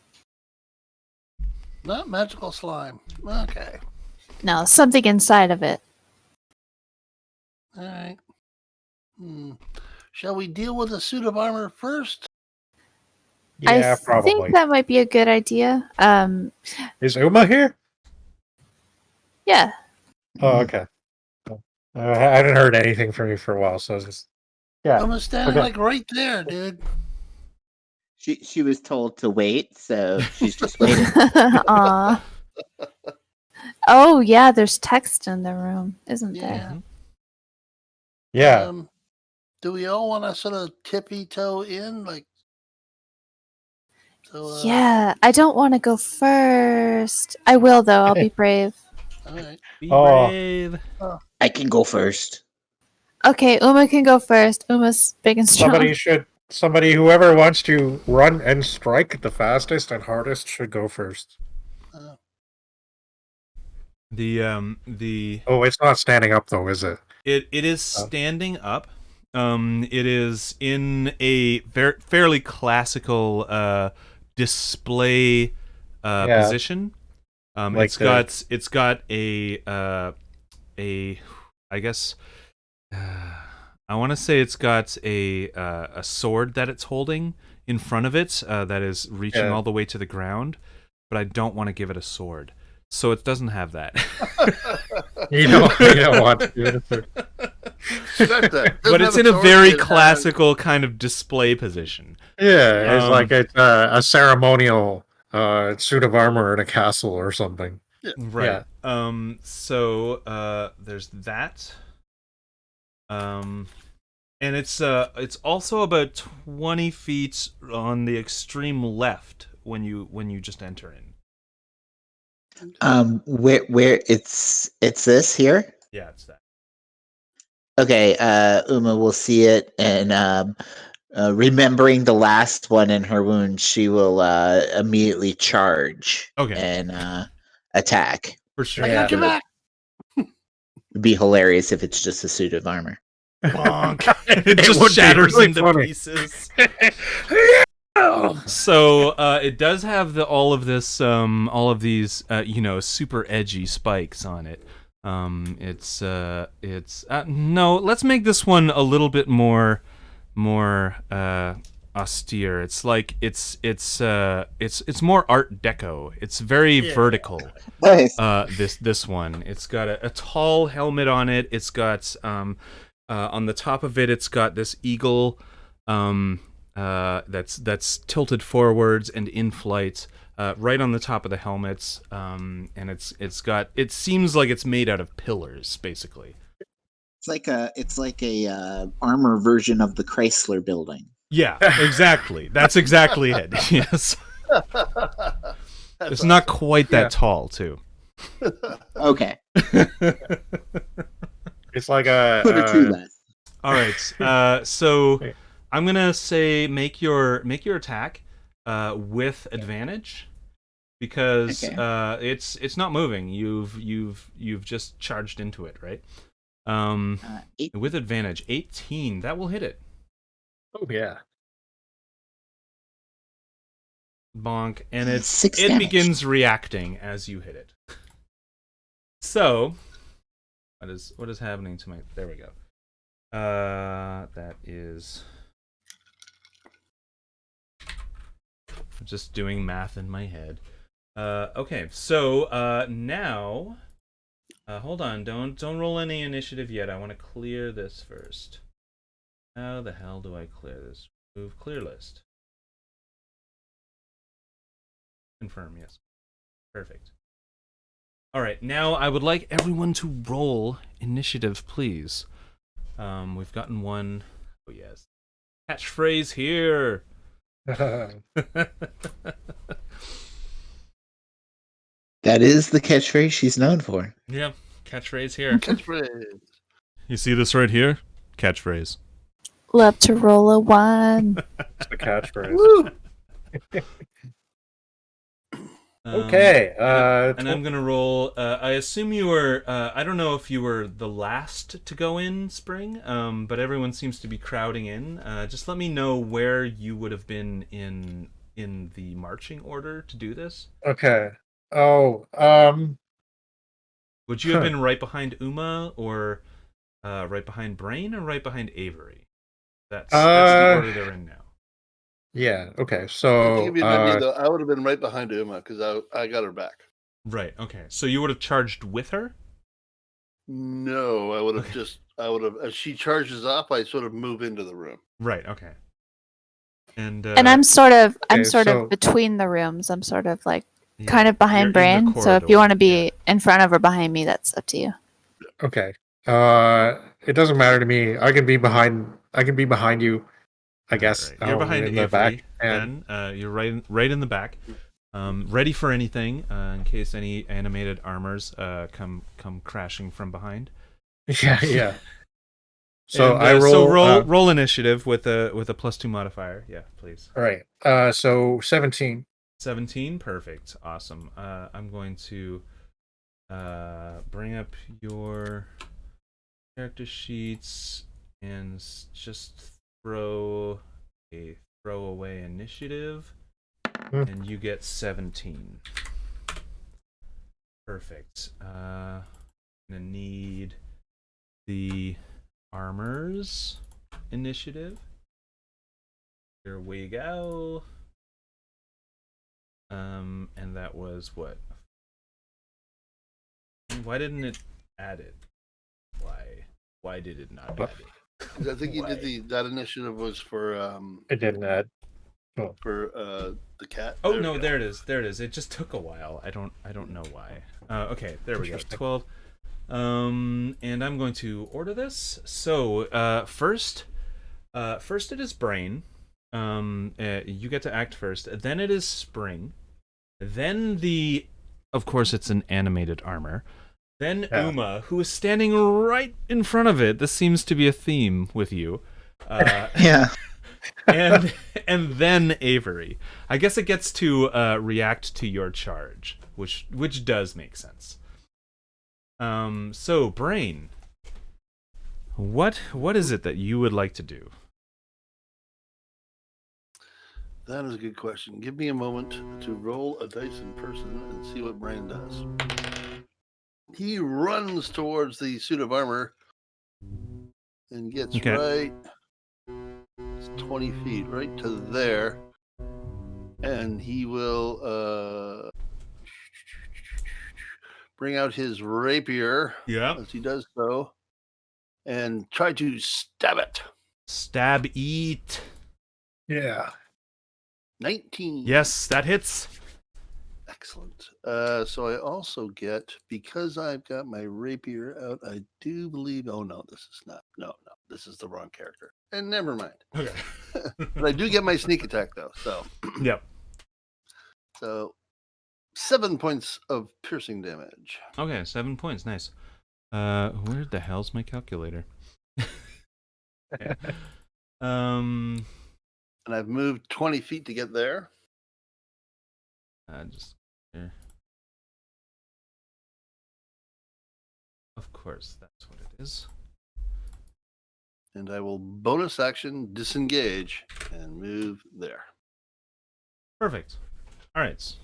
Not magical slime. Okay. No, something inside of it. All right. Shall we deal with the suit of armor first? Yeah, I probably. think that might be a good idea. Is Uma here? Yeah. Oh, okay. I haven't heard anything from you for a while, so it's just I'm standing like right there, dude. She was told to wait, so she's just waiting. Aw. Oh yeah, there's text in the room, isn't there? Yeah. Do we all want to sort of tippy toe in, like? So, Yeah, I don't want to go first. I will though. I'll be brave. All right. Be brave. I can go first. Okay, Uma can go first. Uma's big and strong. Whoever wants to run and strike the fastest and hardest should go first. It's not standing up though, is it? It is standing up. It is in a fairly classical display position. It's got a I guess I want to say it's got a sword that it's holding in front of it that is reaching all the way to the ground, but I don't want to give it a sword, so it doesn't have that. You don't want to. But it's in a very classical kind of display position. Yeah, it's like a ceremonial suit of armor in a castle or something. Right. Yeah. So there's that. And it's also about 20 feet on the extreme left when you just enter in. Where it's this here? Yeah, it's that. Okay, Uma will see it, and remembering the last one in her wound, she will immediately charge. Okay. And attack. For sure. I got your back. It'd be hilarious if it's just a suit of armor. Bonk. It just shatters really into pieces. So it does have all of these super edgy spikes on it. No, let's make this one a little bit more austere. It's like it's more Art Deco. It's very vertical. Nice. This one. It's got a tall helmet on it. It's got on the top of it, it's got this eagle that's tilted forwards and in flight. Right on the top of the helmets, and it seems like it's made out of pillars, basically. It's like a armor version of the Chrysler Building. Yeah, exactly. That's exactly it. Yes. It's awesome. Not quite that tall, too. Okay. It's like Put her two less. All right. So I'm gonna say make your attack with advantage because Okay. it's not moving. You've just charged into it, right? 8. With advantage, 18. That will hit it. Oh yeah. Bonk, and it 6 damage. begins reacting as you hit it. So, what is happening to my? There we go. That is just doing math in my head. Okay, so now, hold on, don't roll any initiative yet. I want to clear this first. How the hell do I clear this? Move clear list. Confirm, yes. Perfect. All right, now I would like everyone to roll initiative, please. We've gotten one. Oh yes, catchphrase here. That is the catchphrase she's known for. Yeah, catchphrase here. Catchphrase. You see this right here? Catchphrase. Love to roll a 1. It's the catchphrase. Woo! Okay. And I'm gonna roll. I assume you were. I don't know if you were the last to go in, Spring. But everyone seems to be crowding in. Just let me know where you would have been in the marching order to do this. Okay. Oh. Would you have been right behind Uma, or right behind Brain, or right behind Avery? That's the order they're in now. Yeah. Okay. I So. think if you'd met me, though, I would have been right behind Uma because I got her back. Right. Okay. So you would have charged with her. No, I would have as she charges up, I sort of move into the room. Right. Okay. And And I'm sort of so- between the rooms. I'm sort of like yeah, kind of you're behind in the Brain. So if you corridor. want to be in front of or behind me, that's up to you. Okay. It doesn't matter to me. I can be behind you. I guess. Right. You're behind in the Avery. back. And You're right in the back, ready for anything in case any animated armors come crashing from behind. yeah. So And, I roll. So roll initiative with a +2 modifier. Yeah, please. All right. So 17. 17, perfect, awesome. I'm going to bring up your character sheets and just throw a throwaway initiative, and you get 17. Perfect. Gonna need the armors initiative. Here we go. And that was what? Why didn't it add it? Why did it not add it? 'Cause I think you did that initiative was for It didn't add. the cat. Oh no, there it is. There it is. It just took a while. I don't know why. Okay, there we go. 12. And I'm going to order this. So first it is Brain. You get to act first. Then it is Spring. Then of course it's an animated armor. Then Uma, who is standing right in front of it. This seems to be a theme with you. Yeah. and then Avery. I guess it gets to react to your charge, which does make sense. So Brain, what is it that you would like to do? That is a good question. Give me a moment to roll a dice in person and see what Brain does. He runs towards the suit of armor and gets right 20 feet, right to there. And he will bring out his rapier as he does so and try to stab it. Stab eat. Yeah. 19. Yes, that hits. Excellent. So I also get, because I've got my rapier out, I do believe, oh no, this is not, no, this is the wrong character. And never mind. Okay. But I do get my sneak attack though, so. Yep. So 7 points of piercing damage. Okay, 7 points, nice. Where the hell's my calculator? Yeah. And I've moved 20 feet to get there. Just here. Of course, that's what it is. And I will bonus action disengage and move there. Perfect. All right.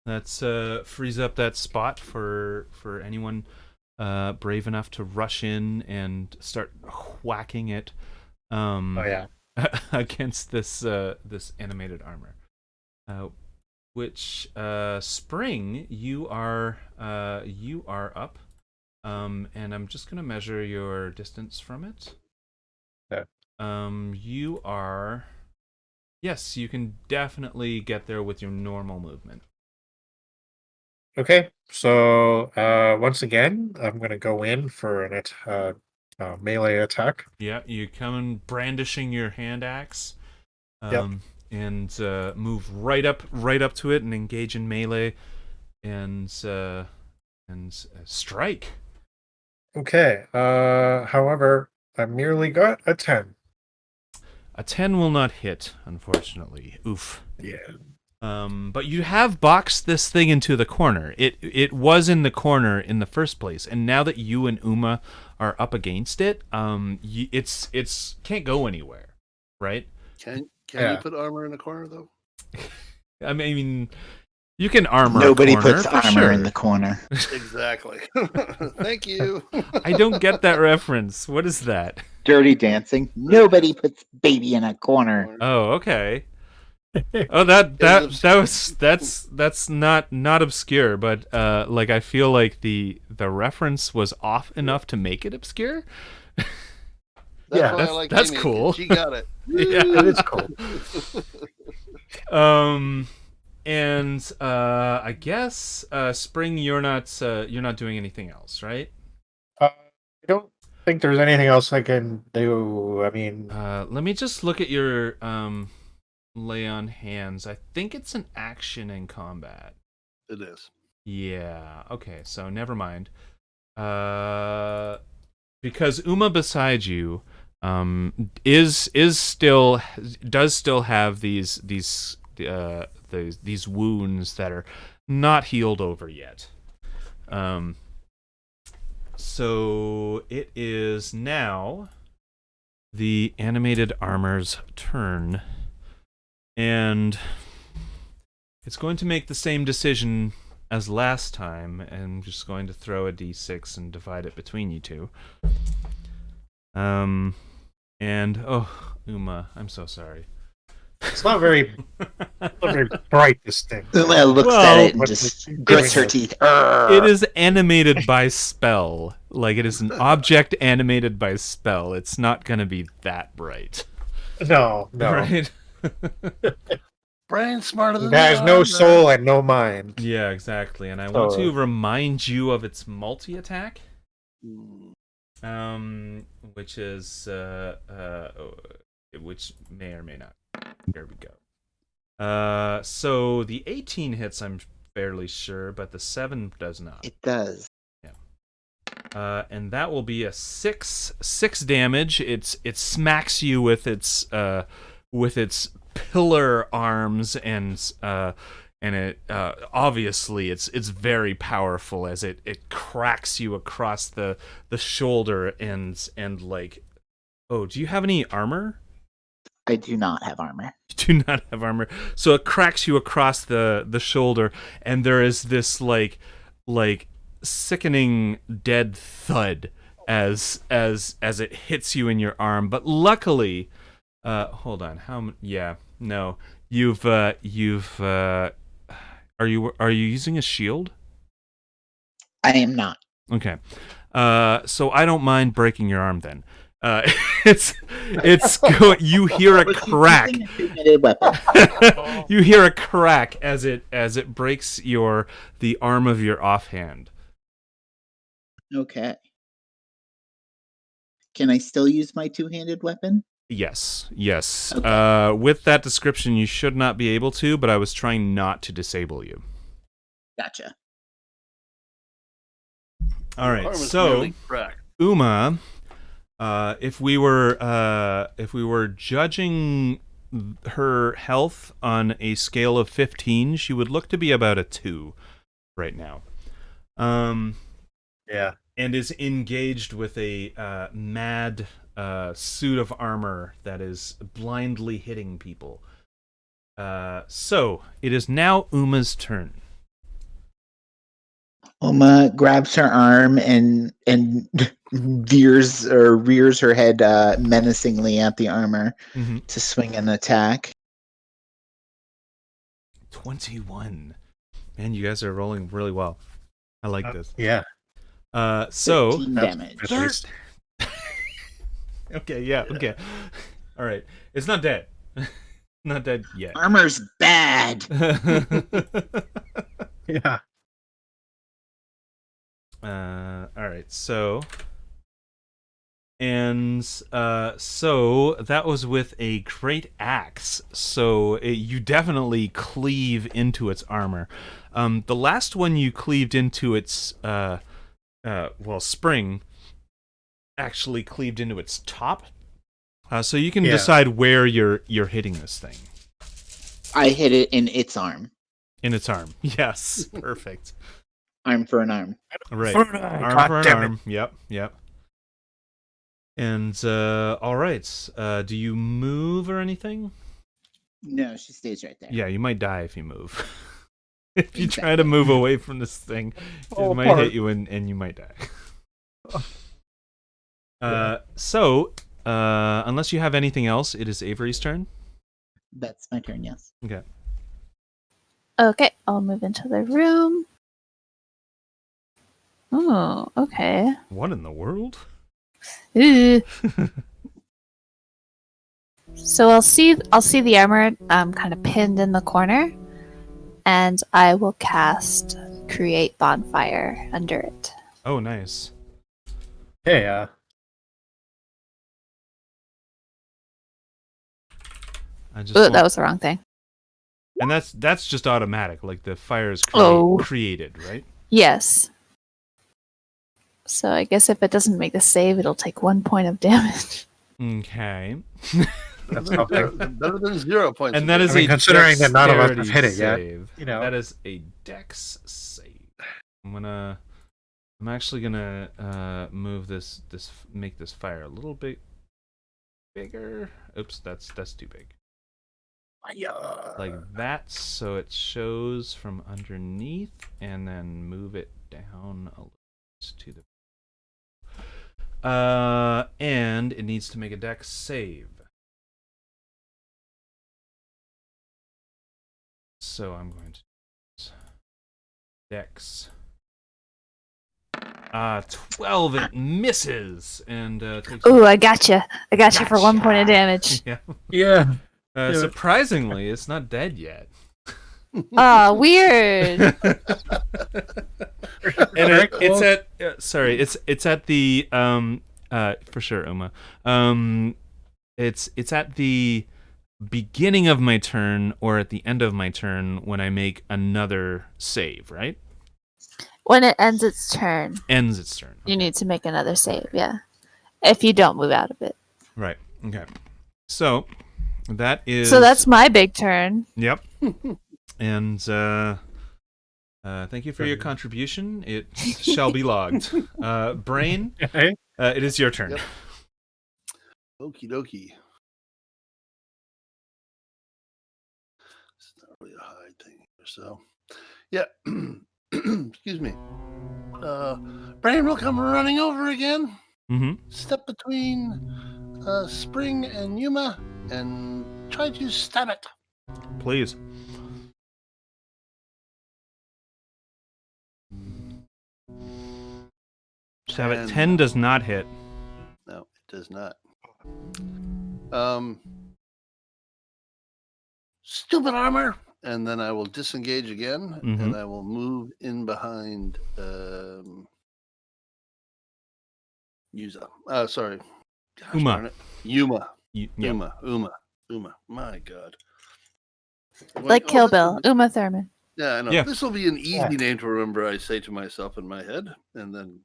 That's frees up that spot for anyone brave enough to rush in and start whacking it. Against this this animated armor. Which Spring, you are up. And I'm just gonna measure your distance from it. Okay. You are. Yes, you can definitely get there with your normal movement. Okay, so once again, I'm gonna go in for an melee attack. Yeah, you come in brandishing your hand axe. Yep. And move right up to it and engage in melee, and strike. Okay. However, I merely got a 10. A 10 will not hit, unfortunately. Oof. Yeah. But you have boxed this thing into the corner. It was in the corner in the first place, and now that you and Uma are up against it, it's can't go anywhere, right? Can you put armor in the corner though? I mean, you can armor. Nobody a corner, puts for armor sure. in the corner. Exactly. Thank you. I don't get that reference. What is that? Dirty Dancing. Nobody puts baby in a corner. Oh, okay. Oh, that's not obscure, but like I feel like the reference was off enough to make it obscure. That's why I like that's Amy, cool. She got it. Yeah, it is cool. And I guess Spring, you're not doing anything else, right? I don't think there's anything else I can do. I mean, let me just look at your lay on hands. I think it's an action in combat. It is. Yeah. Okay. So never mind. Because Uma beside you does still have these wounds that are not healed over yet. So it is now the animated armor's turn, and it's going to make the same decision as last time, and I'm just going to throw a d6 and divide it between you two. And Uma, I'm so sorry. it's not very bright, this thing. Uma looks at it and just grits her teeth. It is animated by spell. Like, it is an object animated by spell. It's not going to be that bright. No. Right? Brain smarter than It has the no armor. soul and no mind. Yeah, exactly. And I want to remind you of its multi-attack. Which is which may or may not. Here we go. So the 18 hits, I'm fairly sure, but the 7 does not. It does. Yeah. And that will be a 6 damage. It smacks you with its pillar arms, and it obviously it's very powerful as it cracks you across the shoulder and like, oh, do you have any armor? I do not have armor. You do not have armor. So it cracks you across the shoulder, and there is this like sickening dead thud as it hits you in your arm. But luckily, hold on. You've are you using a shield? I am not. Okay. So I don't mind breaking your arm then. You hear a crack. Using a two-handed weapon. You hear a crack as it breaks the arm of your offhand. Okay. Can I still use my two-handed weapon? Yes. Okay. With that description, you should not be able to, but I was trying not to disable you. Gotcha. All Your right, arm is so nearly cracked. Uma, if we were judging her health on a scale of 15, she would look to be about a 2 right now. Yeah. And is engaged with a mad suit of armor that is blindly hitting people. So it is now Uma's turn. Uma grabs her arm and rears her head menacingly at the armor to swing an attack. 21. Man, you guys are rolling really well. I like this. Yeah. So 15 damage. At least. Okay, yeah, okay. All right. It's not dead. Not dead yet. Armor's bad. Yeah. All right. So that was with a great axe. So you definitely cleave into its armor. The last one you cleaved into its spring actually cleaved into its top. So you can decide where you're hitting this thing. I hit it in its arm. In its arm. Yes. Perfect. Arm for an arm. Right. For an arm. Arm God for an damn it. arm. Yep. And all right. Do you move or anything? No, she stays right there. Yeah, you might die if you move. If you try to move away from this thing, it might hit you and you might die. So, unless you have anything else, it is Avery's turn. That's my turn, yes. Okay. Okay, I'll move into the room. Oh, okay. What in the world? Ooh. So I'll see the armor kind of pinned in the corner, and I will cast Create Bonfire under it. Oh, nice. Yeah. That was the wrong thing. And that's just automatic. Like the fire is created, right? Yes. So I guess if it doesn't make the save, it'll take 1 point of damage. Okay. That's something. Better than 0 points. And that is a considering that none of us have dexterity hit it yet, save. you know. That is a dex save. I'm actually gonna move make this fire a little bit bigger. Oops, that's too big. Like that, so it shows from underneath, and then move it down a little to the. And it needs to make a dex save. So I'm going to dex. 12. It misses, and takes. Ooh, I gotcha. I got you for 1 point of damage. Yeah. Surprisingly, it's not dead yet. Oh, weird. And it's at it's at the for sure, Uma. It's at the beginning of my turn or at the end of my turn when I make another save, right? When it ends its turn. Ends its turn. You need to make another save, yeah. If you don't move out of it. Right. Okay. So that's my big turn. Yep. And thank you for your contribution. It shall be logged. Brain, it is your turn. Yep. Okie dokie. It's not really a hide thing here, so yeah. Excuse me. Brain will come running over again. Mm-hmm. Step between Spring and Yuma and try to stab it. Please. Stab it. 10 does not hit. No, it does not. Stupid armor. And then I will disengage again, and I will move in behind Yuza. Sorry. Gosh, Uma. Yuma. Yep. Uma. My God. Like Kill Bill. Uma Thurman. Yeah, I know. Yeah. This will be an easy name to remember, I say to myself in my head, and then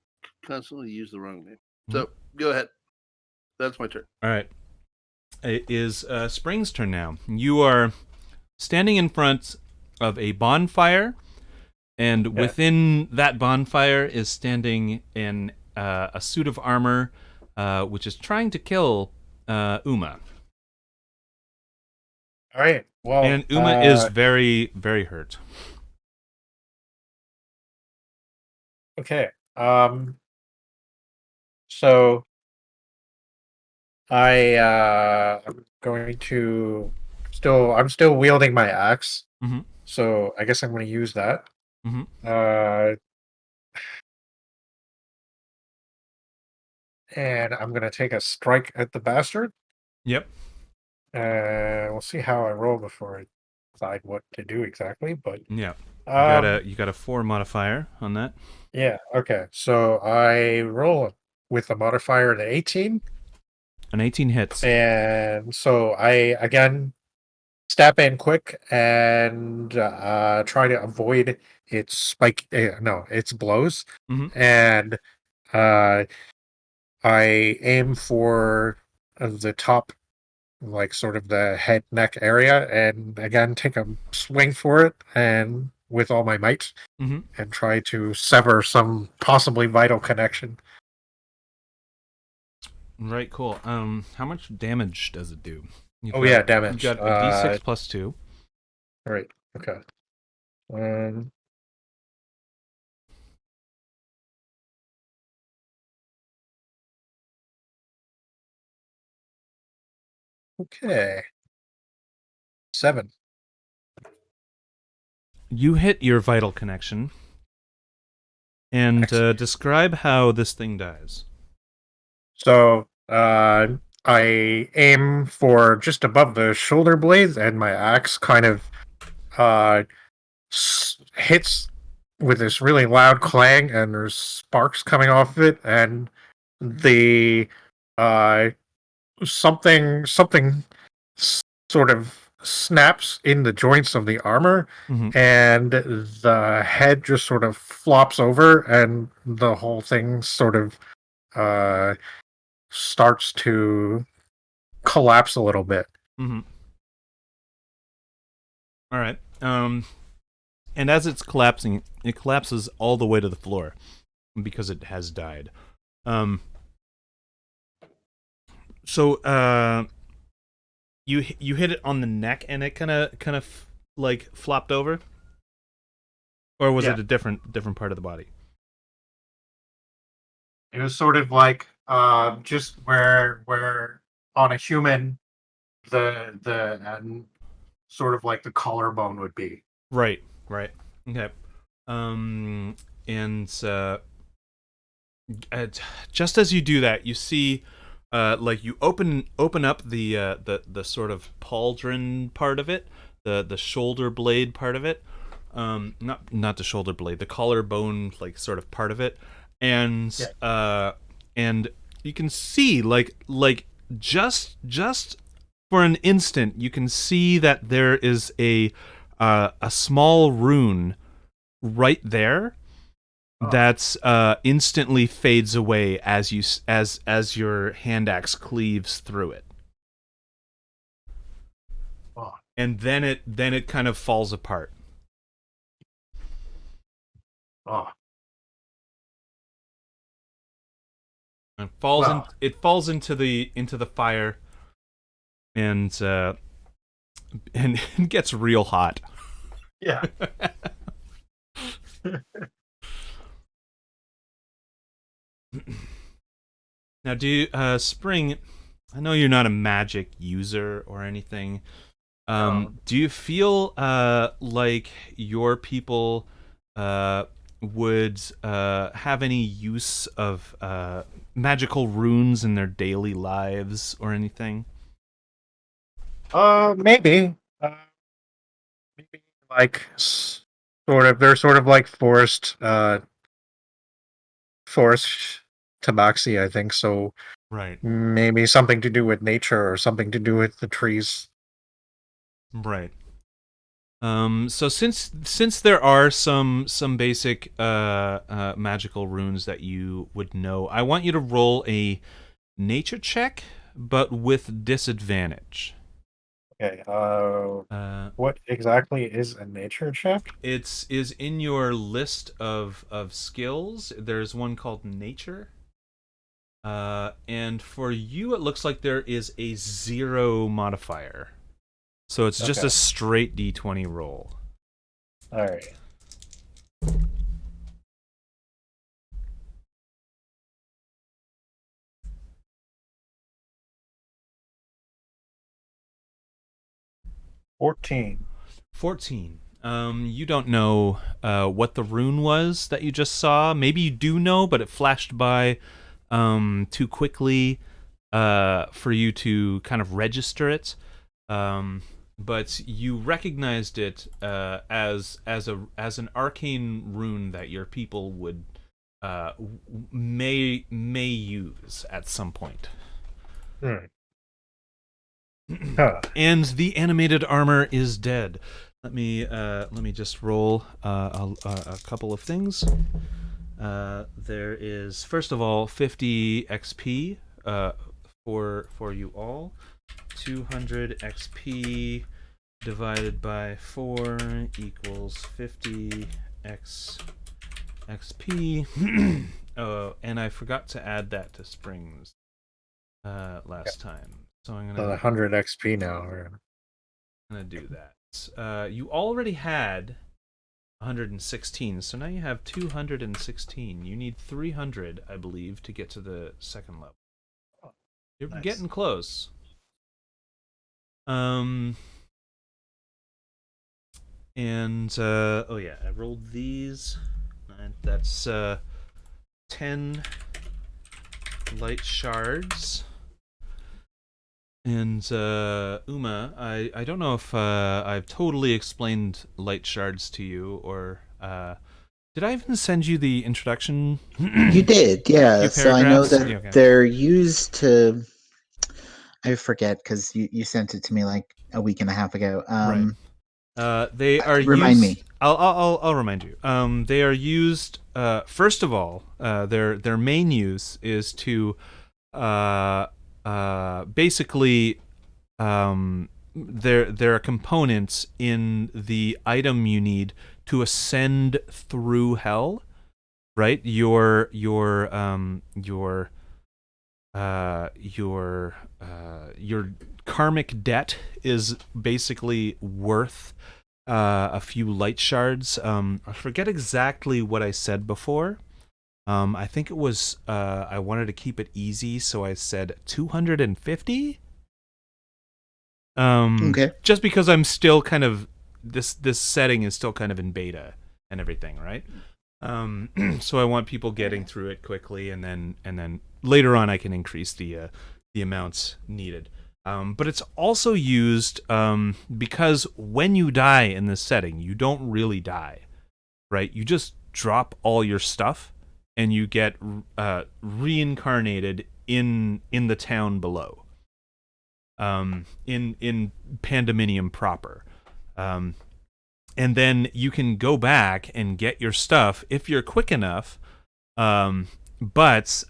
constantly use the wrong name. So go ahead. That's my turn. All right. It is Spring's turn now. You are standing in front of a bonfire, and within that bonfire is standing in a suit of armor, which is trying to kill Uma. All right. Well, And Uma is very, very hurt. okay. So I'm going to I'm still wielding my axe. Mm-hmm. So I guess I'm going to use that. Mm-hmm. And I'm going to take a strike at the bastard. Yep. We'll see how I roll before I decide what to do exactly. But Yeah. um, You got a 4 modifier on that. yeah. Okay. So I roll with a modifier of 18. An 18 hits. And so I again step in quick and try to avoid its its blows. Mm-hmm. And I aim for the top, like sort of the head neck area, and again take a swing for it and with all my might, Mm-hmm. and try to sever some possibly vital connection. Right, cool. How much damage does it do? Damage. You've got a D6 plus 2. All right. Okay. Okay. 7. You hit your vital connection. And describe how this thing dies. So I aim for just above the shoulder blades, and my axe kind of hits with this really loud clang, and there's sparks coming off of it, and the something sort of snaps in the joints of the armor, Mm-hmm. and the head just sort of flops over, and the whole thing sort of starts to collapse a little bit. Mm-hmm. All right. And as it's collapsing, it collapses all the way to the floor because it has died. So you hit it on the neck and it kind of like flopped over, or was it a different part of the body? It was sort of like just where on a human the sort of like the collarbone would be. Right. Okay. And just as you do that, you see, like you open up the sort of pauldron part of it, the shoulder blade part of it, not the shoulder blade, the collarbone like sort of part of it, and and you can see like just for an instant you can see that there is a small rune right there that's instantly fades away as your hand axe cleaves through it. And then it kind of falls apart. And it falls into the fire, and it gets real hot. Yeah. Now, Spring, I know you're not a magic user or anything. Do you feel like your people would have any use of magical runes in their daily lives or anything? Maybe. Maybe like they're sort of like forest tabaxi, I think. So Right. maybe something to do with nature or something to do with the trees. Right. So since there are some basic magical runes that you would know, I want you to roll a nature check, but with disadvantage. Okay. Uh, What exactly is a nature check? It's is in your list of skills. There's one called nature. And for you, it looks like there is a 0 modifier. So it's just Okay. a straight d20 roll. All right. $14. 14. You don't know what the rune was that you just saw. Maybe you do know, but it flashed by too quickly for you to kind of register it. But you recognized it as an arcane rune that your people would may use at some point. Huh. And the animated armor is dead. Let me just roll a couple of things. There is, first of all, 50 XP for you all. 200 XP divided by 4 equals 50 XP. Oh, and I forgot to add that to Springs last time. So I'm gonna 100 XP now. do that. You already had 116, so now you have 216. You need 300, I believe, to get to the second level. You're Nice. getting close. And oh yeah, I rolled these. And that's 10 light shards. And Uma, I don't know if I've totally explained light shards to you, or did I even send you the introduction? You did, yeah. Few So I know paragraphs? that Yeah, okay. they're used to. I forget because you sent it to me like a week and a half ago. Right. They are remind used. me. I'll remind you. They are used. First of all, their main use is to basically there are components in the item you need to ascend through hell, right? Your karmic debt is basically worth a few light shards. I forget exactly what I said before. I think it was I wanted to keep it easy, so I said 250. Okay. Just because I'm still kind of this setting is still kind of in beta and everything, right? So I want people getting through it quickly, and then later on I can increase the amounts needed. But it's also used because when you die in this setting, you don't really die, right? You just drop all your stuff, and you get reincarnated in the town below. In Pandaminium proper. And then you can go back and get your stuff if you're quick enough. But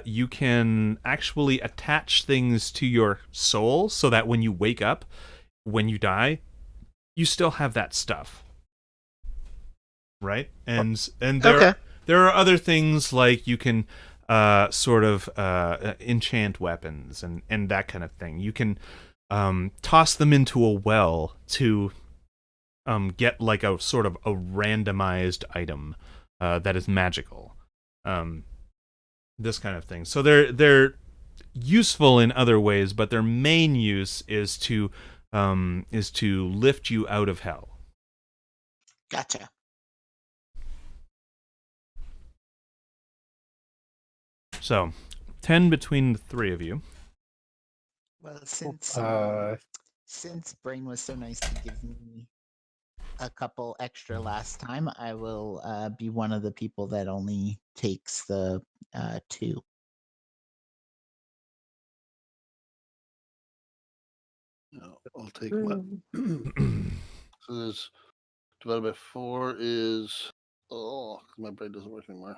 you can actually attach things to your soul so that when you wake up, when you die, you still have that stuff. Right? And there are other things like you can sort of enchant weapons and that kind of thing. You can toss them into a well to get like a sort of a randomized item that is magical. This kind of thing. So they're useful in other ways, but their main use is to lift you out of hell. Gotcha. So, 10 between the three of you. Well, since Brain was so nice to give me a couple extra last time, I will be one of the people that only takes the 2. No, I'll take one. So there's divided by 4 is my brain doesn't work anymore.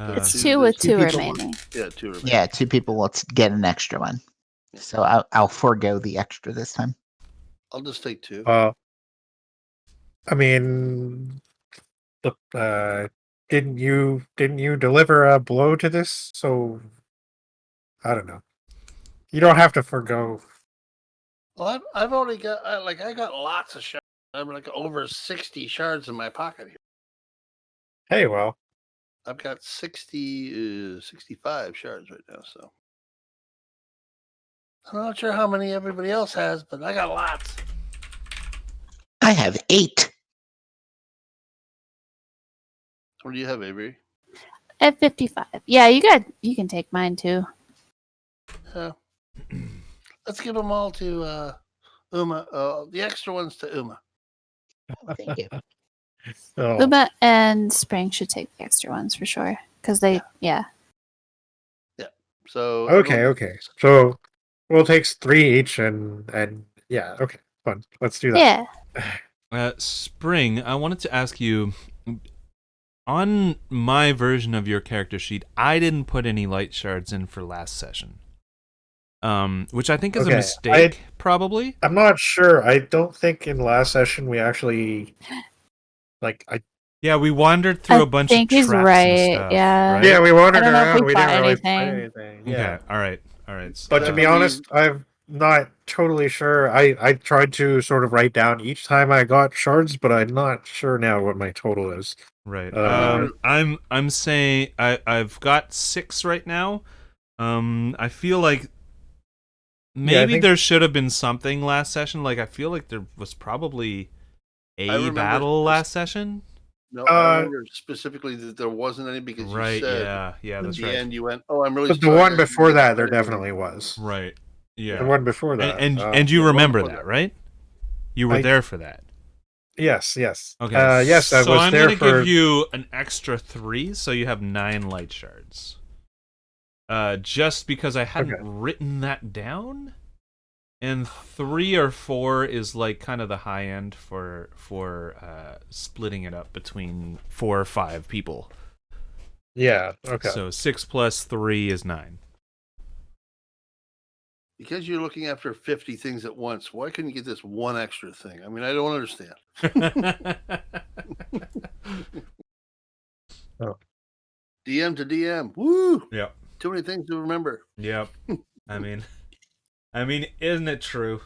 It's two- 2 with there's 2 people. remaining. Yeah, 2 remaining. Yeah, 2 people. Let's get an extra one. So I'll forego the extra this time. I'll just take 2. I mean, didn't you deliver a blow to this? So I don't know. You don't have to forgo. Well, I've already got I got lots of shards. I'm like over 60 shards in my pocket here. Hey, well, I've got 65 shards right now. So I'm not sure how many everybody else has, but I got lots. I have 8. What do you have, Avery? At 55. Yeah, you can take mine too. Yeah. Let's give them all to Uma. The extra ones to Uma. Oh, thank you. oh, Uma and Spring should take the extra ones for sure. Because they, yeah. So okay, everyone- okay. So we'll take 3 each, and yeah, okay, fun. Let's do that. Yeah. Spring, I wanted to ask you, on my version of your character sheet, I didn't put any light shards in for last session. Which I think is a Okay, mistake, probably. I'm not sure. I don't think in last session we actually Yeah, we wandered through a bunch of think he's traps right, and stuff. yeah. Right? Yeah, we wandered I don't know if around. we We didn't fought really fight anything. anything. Yeah. Okay. All right. So But to That be would honest, I'm not totally sure. I tried to sort of write down each time I got shards, but I'm not sure now what my total is. right. Uh, I'm saying I've got 6 right now. I feel like maybe there should have been something last session. Like I feel like there was probably a remember battle this- last session. No, I remember specifically that there wasn't any because Right. you said Yeah. at That's the right. end you went, "Oh, I'm really." But the sorry, one I before didn't that, get there started." definitely was. Right. Yeah. The one before that. And you the one remember before that, that. right? You were I- there for that. Yes. Okay. Yes, I so was I'm there gonna for. give you an extra 3, so you have 9 light shards. Just because I hadn't written that down, and 3 or 4 is like kind of the high end for splitting it up between 4 or 5 people. Yeah. Okay. So 6 plus 3 is 9. Because you're looking after 50 things at once, why couldn't you get this one extra thing? I mean, I don't understand. DM to DM. Woo! Yep. Too many things to remember. Yep. I mean, isn't it true?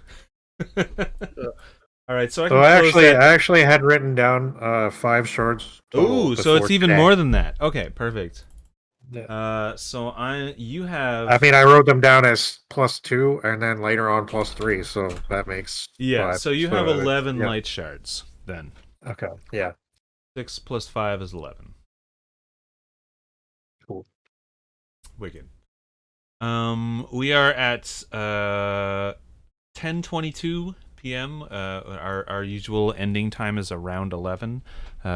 All right, so I can So close that. I actually had written down 5 shards. total Ooh, so it's before even today. more than that. Okay, perfect. Yeah. So you have. I mean, I wrote them down as +2, and then later on +3, so that makes 5. So you have 11 yeah. light shards then. Okay. Yeah. 6 plus 5 is 11. Cool. Wicked. We are at 10:22 p.m. Our usual ending time is around 11.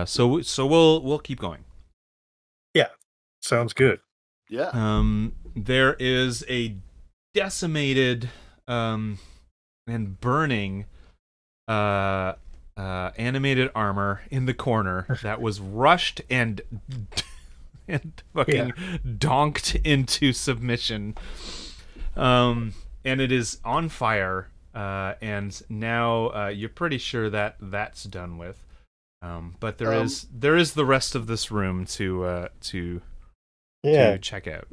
So we'll keep going. Sounds good. Yeah. There is a decimated and burning animated armor in the corner that was rushed and fucking donked into submission. And it is on fire. And now you're pretty sure that that's done with. But there is the rest of this room to check out.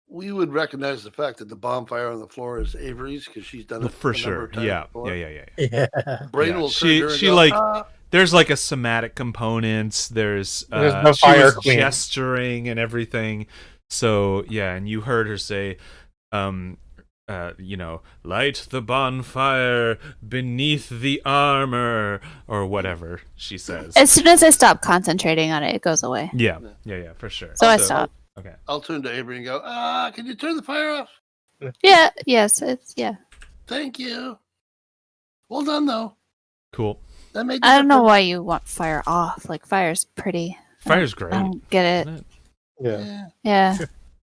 We would recognize the fact that the bonfire on the floor is Avery's because she's done it For a number sure. of times Yeah. before. Yeah. Brain Yeah. will She turn to her and she go, like "Ah." there's like a somatic component. There's no she fire was queen. gesturing and everything. So yeah, and you heard her say, light the bonfire beneath the armor or whatever she says. As soon as I stop concentrating on it, it goes away. Yeah, for sure. So I stop. Okay. I'll turn to Avery and go, can you turn the fire off? Yeah, yes, yeah. Thank you. Well done, though. Cool. That made the I don't know difference. why you want fire off. Like, fire's pretty. Fire's great. I don't get it. Isn't it? Yeah. Yeah.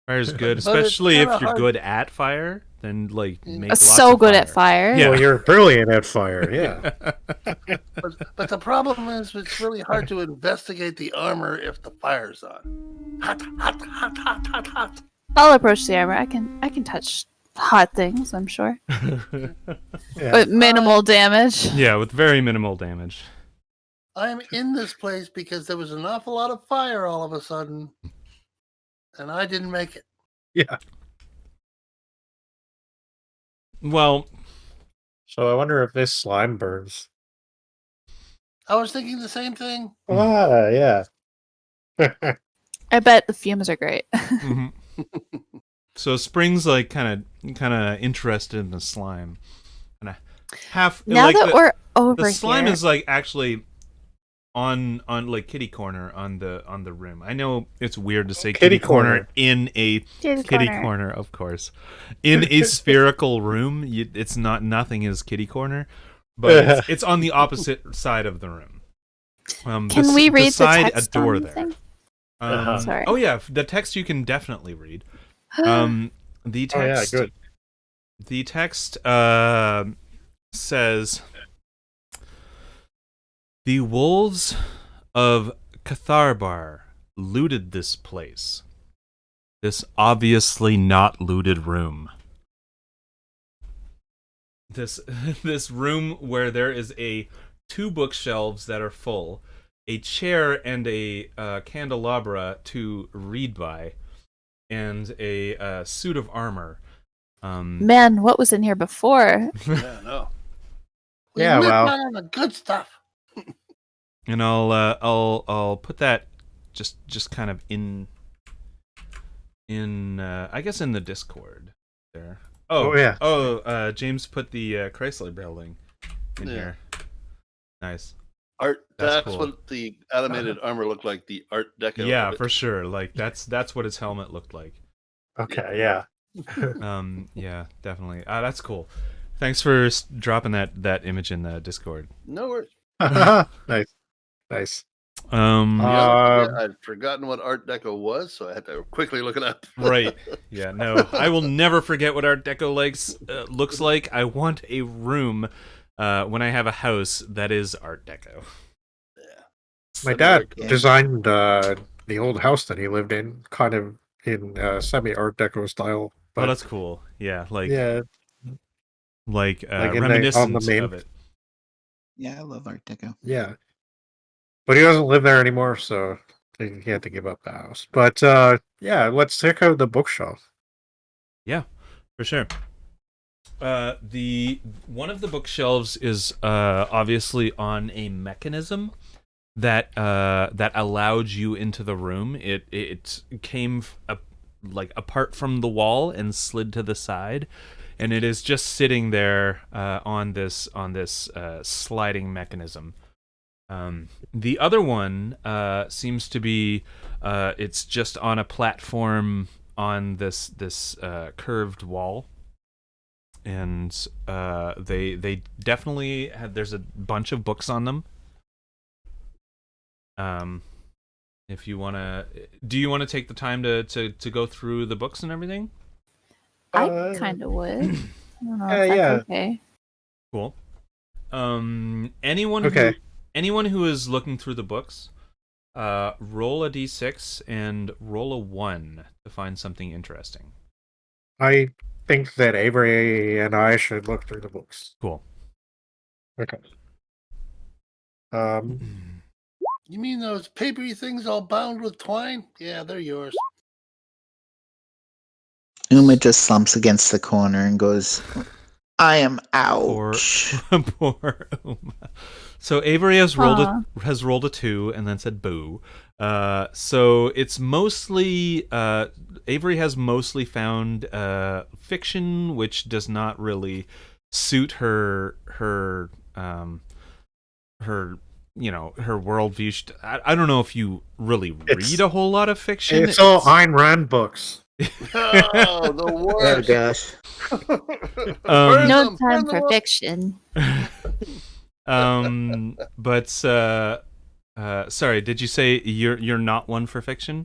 Fire's good, But it's especially if kinda you're hard. good at fire. then like Mm. make lots So of good at fire. fire. Yeah. Well, you're brilliant at fire. Yeah. But the problem is, it's really hard to investigate the armor if the fire's on. Hot, hot, hot, hot, hot, hot. I'll approach the armor. I can touch hot things, I'm sure. Yeah. But minimal damage. Yeah, with very minimal damage. I'm in this place because there was an awful lot of fire all of a sudden, and I didn't make it. Yeah. Well, So I wonder if this slime burns. I was thinking the same thing. Ah, yeah. I bet the fumes are great. mhm. So Spring's like kind of interested in the slime, kind of half. Now like that we're over the slime here, is like actually on like kitty corner on the rim. I know it's weird to say kitty corner in a kitty corner, of course, in a spherical room. It's not, nothing is kitty corner, but it's on the opposite side of the room. can we read the beside text a door on the there? thing? Sorry. Oh yeah, the text you can definitely read. The text. Oh, yeah, good. The text says, "The wolves of Catharbar looted this place. This obviously not looted room. This room where there is two bookshelves that are full, a chair and a candelabra to read by, and a suit of armor." Man, what was in here before? Yeah, no. We Yeah, missed well. out on the good stuff. And I'll put that just kind of in I guess in the Discord there. Oh, yeah. James put the Chrysler building in Yeah. here. Nice. Art. That's That's cool. what the animated armor looked like. The Art Deco. Yeah, of it. for sure. Like that's what his helmet looked like. Okay, yeah. Yeah, definitely. That's cool. Thanks for dropping that image in the Discord. No worries. Nice. Nice. Yeah, I'd forgotten what Art Deco was, so I had to quickly look it up. Right. Yeah, no. I will never forget what Art Deco looks like. I want a room when I have a house that is Art Deco. Yeah. My dad Yeah. designed the old house that he lived in, kind of in semi-Art Deco style. Oh, But that's cool. Yeah, like yeah, like Like in the- reminiscent on the main- of it. Yeah, I love Art Deco. yeah. But he doesn't live there anymore, so he had to give up the house. But yeah, let's check out the bookshelf. Yeah, for sure. The one of the bookshelves is obviously on a mechanism that allowed you into the room. It came like apart from the wall and slid to the side, and it is just sitting there on this sliding mechanism. The other one seems to be it's just on a platform on this curved wall, and they definitely have. There's a bunch of books on them. If you wanna, do you want to take the time to go through the books and everything? I kind of would. I don't know if yeah. that's okay. Cool. Anyone Okay. anyone who is looking through the books, roll a d6 and roll a 1 to find something interesting. I think that Avery and I should look through the books. Cool. Okay. You mean those papery things all bound with twine? Yeah, they're yours. Uma just slumps against the corner and goes, I am Poor, ouch. poor Uma. So Avery has rolled Aw. a 2 and then said boo. So it's mostly Avery has mostly found fiction, which does not really suit her her worldview. I don't know if you really It's- read a whole lot of fiction. It's all Ayn Rand books. Oh, the Oh worst. gosh. Burn No them, time burn for them up. fiction. But sorry, did you say you're not one for fiction?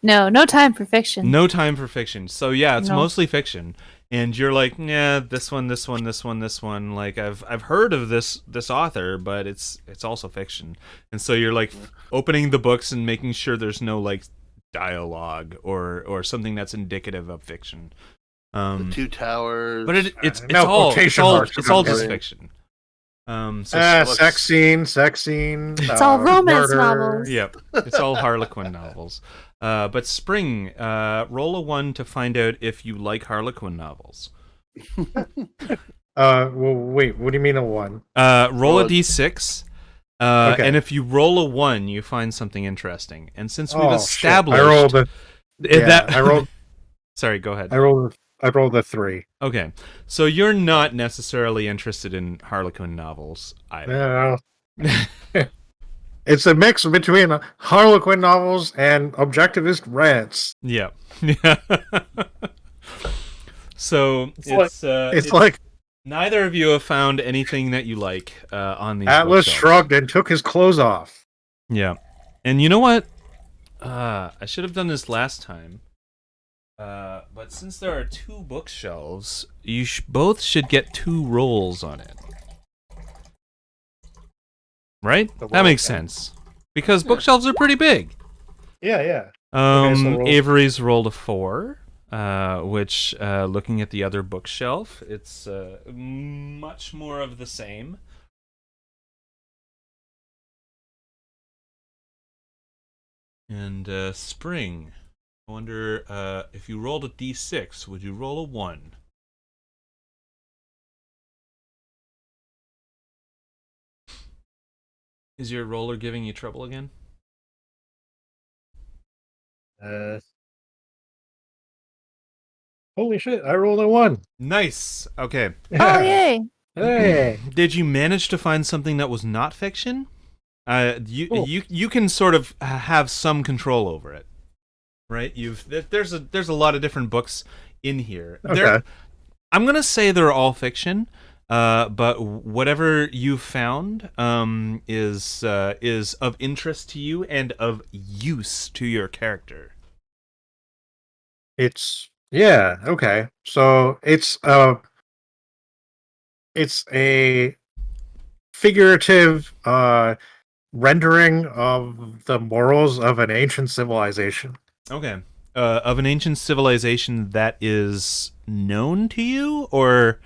No time for fiction. No time for fiction. So yeah, it's No. mostly fiction, and you're like, yeah, this one. Like I've heard of this author, but it's also fiction, and so you're like opening the books and making sure there's no like dialogue or something that's indicative of fiction. The Two Towers. But it's no all quotation marks it's all about just it. fiction. So Sex scene. It's all romance murder. novels. Yep, it's all Harlequin novels. But Spring, roll a 1 to find out if you like Harlequin novels. Well, wait. What do you mean a 1? Roll a d6. Okay. And if you roll a 1, you find something interesting. And since we've Oh, established, shit. I rolled a. Yeah, that I rolled. Sorry, go ahead. I rolled a 3. Okay, so you're not necessarily interested in Harlequin novels either. Yeah. It's a mix between Harlequin novels and objectivist rants. Yeah. Yeah. So It's like neither of you have found anything that you like on these Atlas bookshelves. shrugged and took his clothes off. Yeah. And you know what? I should have done this last time. But since there are 2 bookshelves, you both should get 2 rolls on it. Right? That makes sense. Because bookshelves are pretty big. Yeah. Okay, so roll. Avery's rolled a 4, which, looking at the other bookshelf, it's much more of the same. And Spring, I wonder if you rolled a d6, would you roll a 1? Is your roller giving you trouble again? Holy shit! I rolled a 1. Nice. Okay. Oh, yay. Hey. Did you manage to find something that was not fiction? Cool. You can sort of have some control over it, right? There's a lot of different books in here. Okay. I'm gonna say they're all fiction, but whatever you found is of interest to you and of use to your character. Yeah, okay. So it's a figurative rendering of the morals of an ancient civilization. Okay. Of an ancient civilization that is known to you, or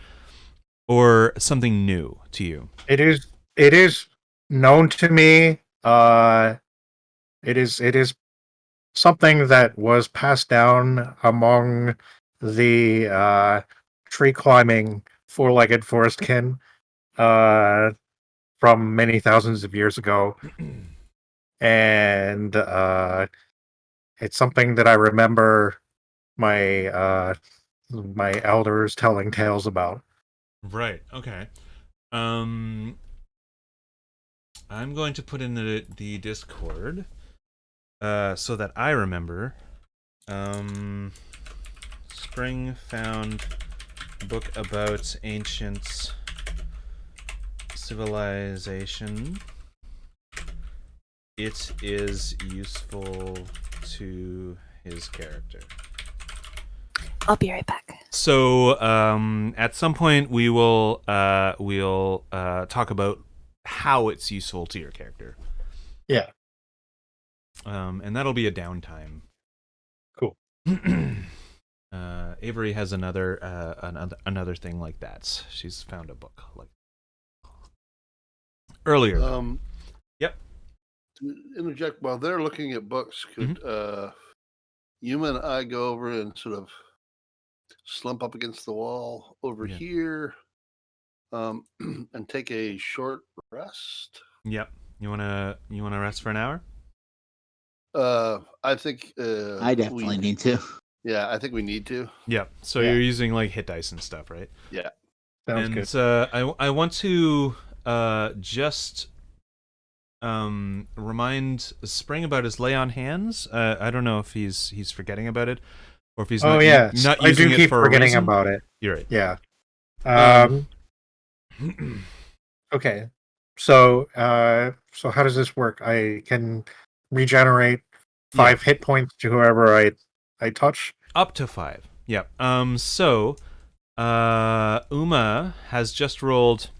something new to you? It is known to me. It is something that was passed down among the tree climbing 4-legged forest kin from many thousands of years ago. And it's something that I remember my my elders telling tales about. Right. Okay. I'm going to put in the Discord so that I remember. Spring found book about ancient civilization. It is useful to his character. I'll be right back. So, at some point, we'll talk about how it's useful to your character. Yeah. And that'll be a downtime. Cool. Avery has another thing like that. She's found a book like earlier. Yep. To interject, while they're looking at books, could Yuma and I go over and sort of slump up against the wall over here, and take a short rest? Yep. You wanna rest for an hour? I think I definitely need to. Yeah, I think we need to. Yeah. So you're using like hit dice and stuff, right? Yeah. Sounds good. I want to just remind Spring about his lay on hands. I don't know if he's forgetting about it, or if he's not I using do it keep for a forgetting reason. about it. You're right. Yeah. Okay. So how does this work? I can regenerate 5 hit points to whoever I touch. Up to 5. Yep. So Uma has just rolled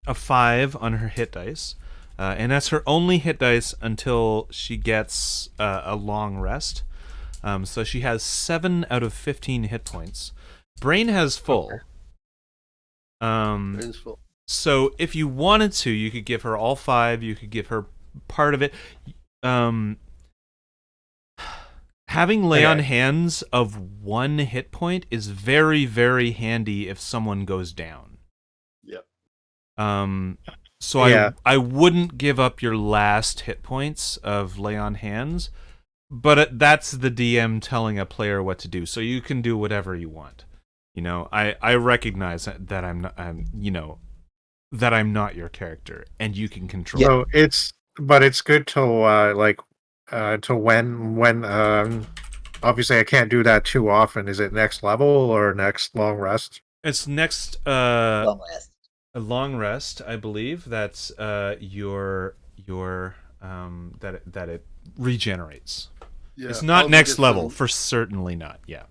a 5 on her hit dice, and that's her only hit dice until she gets a long rest. So she has 7 out of 15 hit points. Brain has full. Brain's full. So if you wanted to, you could give her all 5. You could give her part of it. Having lay on hands of 1 hit point is very, very handy if someone goes down. Yep. So I wouldn't give up your last hit points of lay on hands, but that's the DM telling a player what to do. So you can do whatever you want. I recognize that I'm not your character, and you can control. So it's good to to when obviously I can't do that too often. Is it next level or next long rest? It's next Long rest. a long rest, I believe. That's your that it regenerates. Yeah. It's not Paladin next gets level, some- for certainly not. Yeah.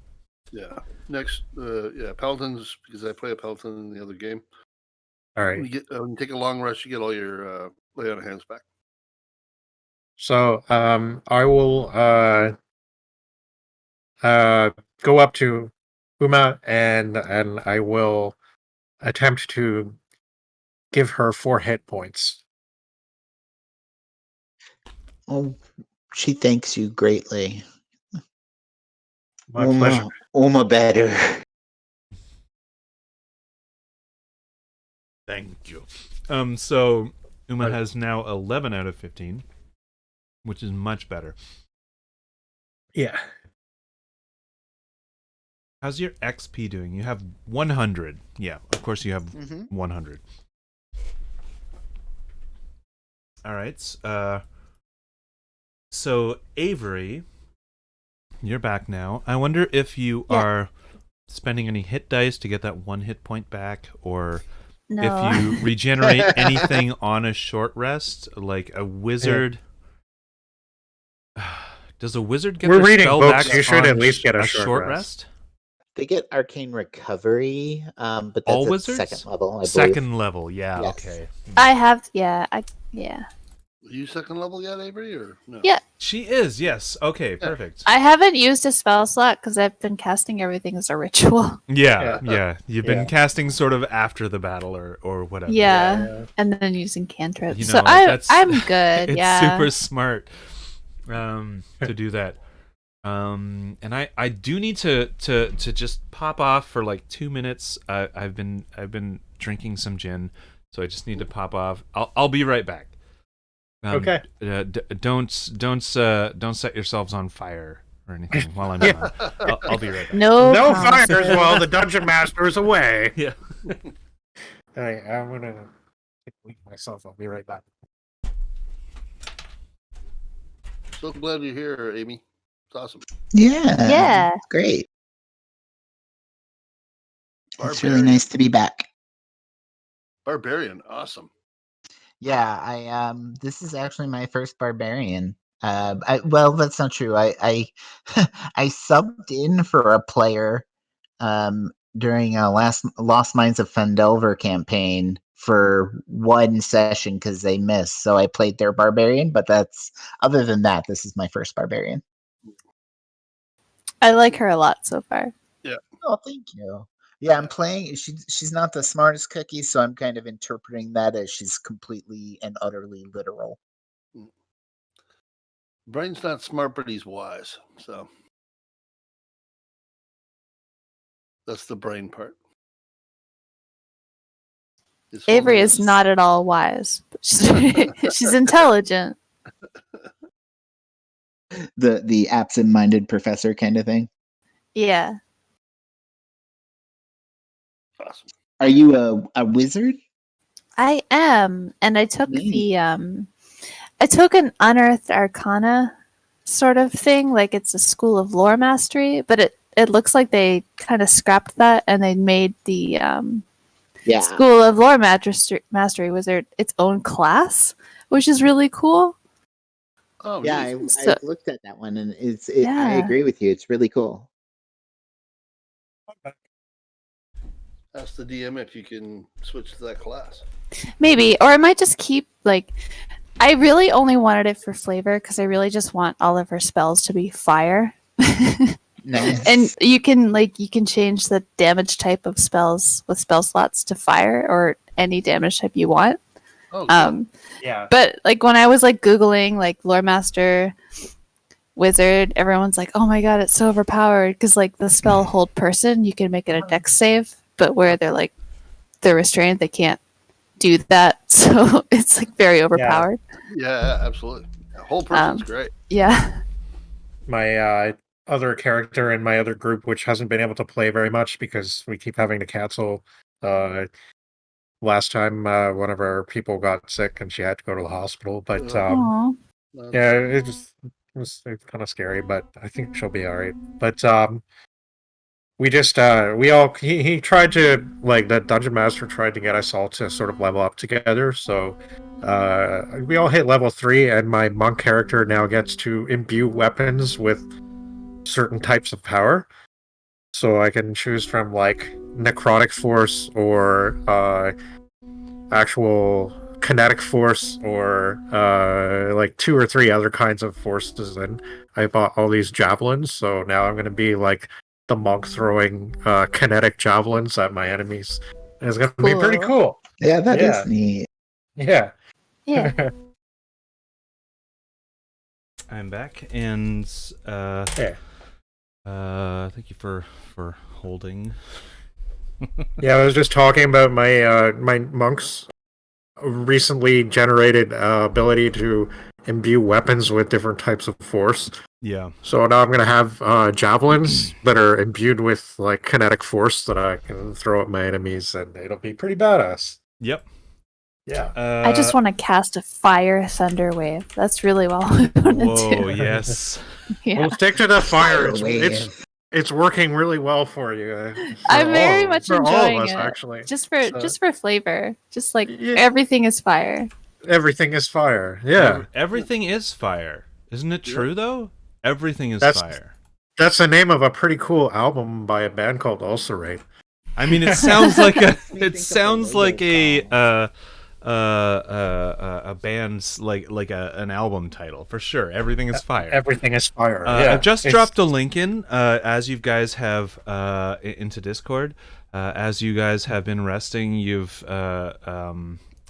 Yeah. Next, Paladins, because I play a Paladin in the other game. All right. When you take a long rest, you get all your lay on hands back. So I will go up to Uma and I will attempt to give her 4 hit points. Oh, she thanks you greatly. My pleasure. Uma better. Thank you. So Uma has now 11 out of 15, which is much better. Yeah. How's your XP doing? You have 100. Yeah, of course you have 100. All right. So Avery, you're back now. I wonder if you are spending any hit dice to get that 1 hit point back, or No. if you regenerate anything on a short rest, like a wizard. Does a wizard get We're their reading spell books, back you should on at least get a short short rest? They get arcane recovery, but that's All at wizards? second level, I believe. Second level, yeah, Yes. okay. I have, yeah. Are you second level yet, Avery, or no? Yeah. She is, yes. Okay, perfect. I haven't used a spell slot because I've been casting everything as a ritual. Yeah. You've been casting sort of after the battle or whatever. Yeah. And then using cantrips. You know, So I'm good, it's yeah. super smart to do that. And I do need to just pop off for like 2 minutes. I've been drinking some gin, so I just need to pop off. I'll be right back. Okay. Don't set yourselves on fire or anything while I'm gone. I'll be right back. No fires promises. while the dungeon master is away. Yeah. All right, I'm gonna leave myself. I'll be right back. So glad you're here, Amy. It's awesome. Yeah. Yeah. Great. It's really Barbarian. nice to be back. Barbarian, awesome. Yeah, this is actually my first barbarian. Well, that's not true. I I subbed in for a player during a Lost Mines of Fandelver campaign for 1 session because they missed. So I played their barbarian, but other than that, this is my first barbarian. I like her a lot so far. Yeah. Oh, thank you. Yeah, I'm playing. She's not the smartest cookie, so I'm kind of interpreting that as she's completely and utterly literal. Brain's not smart, but he's wise. So that's the brain part. His full Avery name is not at all wise. But she's intelligent. The absent-minded professor kind of thing. Yeah. awesome. Are you a wizard? I am. And I took Neat. I took an unearthed arcana sort of thing, like it's a school of lore mastery, but it looks like they kind of scrapped that and they made the Yeah. school of lore mastery wizard its own class, which is really cool. Oh, Yeah, neat. I looked at that one, and I Yeah. agree with you. It's really cool. Ask the DM if you can switch to that class. Maybe, or I might just keep like. I really only wanted it for flavor because I really just want all of her spells to be fire. Nice. And you can change the damage type of spells with spell slots to fire or any damage type you want. Oh, cool. Yeah. But like when I was like Googling like Lore Master Wizard, everyone's like, "Oh my god, it's so overpowered!" Because like the spell Hold Person, you can make it a Dex save, but where they're restrained, they can't do that, so it's like very overpowered. Yeah, absolutely. The whole person's great. Yeah. My other character in my other group, which hasn't been able to play very much because we keep having to cancel. Last time, one of our people got sick and she had to go to the hospital. But Aw. yeah, it was kind of scary, but I think she'll be all right. But we just he tried to, like, the dungeon master tried to get us all to sort of level up together. So we all hit level 3, and my monk character now gets to imbue weapons with certain types of power. So I can choose from like necrotic force or actual kinetic force or like 2 or 3 other kinds of forces. And I bought all these javelins, so now I'm going to be like the monk throwing kinetic javelins at my enemies. And it's going to be pretty cool. Yeah, that is Yeah. neat. Yeah. Yeah. I'm back, and Yeah. thank you for holding. Yeah, I was just talking about my my monks recently generated ability to imbue weapons with different types of force. Yeah. So now I'm gonna have javelins that are imbued with like kinetic force that I can throw at my enemies, and it'll be pretty badass. Yep. Yeah. I just want to cast a fire thunder wave. That's really what I want to Whoa, do. yes. Yeah. We'll stick to the fire. Wave. It's working really well for you. I'm very much for all enjoying of us, it. actually. Just for flavor. Just like Yeah. everything is fire. Everything is fire. Yeah. Everything is fire. Isn't it true, though? Everything is That's- fire. That's the name of a pretty cool album by a band called Ulcerate. I mean, it sounds like a. Makes me think It of sounds the like logo a band's like an album title for sure. Everything is fire. Everything is fire. Yeah. I've just It's- dropped a link in as you guys have into Discord. As you guys have been resting,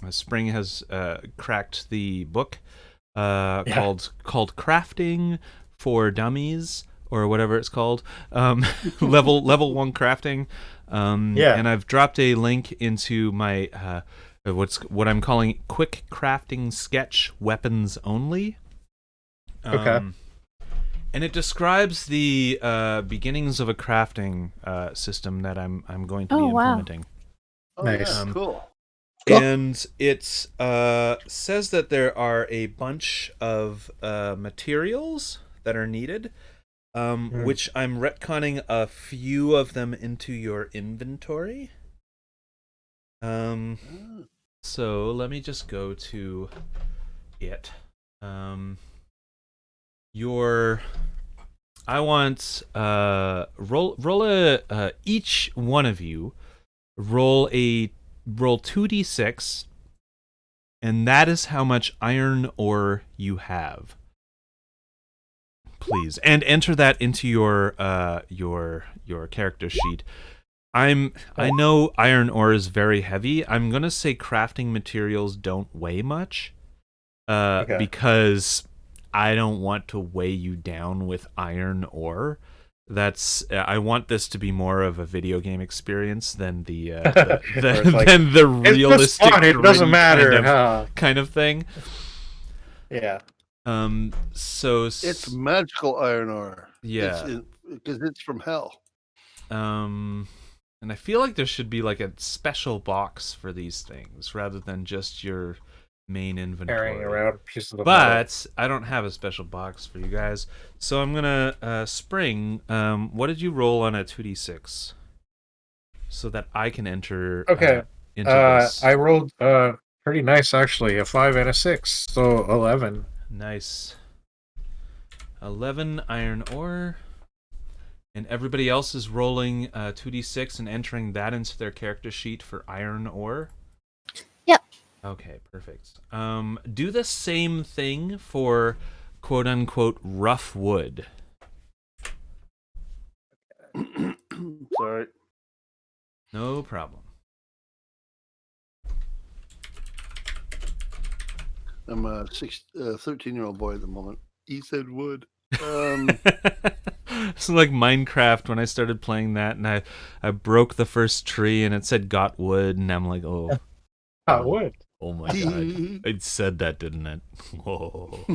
Spring has cracked the book called Crafting for Dummies, or whatever it's called. level 1 crafting. And I've dropped a link into my what I'm calling quick crafting sketch weapons only. Okay. And it describes the beginnings of a crafting system that I'm going to be Oh, wow. implementing. Oh, Nice. yeah, cool. And it says that there are a bunch of materials that are needed, which I'm retconning a few of them into your inventory. So let me just go to it. I want roll a each one of you roll 2d6, and that is how much iron ore you have. Please, and enter that into your character sheet. I know iron ore is very heavy. I'm gonna say crafting materials don't weigh much, because I don't want to weigh you down with iron ore. I want this to be more of a video game experience than the than the realistic. It's fun. It doesn't matter. Kind of thing. Yeah. So It's magical iron ore. Yeah. Because it's from hell. And I feel like there should be like a special box for these things rather than just your main inventory. Carrying around pieces of metal. But I don't have a special box for you guys, so I'm gonna Spring. What did you roll on a 2d6? So that I can enter. Okay. Into this. I rolled pretty nice actually, a 5 and a 6, so 11. Nice. 11 iron ore. And everybody else is rolling 2d6 and entering that into their character sheet for iron ore? Yep. Okay, perfect. Do the same thing for quote-unquote rough wood. Sorry. No problem. I'm a 13-year-old boy at the moment. Ethan Wood. It's like Minecraft when I started playing that, and I broke the first tree and it said got wood, and I'm like, oh. Wood. Oh my god. It said that, didn't it? Whoa.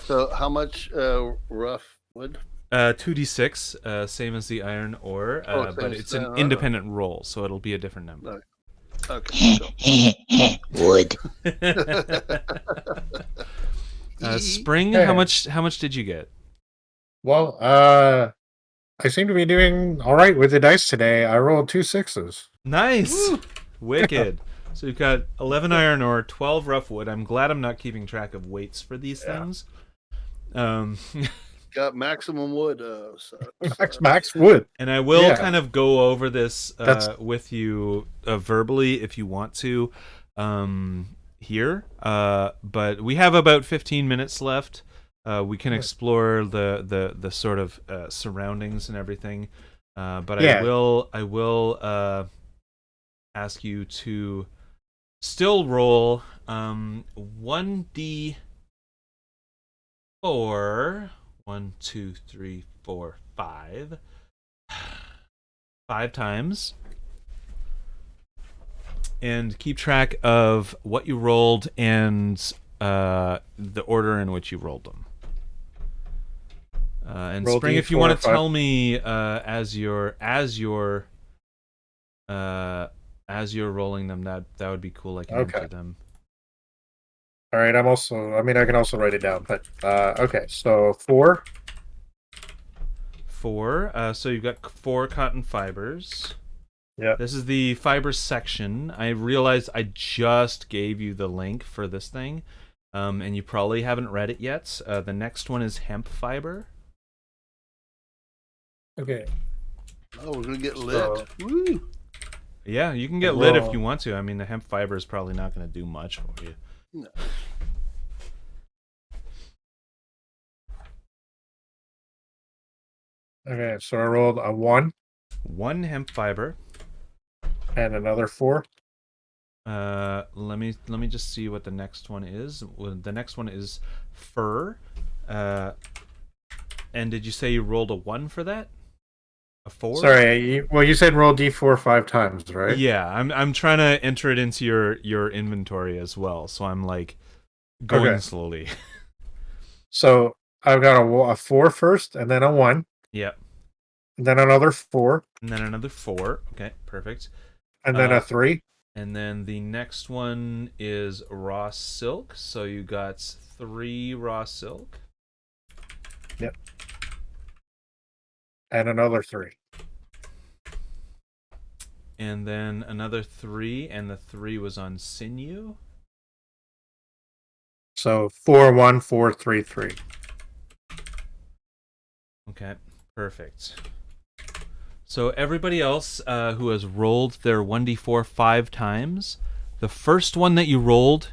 So how much rough wood? 2d6, same as the iron ore, Oh, but same it's as an iron ore. independent roll, so it'll be a different number. No. Okay. Wood. Spring, Yeah. how much did you get? Well, I seem to be doing all right with the dice today. I rolled 2 6s. Nice. Wicked. So you've got 11 iron ore, 12 rough wood. I'm glad I'm not keeping track of weights for these things. Got maximum wood. Max wood. And I will Yeah. kind of go over this That's- with you verbally if you want to here. But we have about 15 minutes left. We can explore the sort of surroundings and everything. But Yeah. I will ask you to still roll 1d4. 1, 2, 3, 4, 5. 5 times. And keep track of what you rolled and the order in which you rolled them. And Roll Spring, if you D4 want or to 5. tell me as you're rolling them, that would be cool. I can Okay. enter them. All right. I can also write it down. But okay. So 4. 4. So you've got 4 cotton fibers. Yeah. This is the fibers section. I realized I just gave you the link for this thing, and you probably haven't read it yet. The next one is hemp fiber. Okay. Oh, we're gonna get lit. So- Woo! Yeah, you can get lit if Well- you want to. I mean, the hemp fiber is probably not going to do much for you. No. Okay. So I rolled a 1 1 hemp fiber. and another 4. Let me just see what the next one is. Well, the next one is fur. And did you say you rolled a 1 for that? A 4? Sorry. You said roll D4 5 times, right? Yeah, I'm trying to enter it into your inventory as well, so I'm like going Okay. slowly. So I've got a 4 first, and then a 1, Yep. and then another 4, And then another 4. Okay, perfect. and then a 3. And then the next one is raw silk. So you got 3 raw silk. And another 3. And then another 3, and the 3 was on sinew. So 4 1 4 3 3. Okay, perfect. So everybody else who has rolled their 1d4 5 times, the first one that you rolled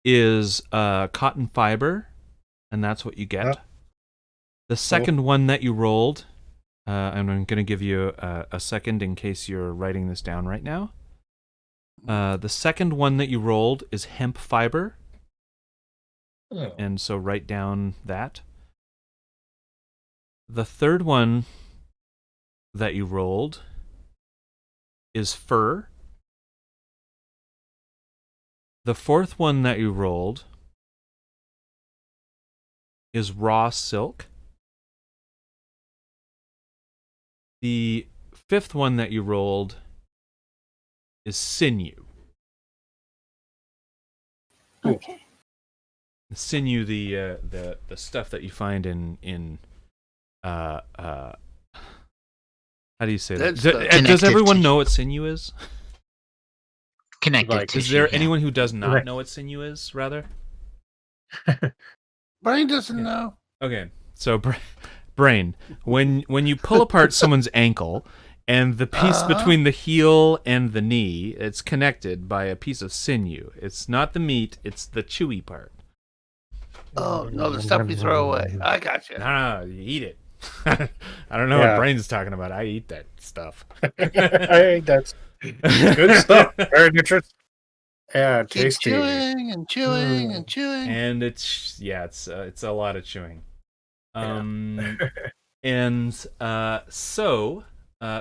is cotton fiber, and that's what you get. Yep. The second one that you rolled, and I'm going to give you a second in case you're writing this down right now. The second one that you rolled is hemp fiber, Oh. and so write down that. The third one that you rolled is fur. The fourth one that you rolled is raw silk. The fifth one that you rolled is sinew. Okay. Sinew, the stuff that you find in how do you say that? Dead stuff. Does Connective everyone tissue. know what sinew is? Connective Like, tissue. Is there yeah. anyone who does not Right. know what sinew is, rather? Brian doesn't know. Okay, so Brain, when you pull apart someone's ankle and the piece between the heel and the knee, it's connected by a piece of sinew. It's not the meat, it's the chewy part. Oh, no, the stuff we throw away. I got you. No, you eat it. I don't know what Brain's talking about. I eat that stuff. That's good stuff. Very nutritious. Yeah, Keep tasty. chewing and chewing and chewing. And it's a lot of chewing. And so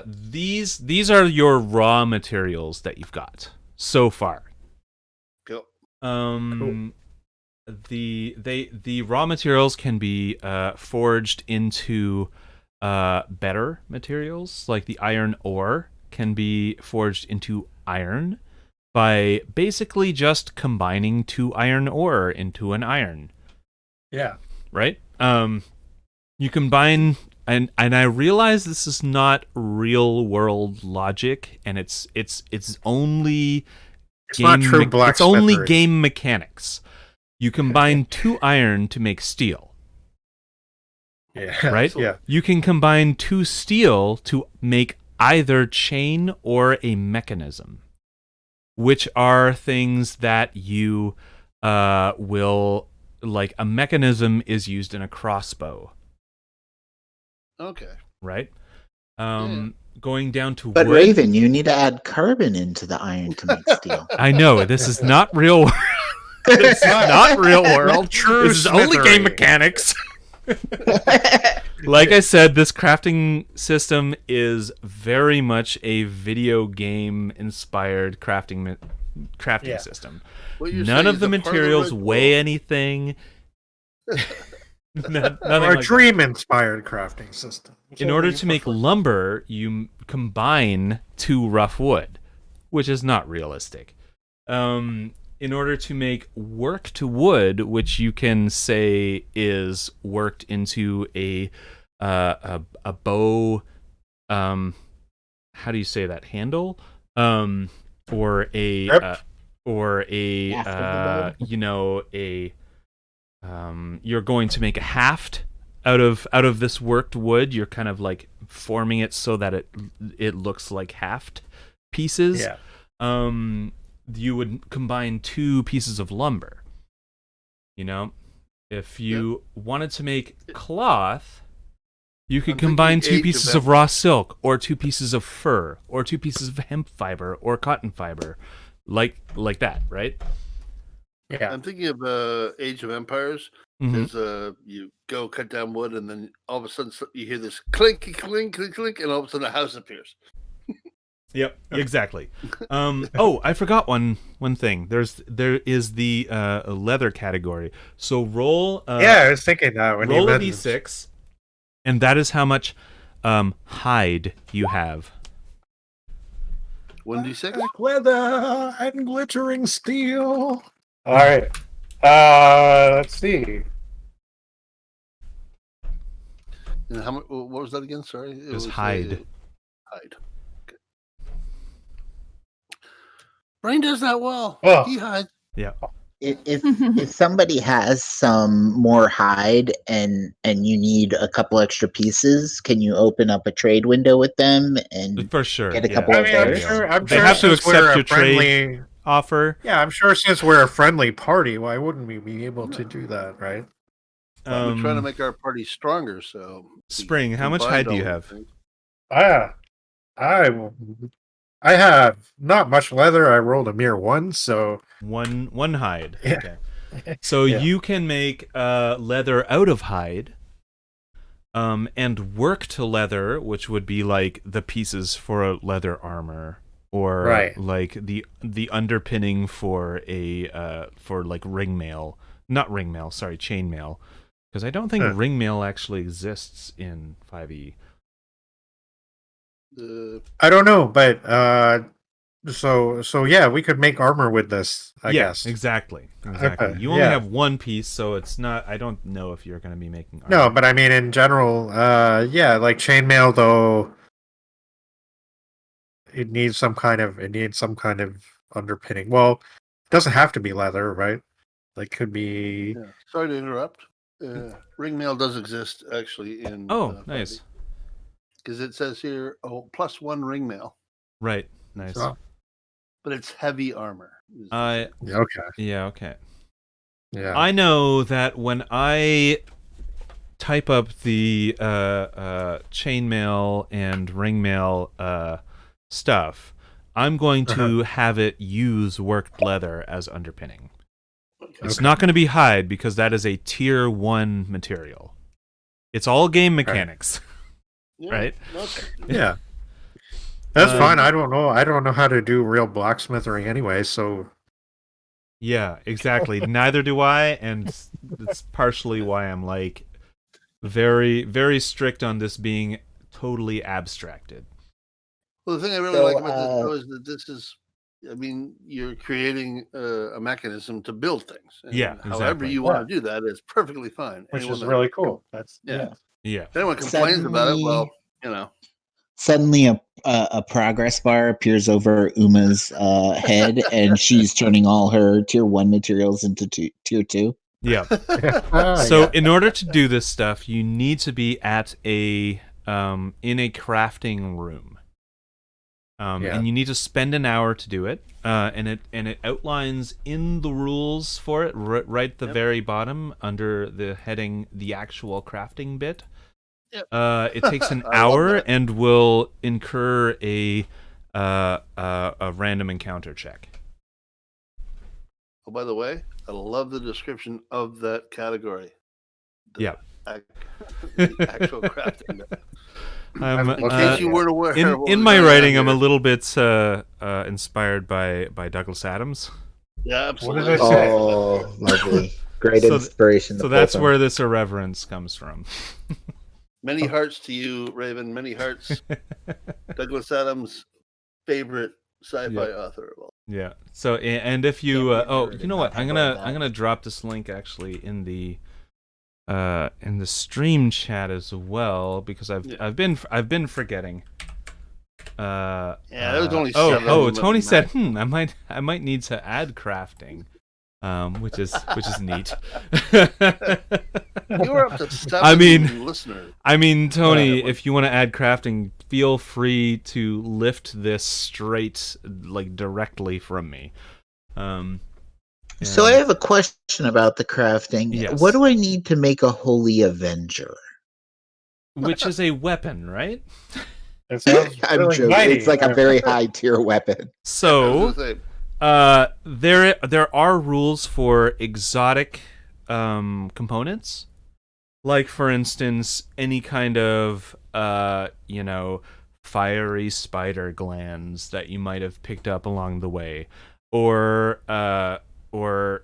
these are your raw materials that you've got so far. Cool. Cool. The raw materials can be forged into better materials, like the iron ore can be forged into iron by basically just combining 2 iron ore into an iron. Yeah. Right? You combine, and I realize this is not real world logic, and it's only not true blacksmithery. It's only game mechanics. You combine 2 iron to make steel. Yeah. Right? Yeah. You can combine 2 steel to make either chain or a mechanism, which are things that you will, like, a mechanism is used in a crossbow. Okay. Right? Going down to But wood. Raven, you need to add carbon into the iron to make steel. I know, this is not real world. This is not real world. True This is only smithery. game mechanics. Like I said, this crafting system is very much a video game inspired crafting system. What you're None saying of is the a part of materials Red weigh Bull. anything. Nothing Or a like that. dream-inspired crafting system. In order to make lumber, you combine 2 rough wood, which is not realistic. In order to make work to wood, which you can say is worked into a bow, how do you say that, handle, or a you're going to make a haft out of this worked wood. You're kind of like forming it so that it looks like haft pieces. Yeah. You would combine 2 pieces of lumber. You know, if you wanted to make cloth, you could combine 2 pieces of raw silk, or 2 pieces of fur, or 2 pieces of hemp fiber, or cotton fiber, like that, right? Yeah. I'm thinking of Age of Empires. Mhm. There's you go cut down wood, and then all of a sudden you hear this clink, clink, clink, clink, and all of a sudden a house appears. Yep, exactly. Oh, I forgot one thing. There is the leather category. So roll. I was thinking that when roll you a d6, and that is how much hide you have. 1d6. Black leather and glittering steel. All right. Let's see. And how much? What was that again? Sorry, It was hide. Hide. Okay. Brain does that well. Oh. He hides. Yeah. If somebody has some more hide and you need a couple extra pieces, can you open up a trade window with them and For sure. get a yeah. couple I of mean, I'm theirs? sure. I'm They sure have to since we're accept a your trade friendly. offer. Yeah, I'm sure since we're a friendly party, why wouldn't we be able to do that, right? We're trying to make our party stronger. So, Spring, how much hide do you have? I have not much leather. I rolled a mere 1, so One hide. Yeah. Okay. So Yeah. you can make leather out of hide, and work to leather, which would be like the pieces for a leather armor, or Right. like the underpinning for a for like ringmail, not ringmail, sorry, chainmail, because I don't think ringmail actually exists in 5e. I don't know, but so yeah, we could make armor with this. I guess. Exactly. You only Yeah. have 1 piece, so it's not. I don't know if you're going to be making armor. No, but I mean in general, yeah, like chainmail though, it needs some kind of underpinning. Well, it doesn't have to be leather, right? Like could be. Yeah. Sorry to interrupt. Ringmail does exist actually in. Oh, nice. Because it says here, +1 ringmail, Right. Nice. So, but it's heavy armor. I yeah, okay. Yeah. Okay. Yeah. I know that when I type up the chainmail and ringmail stuff, I'm going to have it use worked leather as underpinning. It's not going to be hide because that is a tier 1 material. It's all game mechanics, right? Yeah. That's fine. I don't know how to do real blacksmithing anyway, so Yeah, exactly. Neither do I, and it's partially why I'm like very, very strict on this being totally abstracted. Well, the thing I really like about this show is that this is, I mean, you're creating a mechanism to build things. And Yeah, however exactly. you want to do that is perfectly fine. which Anyone is that- really cool. That's Yeah. Yeah. If anyone complains about it, well, Suddenly, a progress bar appears over Uma's head, and she's turning all her tier 1 materials into tier 2. Yeah. Ah, So yeah. in order to do this stuff, you need to be at a in a crafting room. And you need to spend an hour to do it. And it outlines in the rules for it right at the very bottom under the heading the actual crafting bit. Yep. It takes an I love hour that. and will incur a random encounter check. Oh, by the way, I love the description of that category. The actual crafting. In case you weren't aware. In my writing, I'm a little bit inspired by Douglas Adams. Yeah, absolutely. What does it say? Oh, lovely. Great So inspiration. So that's where this irreverence comes from. Many hearts to you, Raven. Many hearts. Douglas Adams' favorite sci-fi author of all. Yeah. So and if you you know what? I'm about that. gonna drop this link actually in the stream chat as well because I've been forgetting. Yeah, there was only 7 oh of them Tony at said max. I might need to add crafting. Which is neat. You were up to 7 listeners. I mean, Tony, if you want to add crafting, feel free to lift this straight, like directly from me. So I have a question about the crafting. Yes. What do I need to make a Holy Avenger? Which is a weapon, right? It sounds I'm really joking. mighty. It's like a very high tier weapon. So, I there are rules for exotic components, like for instance, any kind of fiery spider glands that you might have picked up along the way, or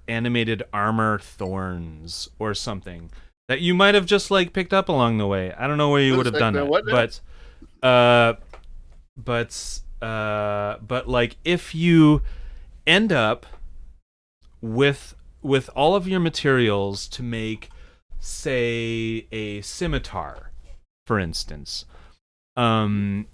animated armor thorns or something that you might have just like picked up along the way. I don't know where you would have done that, but like if you end up with all of your materials to make, say, a scimitar, for instance, and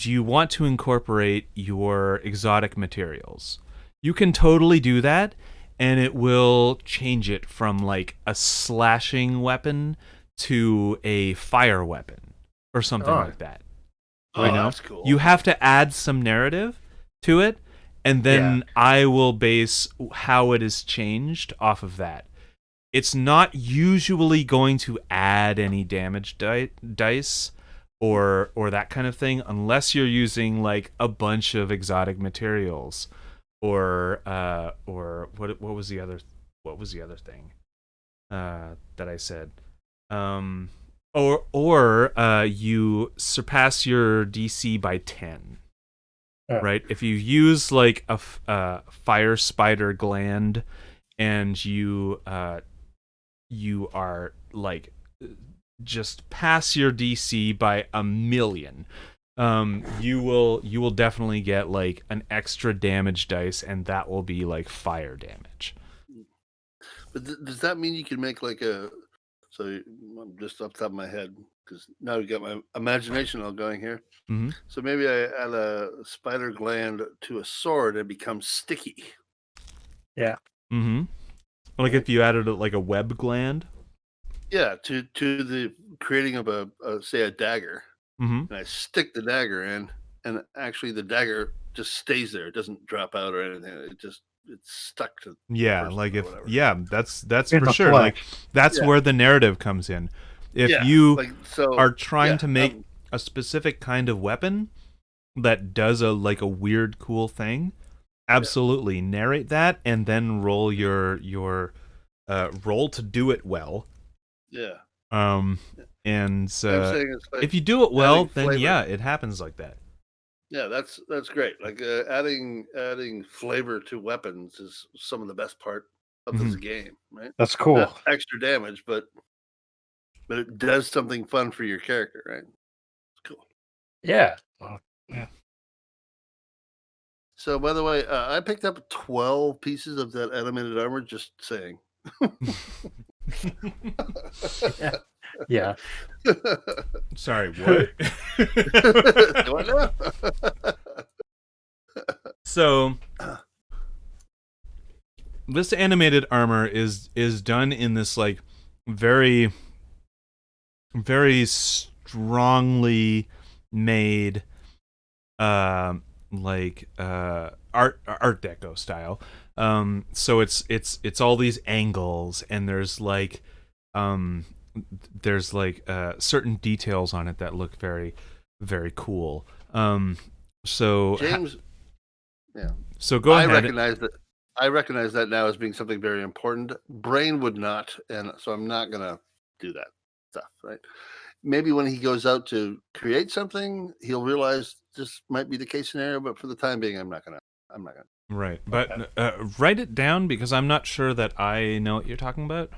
you want to incorporate your exotic materials, you can totally do that, and it will change it from like a slashing weapon to a fire weapon or something like that. that's cool. You have to add some narrative to it, and then I will base how it is changed off of that. It's not usually going to add any damage dice or that kind of thing unless you're using like a bunch of exotic materials or what was the other thing that I said? Or you surpass your DC by 10. Right? If you use like a fire spider gland and you are like just pass your DC by 1,000,000, you will definitely get like an extra damage dice, and that will be like fire damage. But does that mean you can make like a? So I'm just off the top of my head because now we've got my imagination all going here. Mm-hmm. So maybe I add a spider gland to a sword and it becomes sticky. Yeah. Mm-hmm. Like if you added like a web gland. Yeah, to the creating of a say a dagger, Mm-hmm. and I stick the dagger in, and actually the dagger just stays there. It doesn't drop out or anything. It's stuck to the Yeah, person like or if whatever. that's In for the sure. Like flesh. that's Yeah. where the narrative comes in. If Yeah, you like so. are trying Yeah, to make a specific kind of weapon that does a weird cool thing, absolutely narrate that and then roll your roll to do it well. yeah. And I'm saying it's like if you do it well, adding then flavor. yeah, it happens like that. Yeah, that's great. Like adding flavor to weapons is some of the best part of this game, right? That's cool. Not extra damage, but it does something fun for your character, right? It's cool. Yeah. So, by the way, I picked up 12 pieces of that animated armor. Just saying. Yeah. Sorry, what? Do I know? So this animated armor is done in this like very strongly made art deco style. So it's all these angles, and there's like certain details on it that look very, very cool. So James, yeah. So go ahead. I recognize that now as being something very important. Brain would not, and so I'm not gonna do that stuff, right? Maybe when he goes out to create something, he'll realize this might be the case scenario, but for the time being, I'm not gonna. Right, but write it down because I'm not sure that I know what you're talking about.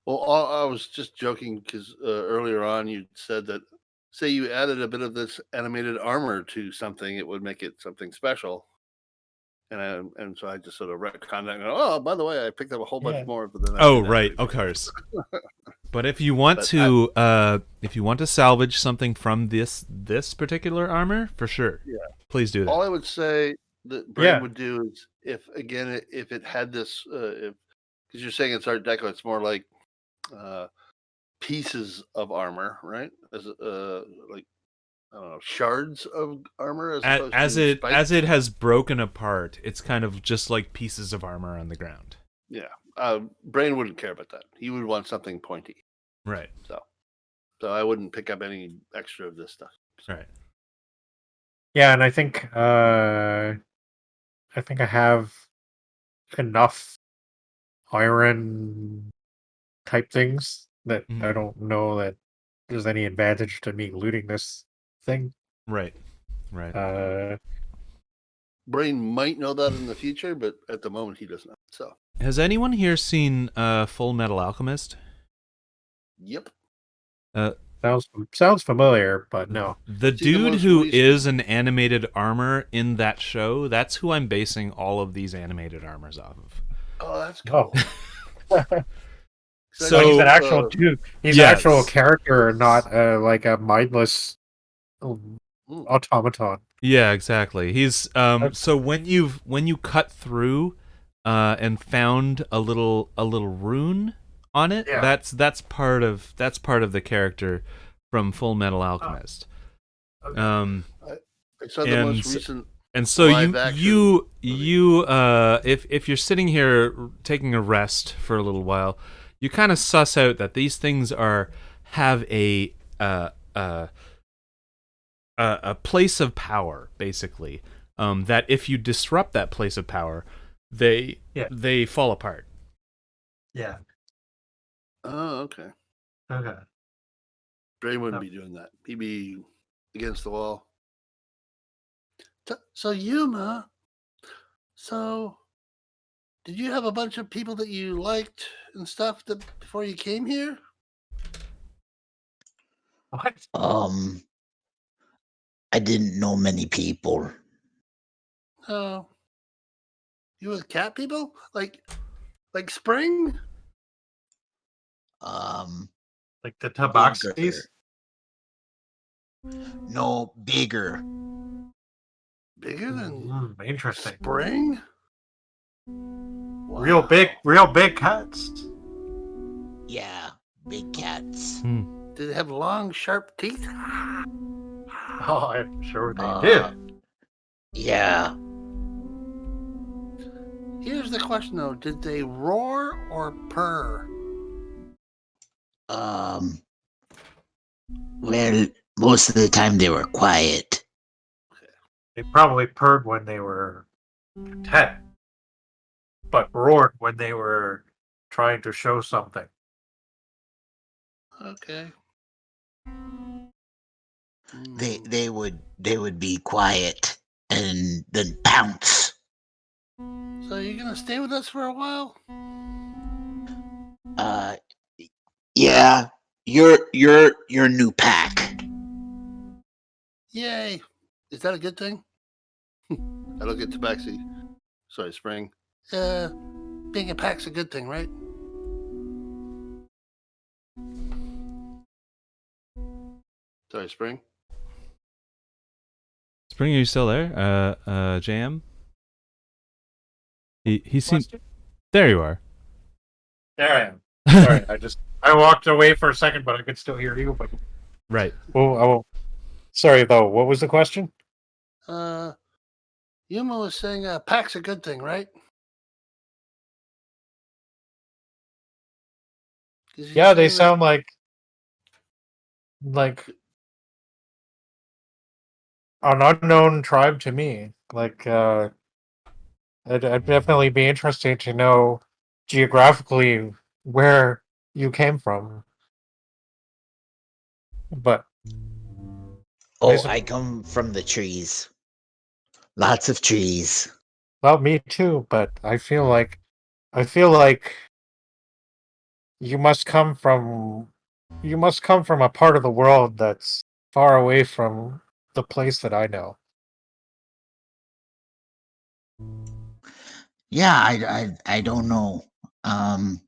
Well, I was just joking because earlier on you said that, say you added a bit of this animated armor to something, it would make it something special. And so I just sort of retconned that and go, oh, by the way, I picked up a whole bunch more of them. Oh, right, of course. But if you want to salvage something from this particular armor, for sure, please do that. All I would say that Brain would do is if it had this, because you're saying it's Art Deco, it's more like pieces of armor, right? As like I don't know, shards of armor as it has broken apart. It's kind of just like pieces of armor on the ground. Yeah, Brain wouldn't care about that. He would want something pointy. Right. So I wouldn't pick up any extra of this stuff. Right. Yeah, and I think I have enough iron type things that I don't know that there's any advantage to me looting this thing. Right. Brain might know that in the future, but at the moment he doesn't. So, has anyone here seen Full Metal Alchemist? Yep. Sounds familiar, but no. The dude who is an animated armor in that show, that's who I'm basing all of these animated armors off of. Oh, that's cool. So he's an actual dude. He's an actual character, not like a mindless automaton. Yeah, exactly. He's so when you cut through and found a little rune on it, that's part of the character from Full Metal Alchemist. I saw the most recent. And so you if you're sitting here taking a rest for a little while, you kind of suss out that these things have a place of power, basically. That if you disrupt that place of power, they fall apart. Yeah. Oh, okay. Okay. Brain wouldn't be doing that. He'd be against the wall. So Yuma, did you have a bunch of people that you liked and stuff before you came here? What? I didn't know many people. Oh. You with cat people? Like Spring? Like the Tabaxis? No, bigger. Bigger than interesting. Spring? Wow. Real big cats. Yeah, Big cats. Did they have long, sharp teeth? Oh, I'm sure they Uh, did. Yeah. Here's the question, though. Did they roar or purr? Well, most of the time they were quiet. They probably purred when they were content, but roared when they were trying to show something. Okay. They would be quiet and then pounce. So you're gonna stay with us for a while? Yeah. Your new pack. Yay! Is that a good thing? I look at Tabaxi. Sorry, Spring. Being a pack's a good thing, right? Sorry, Spring. Spring, are you still there? JM? He seemed... There you are. There I am. Sorry, I walked away for a second, but I could still hear you. But Right. well, sorry though. What was the question? Yuma was saying pack's a good thing, right? Yeah, they sound like an unknown tribe to me. Like, I'd definitely be interested to know geographically where you came from. But I come from the trees. Lots of trees. well, me too. But I feel like you must come from a part of the world that's far away from the place that I know. Yeah, I don't know. I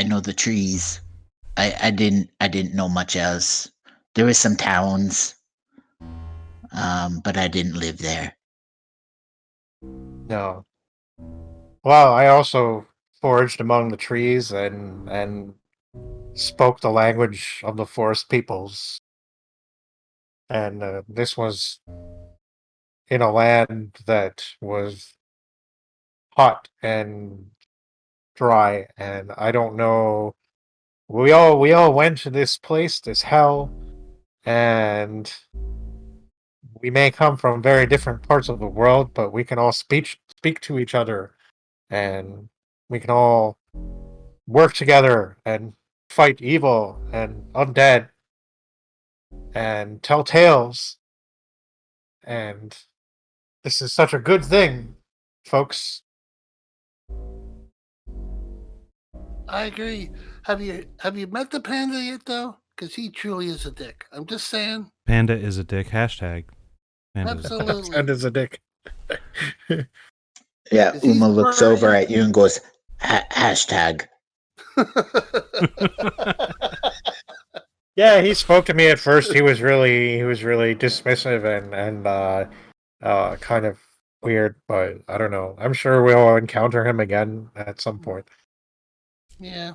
know the trees. I didn't know much else. There were some towns, but I didn't live there. No. Well, I also foraged among the trees and spoke the language of the forest peoples. And this was in a land that was hot and dry, and I don't know. We all went to this place, this hell, and we may come from very different parts of the world, but we can all speak to each other, and we can all work together and fight evil and undead and tell tales. And this is such a good thing, folks. I agree. Have you met the panda yet, though? Because he truly is a dick. I'm just saying. Panda is a dick. Hashtag. Panda is a dick. Absolutely. And is a dick. Yeah, Is he Uma looks furry? over at you and goes, hashtag. Yeah, he spoke to me at first. He was really dismissive and kind of weird, but I don't know. I'm sure we'll encounter him again at some point. Yeah.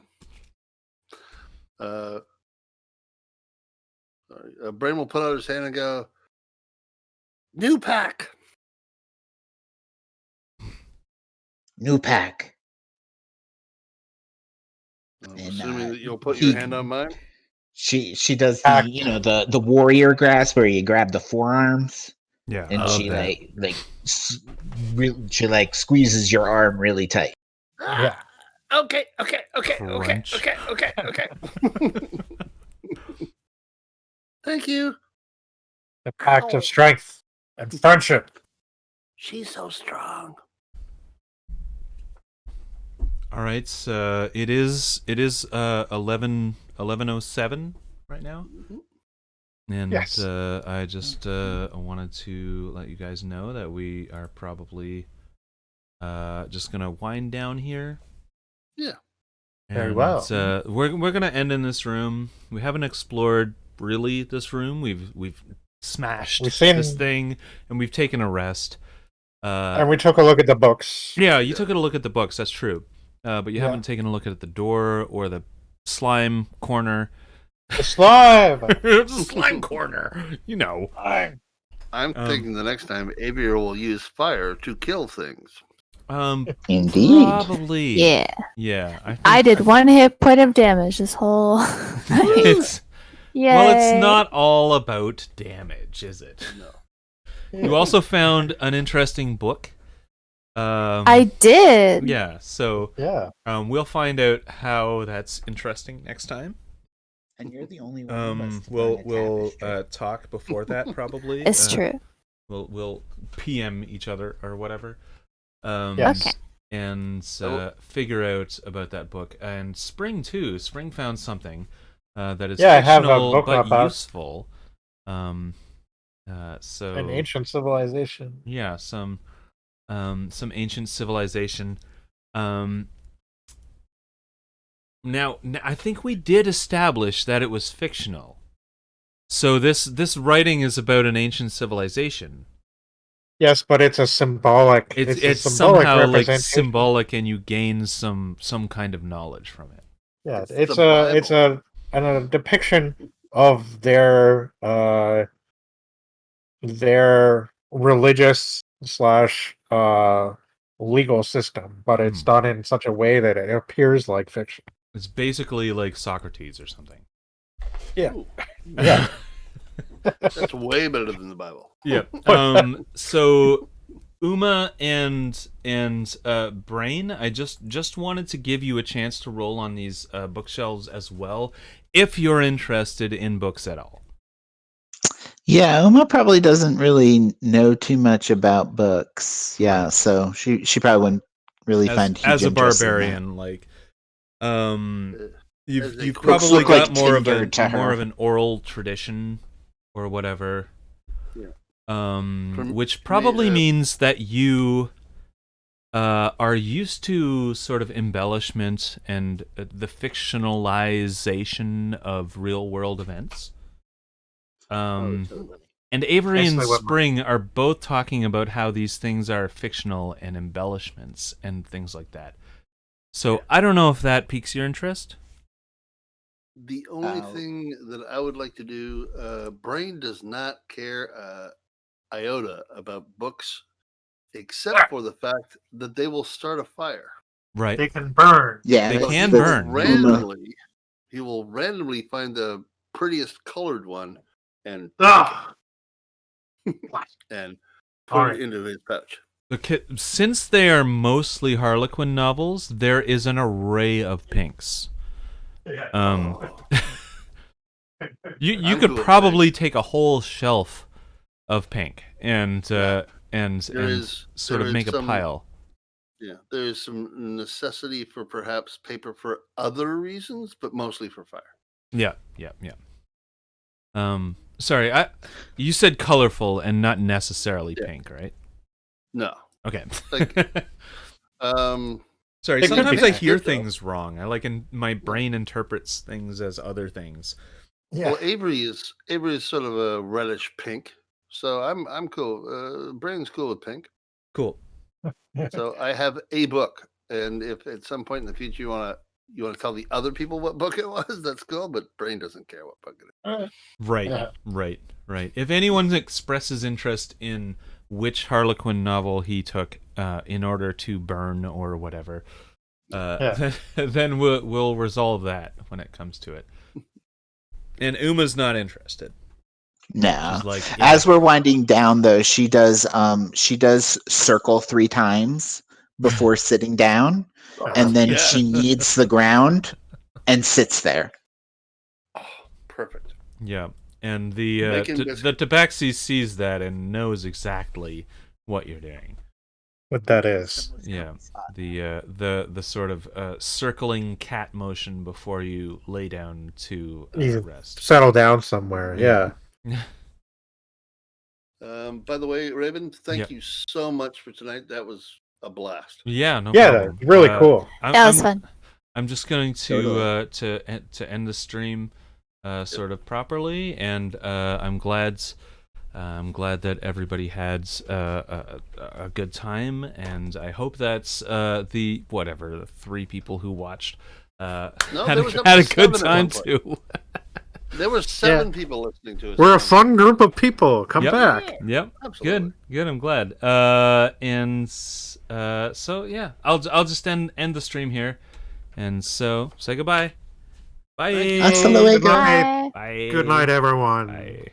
Brain will put out his hand and go, "New pack." New pack. I'm And, assuming that you'll put your hand on mine. She does Pack. the warrior grasp where you grab the forearms Yeah, and I love she that. she squeezes your arm really tight. Yeah. Okay. Crunch. Okay. Thank you. The pact Ow. of strength and friendship. She's so strong. All right, so it is 11:07 right now. And Yes. I just wanted to let you guys know that we are probably just gonna wind down here. Yeah. Very And well. we're gonna end in this room. We haven't explored really this room. We've smashed We've seen- this thing and we've taken a rest. And we took a look at the books. Yeah, you took a look at the books. That's true. but you haven't taken a look at the door or the slime corner. The slime. It's a slime corner, you know. I'm thinking the next time Avery will use fire to kill things. Indeed. Probably. Yeah. Yeah. I did 1 hit point of damage this whole night. It's Yay. well, it's not all about damage, is it? No. You also found an interesting book. I did. Yeah. So we'll find out how that's interesting next time. And you're the only one. Who must burn a We'll tapestry. talk before that probably. It's true. We'll PM each other or whatever. Okay. And figure out about that book. And Spring too. Spring found something that is I have a fictional book but about useful. So an ancient civilization. Yeah, some ancient civilization. Now, I think we did establish that it was fictional. So this writing is about an ancient civilization. Yes, but it's a symbolic. It's a symbolic somehow like representation. symbolic, and you gain some kind of knowledge from it. Yeah, It's it's the a depiction of their religious / legal system, but it's done in such a way that it appears like fiction. It's basically like Socrates or something. Yeah. Ooh, Yeah. that's way better than the Bible. Yeah. So Uma and Brain, I just wanted to give you a chance to roll on these bookshelves as well, if you're interested in books at all. Yeah, Uma probably doesn't really know too much about books. Yeah, so she probably wouldn't really find huge As a interest in that. barbarian, like you've Books probably look got like more of Tinder to her. an oral tradition or whatever. Yeah. Which probably means that you are used to sort of embellishment and the fictionalization of real world events. And Avery and Spring are both talking about how these things are fictional and embellishments and things like that. So I don't know if that piques your interest. The only thing that I would like to do, Brain does not care iota about books, except for the fact that they will start a fire. Right. They can burn. Yeah, They that's- can that's burn. Uma. He will randomly find the prettiest colored one and and put it into his pouch. Okay, since they are mostly Harlequin novels, there is an array of pinks. You I'm could cool with probably take a whole shelf of pink and There sort of is make a some- pile. Yeah, there is some necessity for perhaps paper for other reasons, but mostly for fire. Yeah. Sorry, you said colorful and not necessarily pink, right? No, Okay. Like, Sorry, It could sometimes be I hear good, though. things wrong. My brain interprets things as other things. Yeah. well, Avery is sort of a reddish pink, so I'm cool. Brain's cool with pink. Cool. So I have a book, and if at some point in the future you want to tell the other people what book it was, that's cool. But Brain doesn't care what book it is. Right, Yeah. right. If anyone expresses interest in which Harlequin novel he took in order to burn or whatever, then we'll resolve that when it comes to it. And Uma's not interested. No. She's like, As we're winding down, though, she does circle 3 times before sitting down, and then she kneads the ground and sits there. Oh, perfect. Yeah, and the Making the biscuits. Tabaxi sees that and knows exactly what you're doing. What that is. Yeah, the sort of circling cat motion before you lay down to You rest. settle down somewhere. Yeah. By the way, Raven, thank Yep. you so much for tonight. That was a blast. Yeah, no Yeah, problem. really cool. That was fun. I'm just going to end the stream sort of properly, and I'm glad I'm glad that everybody had a good time, and I hope that the 3 people who watched No, had there was up a to good 7 at time one point. too. There were 7 people listening to us. We're a fun group of people. Come Yep. back. Yep. Absolutely. Good. I'm glad. So yeah, I'll just end the stream here, and so say goodbye. Bye. Thank you. Hasta Good luego. night. Bye. Bye. Good night, everyone. Bye.